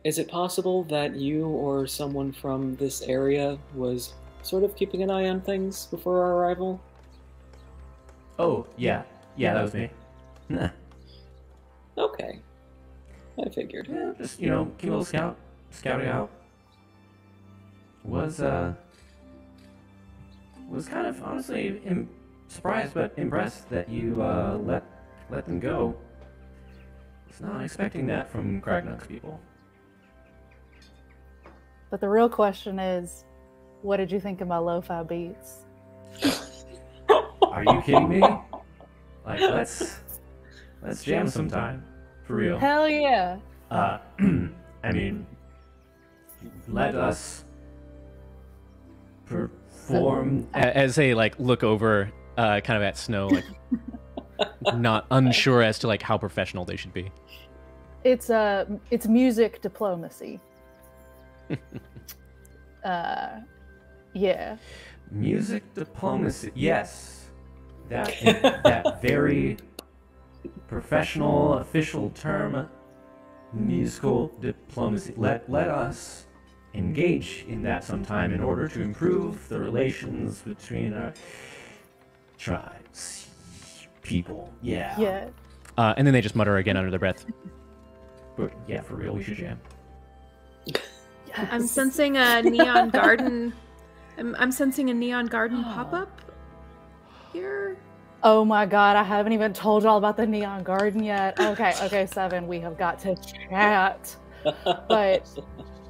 Is it possible that you or someone from this area was sort of keeping an eye on things before our arrival? Oh, yeah. Yeah, that was me. Nah. Okay. I figured. Yeah, just, cute little scouting out. Was kind of, honestly, surprised but impressed that you, let them go. Was not expecting that from Kragnux people. But the real question is, what did you think of my lo-fi beats? Are you kidding me? Like, let's jam sometime. For real. Hell yeah. I mean, let us perform. As they like look over kind of at Snow, like not unsure as to like how professional they should be. It's music diplomacy. Yeah. Music diplomacy. Yes. That very professional official term, musical diplomacy. Let us engage in that sometime in order to improve the relations between our tribes, people. Yeah. Yeah. And then they just mutter again under their breath. But yeah, for real, we should jam. Yes. I'm sensing a neon garden. I'm sensing a neon garden pop up here. Oh my god, I haven't even told y'all about the neon garden yet. Okay, Seven, we have got to chat. But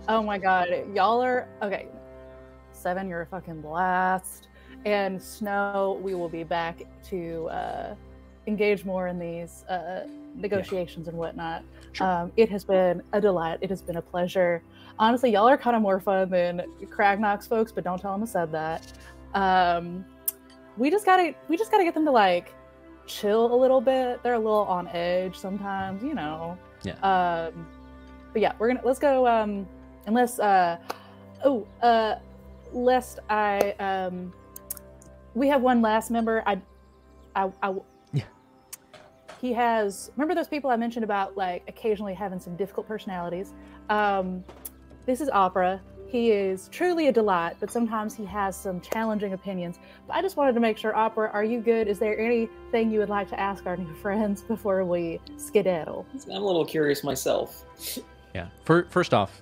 oh my god, y'all are okay. Seven, you're a fucking blast. And Snow, we will be back to engage more in these negotiations and whatnot. Sure. It has been a delight. It has been a pleasure. Honestly, y'all are kind of more fun than Kragnux folks, but don't tell them I said that. We just gotta get them to like chill a little bit. They're a little on edge sometimes, Yeah. But yeah, let's go. Lest I we have one last member. Yeah. He has. Remember those people I mentioned about like occasionally having some difficult personalities. This is Opera. He is truly a delight, but sometimes he has some challenging opinions. But I just wanted to make sure, Opera, are you good? Is there anything you would like to ask our new friends before we skedaddle? I'm a little curious myself. Yeah. First off,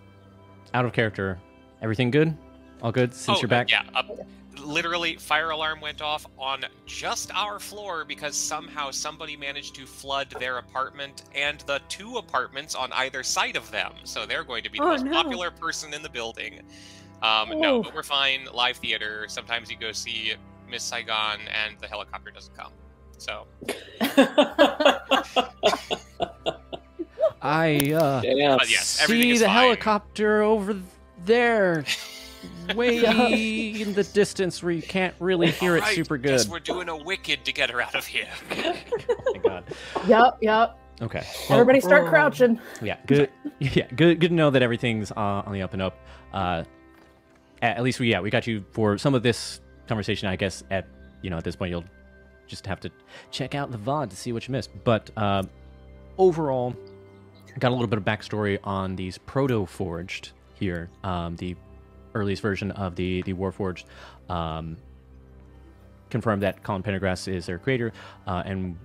out of character, everything good? All good since you're back? Yeah. Literally, fire alarm went off on just our floor because somehow somebody managed to flood their apartment and the two apartments on either side of them. So they're going to be the most popular person in the building. No, but we're fine. Live theater. Sometimes you go see Miss Saigon and the helicopter doesn't come. So. I But yes, everything see is the fine. helicopter over there. Way in the distance where you can't really hear it Alright, super good. Guess we're doing a wicked to get her out of here. Oh my god. Yep. Okay. Everybody start crouching. Yeah, good. Yeah, good to know that everything's on the up and up. At least we got you for some of this conversation. I guess at this point you'll just have to check out the VOD to see what you missed. But overall, got a little bit of backstory on these proto-forged here. The earliest version of the Warforged, confirmed that Colin Pendergrass is their creator, and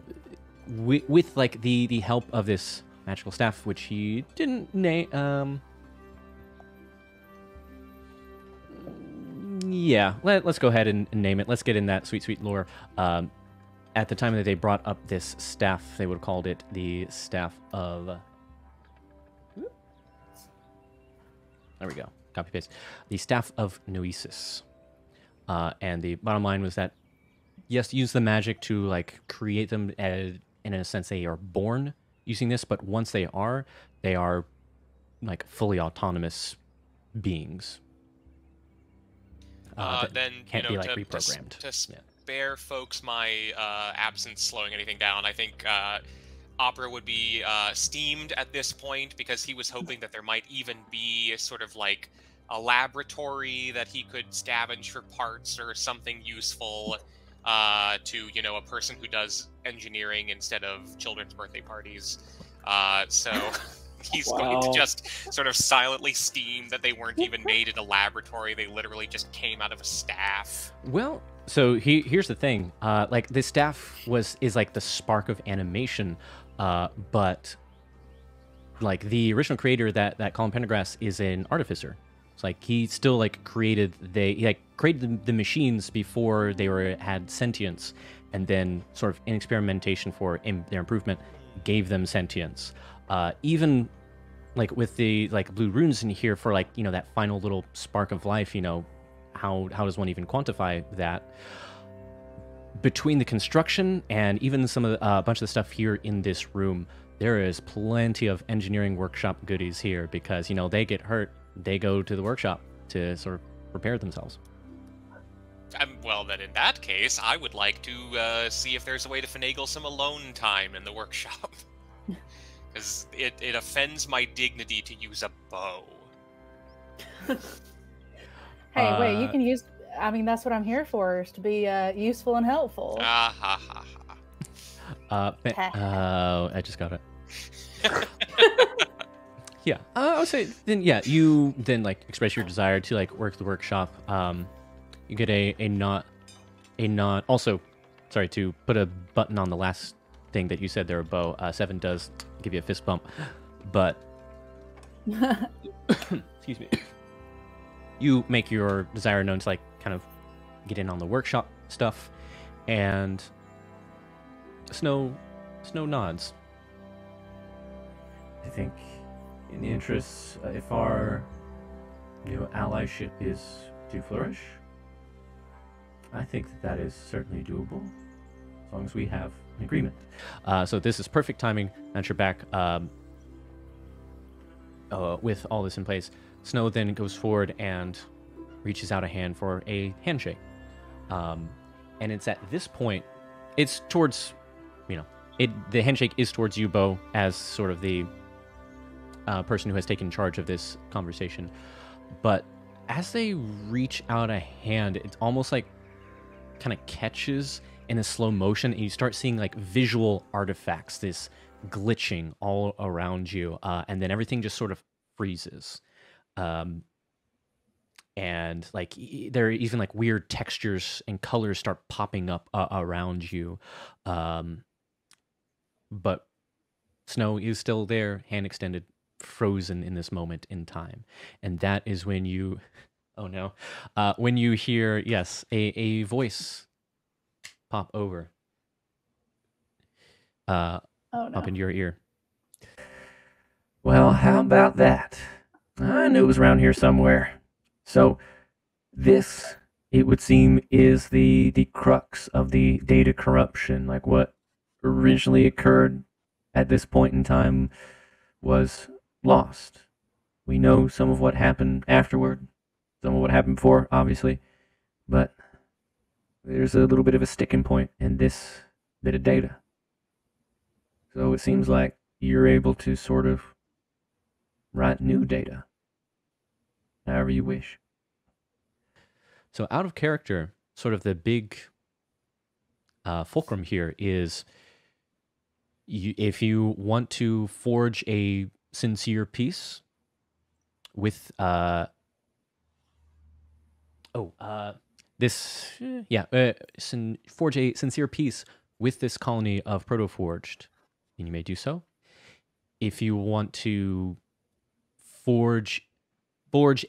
with like the help of this magical staff, which he didn't name. Yeah, let's go ahead and name it. Let's get in that sweet, sweet lore. At the time that they brought up this staff, they would have called it the Staff of... There we go. Copy paste. The Staff of Noesis. And the bottom line was that, yes, use the magic to like create them in a sense they are born using this, but once they are like fully autonomous beings. Then can't be like to, reprogrammed. To spare folks my absence slowing anything down, I think Opera would be steamed at this point because he was hoping that there might even be sort of like a laboratory that he could scavenge for parts or something useful to a person who does engineering instead of children's birthday parties. So he's going to just sort of silently steam that they weren't even made in a laboratory. They literally just came out of a staff. Well, so here's the thing. Like this staff is like the spark of animation, but like the original creator that Colin Pendergrass is an artificer. It's like he still like created the machines before they had sentience, and then sort of in experimentation for their improvement gave them sentience. Even like with the blue runes in here for that final little spark of life, how does one even quantify that? Between the construction and even some of the bunch of the stuff here in this room, there is plenty of engineering workshop goodies here because they get hurt, they go to the workshop to sort of repair themselves. Well, then in that case, I would like to see if there's a way to finagle some alone time in the workshop. Because it offends my dignity to use a bow. Hey, wait, you can use... I mean, that's what I'm here for, is to be useful and helpful. Ah, ha, ha, ha. I just got it. Yeah, I would say, then, you then, express your desire to, work the workshop. You get a not... Also, sorry, to put a button on the last thing that you said there, Bo. 7 does give you a fist bump, but... Excuse me. You make your desire known to, kind of get in on the workshop stuff, and Snow nods. I think, in the interests, if our allyship is to flourish, I think that is certainly doable, as long as we have an agreement. So this is perfect timing that you're back with all this in place. Snow then goes forward and reaches out a hand for a handshake. And it's at this point, it's towards, the handshake is towards you, Bo, as sort of the person who has taken charge of this conversation. But as they reach out a hand, it's almost like kind of catches in a slow motion, and you start seeing visual artifacts, this glitching all around you, and then everything just sort of freezes. And there are even weird textures and colors start popping up around you. But Snow is still there, hand extended, frozen in this moment in time. And that is when you, oh no, when you hear, yes, a voice pop over. Oh no. Up into your ear. Well, how about that? I knew it was around here somewhere. So, this, it would seem, is the crux of the data corruption. What originally occurred at this point in time was lost. We know some of what happened afterward, some of what happened before, obviously, but there's a little bit of a sticking point in this bit of data. So it seems like you're able to sort of write new data, however you wish. So out of character, sort of the big fulcrum here is if you want to forge a sincere peace with forge a sincere peace with this colony of Protoforged, and you may do so. If you want to forge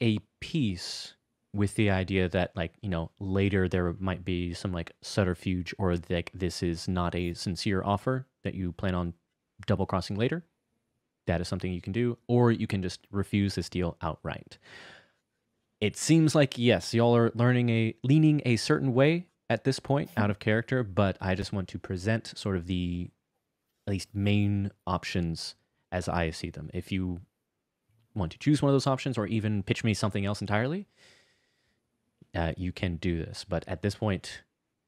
a peace with the idea that, like, you know, later there might be some like subterfuge, or like this is not a sincere offer that you plan on double crossing later, that is something you can do, or you can just refuse this deal outright. It seems like, yes, y'all are leaning a certain way at this point out of character, but I just want to present sort of the at least main options as I see them. If you want to choose one of those options or even pitch me something else entirely, you can do this. But at this point,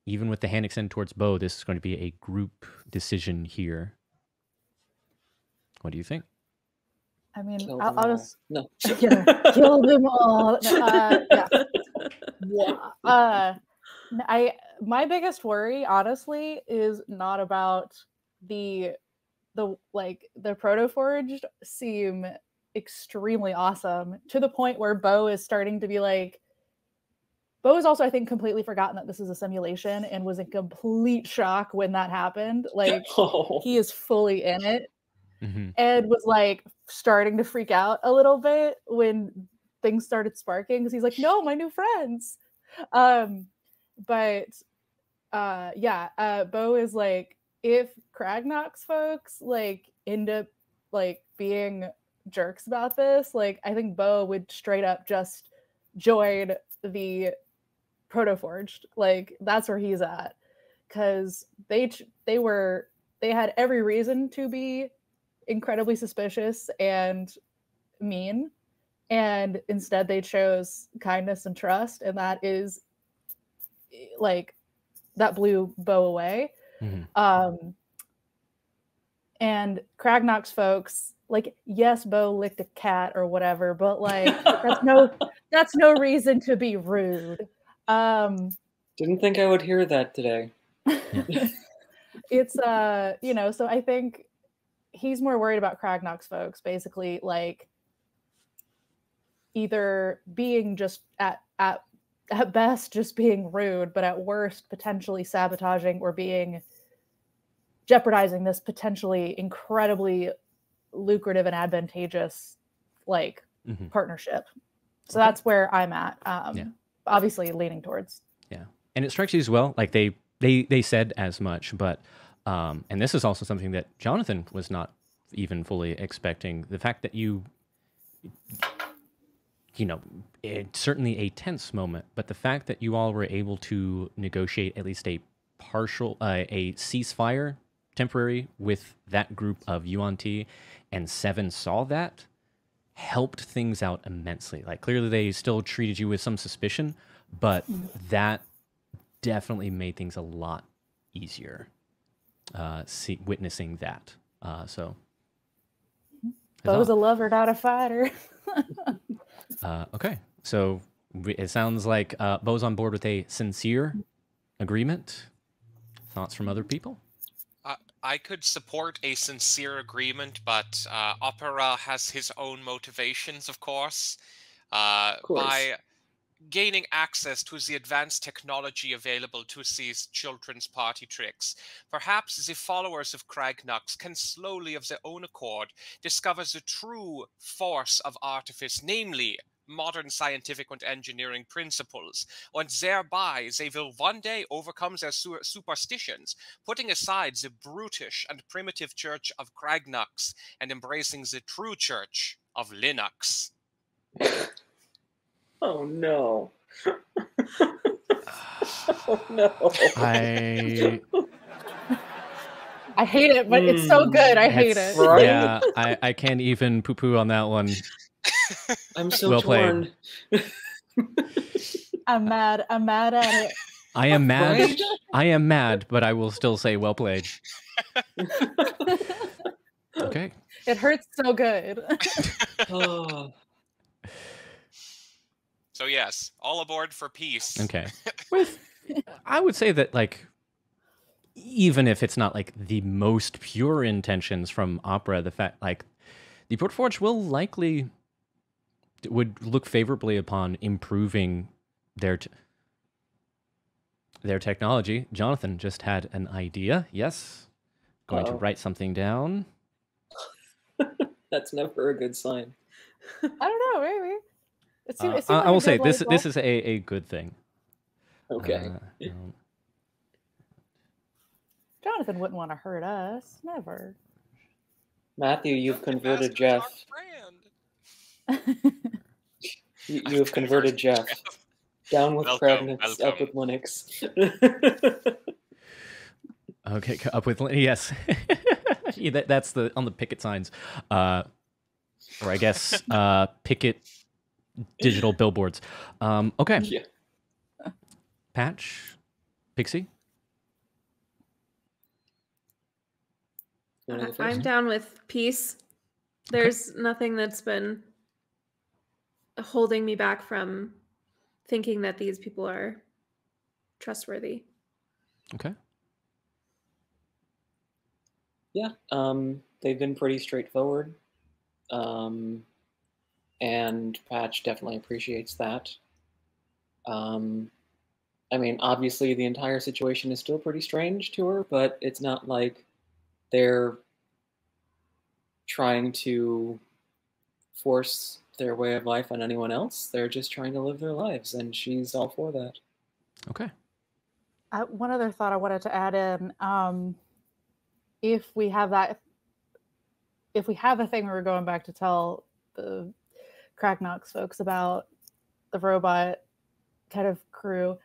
even with the hand extended towards Bo, this is going to be a group decision here. What do you think? I mean, Kill I'll them all. just No. kill them all. My biggest worry, honestly, is not about the protoforged seem extremely awesome, to the point where Bo is starting to be like, Bo is also, I think, completely forgotten that this is a simulation and was in complete shock when that happened. Like, Oh. he is fully in it. Mm-hmm. And was like starting to freak out a little bit when things started sparking, because he's like, no, my new friends. Bo is like, if Kragnux folks like end up like being jerks about this, like, I think Bo would straight up just join the Protoforged. Like, that's where he's at, because they had every reason to be incredibly suspicious and mean, and instead they chose kindness and trust, and that is like, that blew Bo away. Mm-hmm. And Kragnux folks, like, yes, Bo licked a cat or whatever, but like, that's no reason to be rude. Didn't think I would hear that today. It's so I think he's more worried about Kragnux folks, basically, like, either being just at best just being rude, but at worst potentially sabotaging or jeopardizing this potentially incredibly lucrative and advantageous like partnership. So that's where I'm at. Obviously leaning towards. Yeah. And it strikes you as well, like they said as much, but and this is also something that Jonathan was not even fully expecting. The fact that you know, it's certainly a tense moment, but the fact that you all were able to negotiate at least a partial, a ceasefire, temporary, with that group of UNT, and Seven saw that, helped things out immensely. Like, clearly they still treated you with some suspicion, but that definitely made things a lot easier, witnessing that. Bo's a lover, not a fighter. Okay, so it sounds like Bo's on board with a sincere agreement. Thoughts from other people? I could support a sincere agreement, but Opera has his own motivations, of course. By gaining access to the advanced technology available to these children's party tricks, perhaps the followers of Kragnux can slowly, of their own accord, discover the true force of artifice, namely modern scientific and engineering principles, and thereby they will one day overcome their superstitions, putting aside the brutish and primitive church of Kragnux and embracing the true church of Linux. Oh no. Oh no. I hate it, but it's so good. I hate it. Right? Yeah, I can't even poo-poo on that one. I'm so well torn. I'm mad at it. I am mad. Right? I am mad, but I will still say well played. Okay. It hurts so good. Oh. So yes, all aboard for peace. Okay. I would say that, like, even if it's not like the most pure intentions from Opera, the fact, like, the Portforge will likely would look favorably upon improving their technology. Jonathan just had an idea. Yes. Going to write something down. That's never a good sign. I don't know, maybe. It seemed I like will a say good, this like, this is a good thing. Okay. Jonathan wouldn't want to hurt us. Never. Matthew, you've Dungeon converted Master's our Jeff. friend. You have converted Jeff. Down with Kragnux, up with welcome. Linux. Okay, up with yes. Yeah, that's the on the picket signs, or I guess picket digital billboards. Okay. Yeah. Patch, Pixie. You wanna go I'm first? down with peace. There's nothing that's been holding me back from thinking that these people are trustworthy. Okay. Yeah. They've been pretty straightforward. And Patch definitely appreciates that. I mean, obviously the entire situation is still pretty strange to her, but it's not like they're trying to force their way of life on anyone else. They're just trying to live their lives, and she's all for that. Okay. One other thought I wanted to add in, if we have a thing where we're going back to tell the Kragnux folks about the robot kind of crew,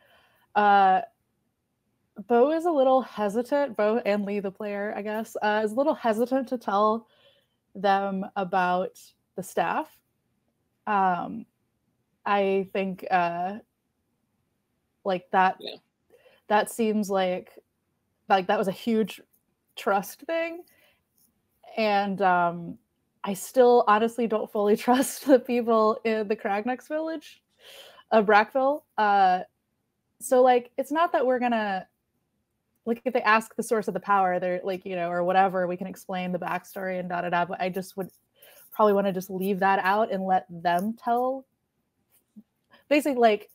Bo is a little hesitant, Bo and Lee, the player, I guess, is a little hesitant to tell them about the staff. I think like that, Yeah. that seems like that was a huge trust thing. And I still honestly don't fully trust the people in the Kragnux village of Brackville. So like, it's not that we're gonna, like, if they ask the source of the power, they're like, you know, or whatever, we can explain the backstory and da-da-da, but I just would probably want to just leave that out and let them tell. Basically, like,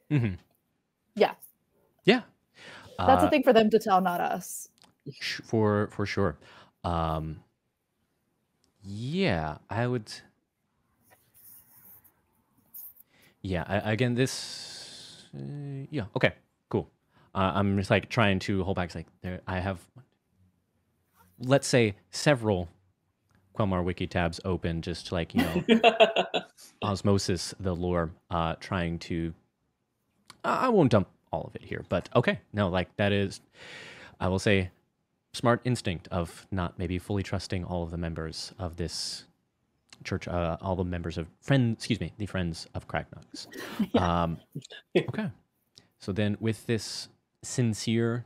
yeah. Yeah. That's a thing for them to tell, not us. For sure. Yeah, I would. Yeah, again, this. Yeah, okay, cool. I'm just like trying to hold back. It's like I have, let's say, several Quelmar wiki tabs open, just to, like, you know, osmosis the lore. Trying to. I won't dump all of it here, but okay, no, like that is, I will say, smart instinct of not maybe fully trusting all of the members of this church, all the members of the Friends of Kragnux. Yeah. Okay, so then with this sincere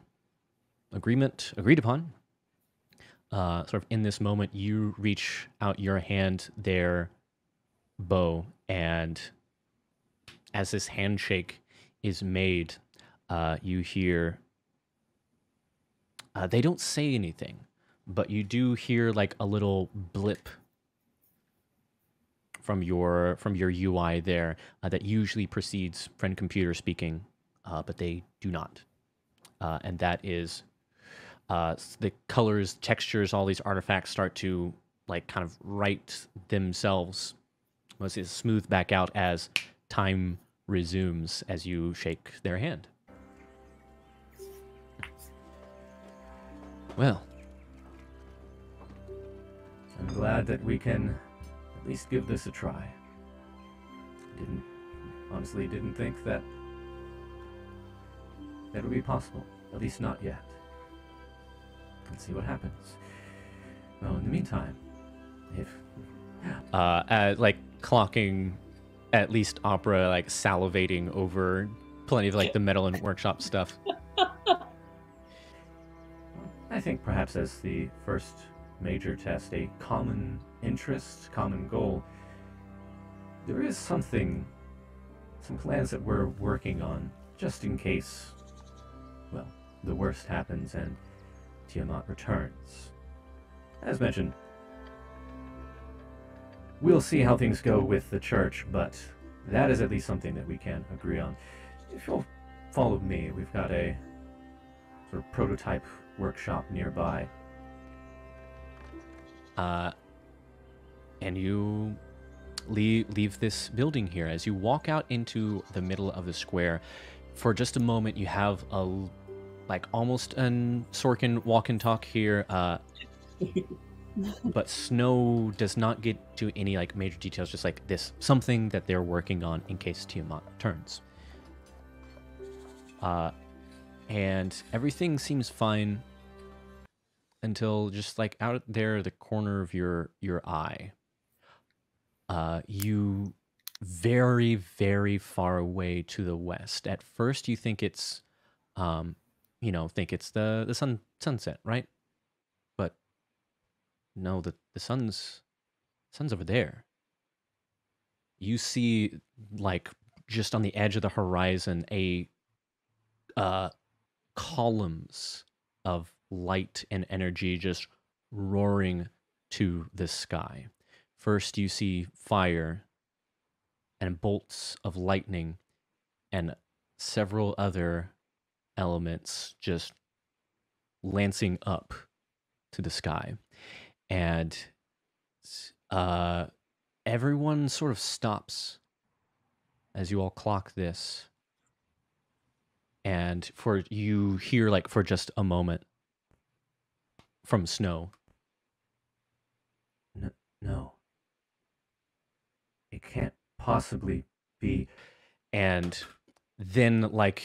agreement agreed upon, sort of in this moment, you reach out your hand there, Bo, and as this handshake is made, you hear. They don't say anything, but you do hear like a little blip from your UI there that usually precedes friend computer speaking, but they do not. And that is the colors, textures, all these artifacts start to like kind of right themselves. Once it's smooth back out as time resumes as you shake their hand. Well, I'm glad that we can at least give this a try. Honestly didn't think that would be possible. At least not yet. Let's see what happens. Well, in the meantime, if like clocking at least Opera like salivating over plenty of like the metal and workshop stuff. I think perhaps as the first major test, a common interest, common goal, there is some plans that we're working on, just in case, well, the worst happens and Tiamat returns. As mentioned, we'll see how things go with the church, but that is at least something that we can agree on. If you'll follow me, we've got a sort of prototype workshop nearby. And you leave this building here. As you walk out into the middle of the square, for just a moment, you have a like almost an Sorkin walk and talk here. But Snow does not get to any like major details, just like this something that they're working on in case Tiamat returns. And everything seems fine until just like out there, the corner of your eye, you very, very far away to the west. At first, you think it's, think it's the sunset, right? But no, the sun's over there. You see, like, just on the edge of the horizon, columns of light and energy just roaring to the sky. First, you see fire and bolts of lightning and several other elements just lancing up to the sky. And everyone sort of stops as you all clock this. And you hear, like, for just a moment from Snow. No. It can't possibly be. And then, like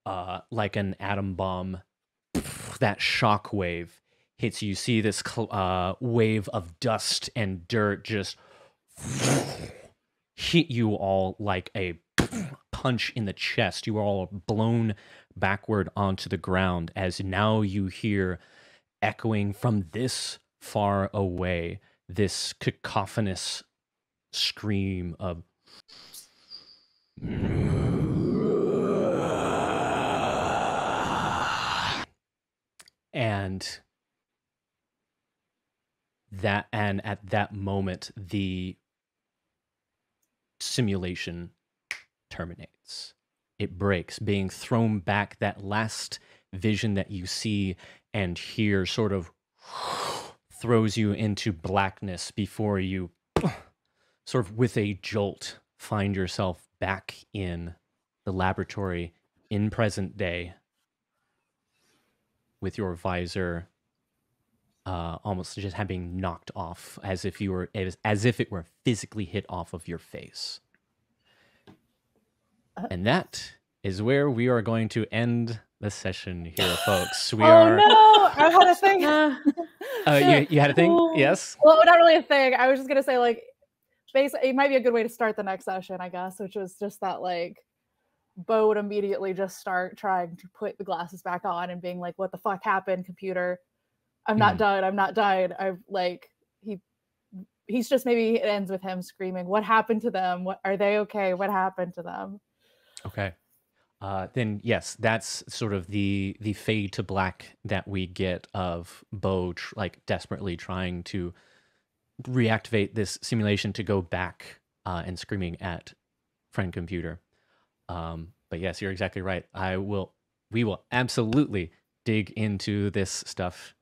an atom bomb, that shock wave hits you. You see this wave of dust and dirt just hit you all like a punch in the chest. You are all blown backward onto the ground as now you hear echoing from this far away this cacophonous scream of and at that moment the simulation terminates. It breaks, being thrown back. That last vision that you see and hear sort of throws you into blackness before you sort of with a jolt find yourself back in the laboratory in present day with your visor almost just having knocked off as if it were physically hit off of your face. And that is where we are going to end the session here, folks. No! I had a thing. You had a thing? Yes? Well, not really a thing. I was just going to say, like, basically, it might be a good way to start the next session, I guess, which was just that, like, Bo would immediately just start trying to put the glasses back on and being like, what the fuck happened, computer? I'm not done. I'm not done. He's just, maybe it ends with him screaming, what happened to them? What are they okay? What happened to them? Okay. Then yes, that's sort of the fade to black that we get of Bo desperately trying to reactivate this simulation to go back and screaming at friend computer. But yes, you're exactly right. We will absolutely dig into this stuff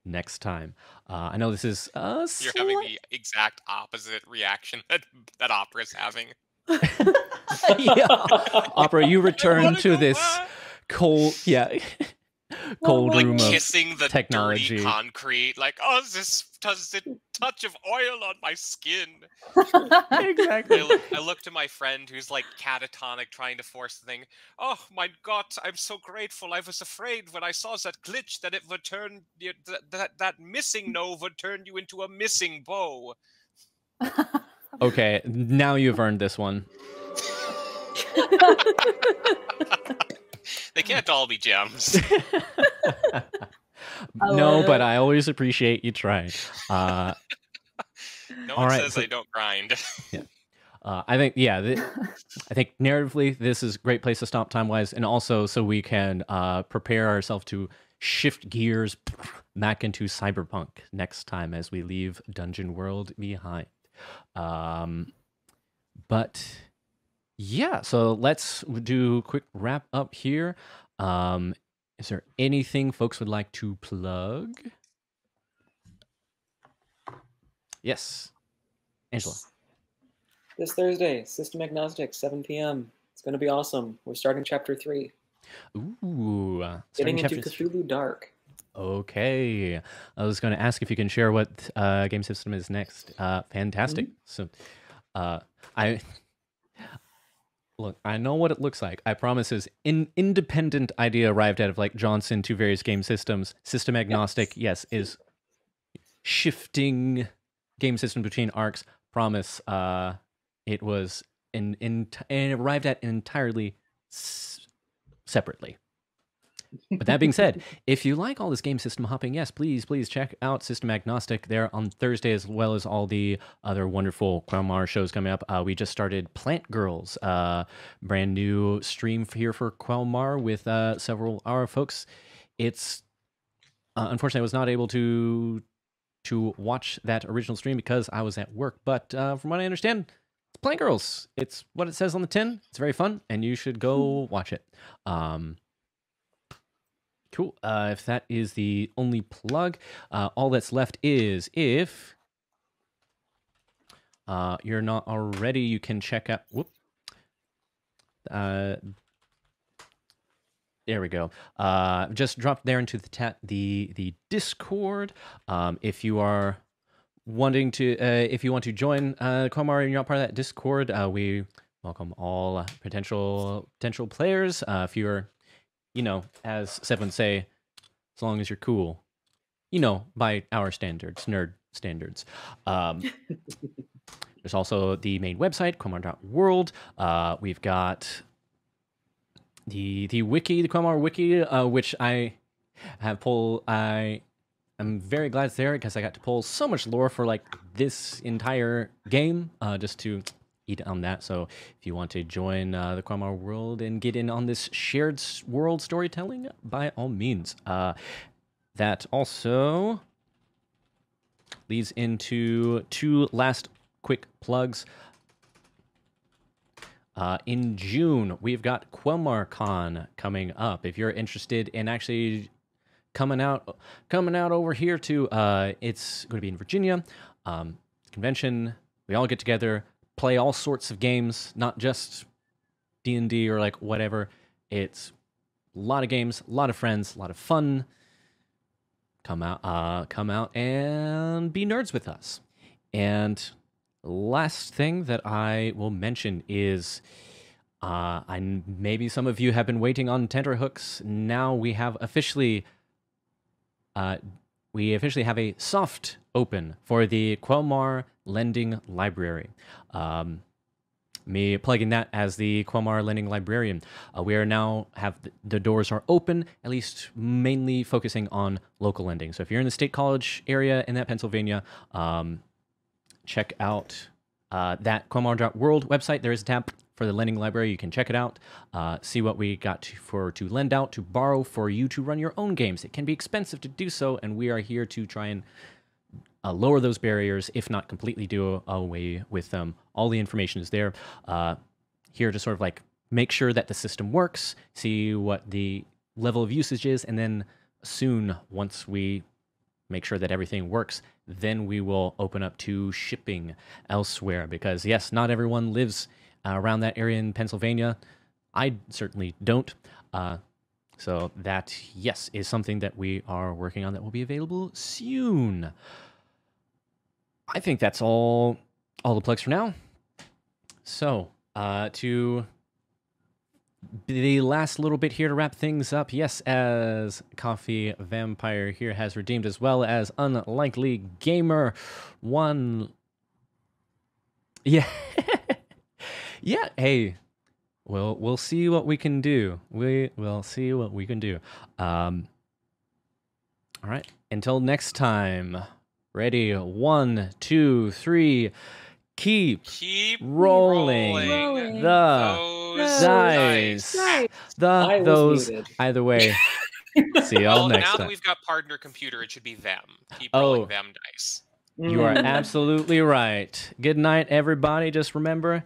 next time. I know this is you're having the exact opposite reaction that Opera's having. Yeah. Opera, you return to this cold room of kissing the technology. Dirty concrete, like, oh, this does a touch of oil on my skin. Exactly. I look to my friend who's like catatonic, trying to force the thing. Oh my god, I'm so grateful. I was afraid when I saw that glitch that it would turn that missing node would turn you into a missing bow. Okay, now you've earned this one. They can't all be gems. No, but I always appreciate you trying. No one says they don't grind. Yeah. I think, I think narratively, this is a great place to stop time-wise, and also so we can prepare ourselves to shift gears back into Cyberpunk next time as we leave Dungeon World behind. But yeah, so let's do a quick wrap up here. Is there anything folks would like to plug? Yes, Angela. This Thursday, System Agnostic, 7 p.m. It's going to be awesome. We're starting Chapter 3. Ooh. Getting into chapter Cthulhu Dark. Okay. I was going to ask if you can share what game system is next. Fantastic. So, I look, I know what it looks like. I promise is an independent idea arrived out of like Johnson to various game systems. System agnostic, yes, is shifting game system between arcs. Promise, it was and arrived at entirely separately. But that being said, if you like all this game system hopping, yes, please check out System Agnostic there on Thursday, as well as all the other wonderful Quelmar shows coming up. We just started Plant Girls, brand new stream here for Quelmar with several our folks. It's unfortunately I was not able to watch that original stream because I was at work. But from what I understand, it's Plant Girls. It's what it says on the tin. It's very fun, and you should go watch it. Cool. If that is the only plug, all that's left is if you're not already, you can check out. Whoop. There we go. Just drop there into the Discord. If you are wanting to, if you want to join Quelmar and you're not part of that Discord, we welcome all potential players. If you're, you know, as Seb would say, as long as you're cool, you know, by our standards, nerd standards. There's also the main website, Quelmar.world. We've got the wiki, the Quelmar wiki, which I have pulled. I am very glad it's there because I got to pull so much lore for like this entire game, just to eat on that. So if you want to join the Quelmar world and get in on this shared world storytelling, by all means. That also leads into two last quick plugs. In June, we've got Quelmar Con coming up. If you're interested in actually coming out over here to, it's going to be in Virginia. Convention, we all get together, play all sorts of games, not just D&D or like whatever. It's a lot of games, a lot of friends, a lot of fun. Come out and be nerds with us. And last thing that I will mention is, maybe some of you have been waiting on tenterhooks. Now we have officially, have a soft open for the Quelmar Lending Library. Me plugging that as the Quelmar Lending Librarian. We are now the doors are open, at least mainly focusing on local lending. So if you're in the State College area in that Pennsylvania, check out that Quelmar.world website. There is a tab for the lending library. You can check it out, see what we got to lend out, to borrow for you to run your own games. It can be expensive to do so, and we are here to try and lower those barriers, if not completely do away with them. All the information is there. Here to sort of like make sure that the system works, see what the level of usage is, and then soon, once we make sure that everything works, then we will open up to shipping elsewhere. Because yes, not everyone lives around that area in Pennsylvania. I certainly don't. So that, yes, is something that we are working on that will be available soon. I think that's all the plugs for now. So, to the last little bit here to wrap things up, yes, as Coffee Vampire here has redeemed, as well as Unlikely Gamer 1. Yeah. Yeah, hey, we'll see what we can do. We will see what we can do. All right, until next time. Ready? 1, 2, 3. Keep rolling the dice. Those. Muted. Either way. See y'all next now time. that we've got partner computer, it should be them. Keep rolling them dice. You are absolutely right. Good night, everybody. Just remember,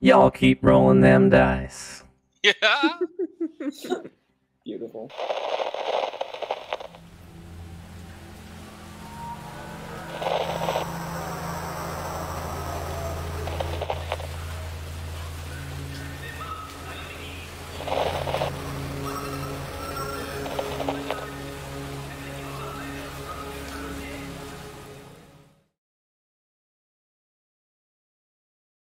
Y'all keep rolling them dice. Yeah. Beautiful.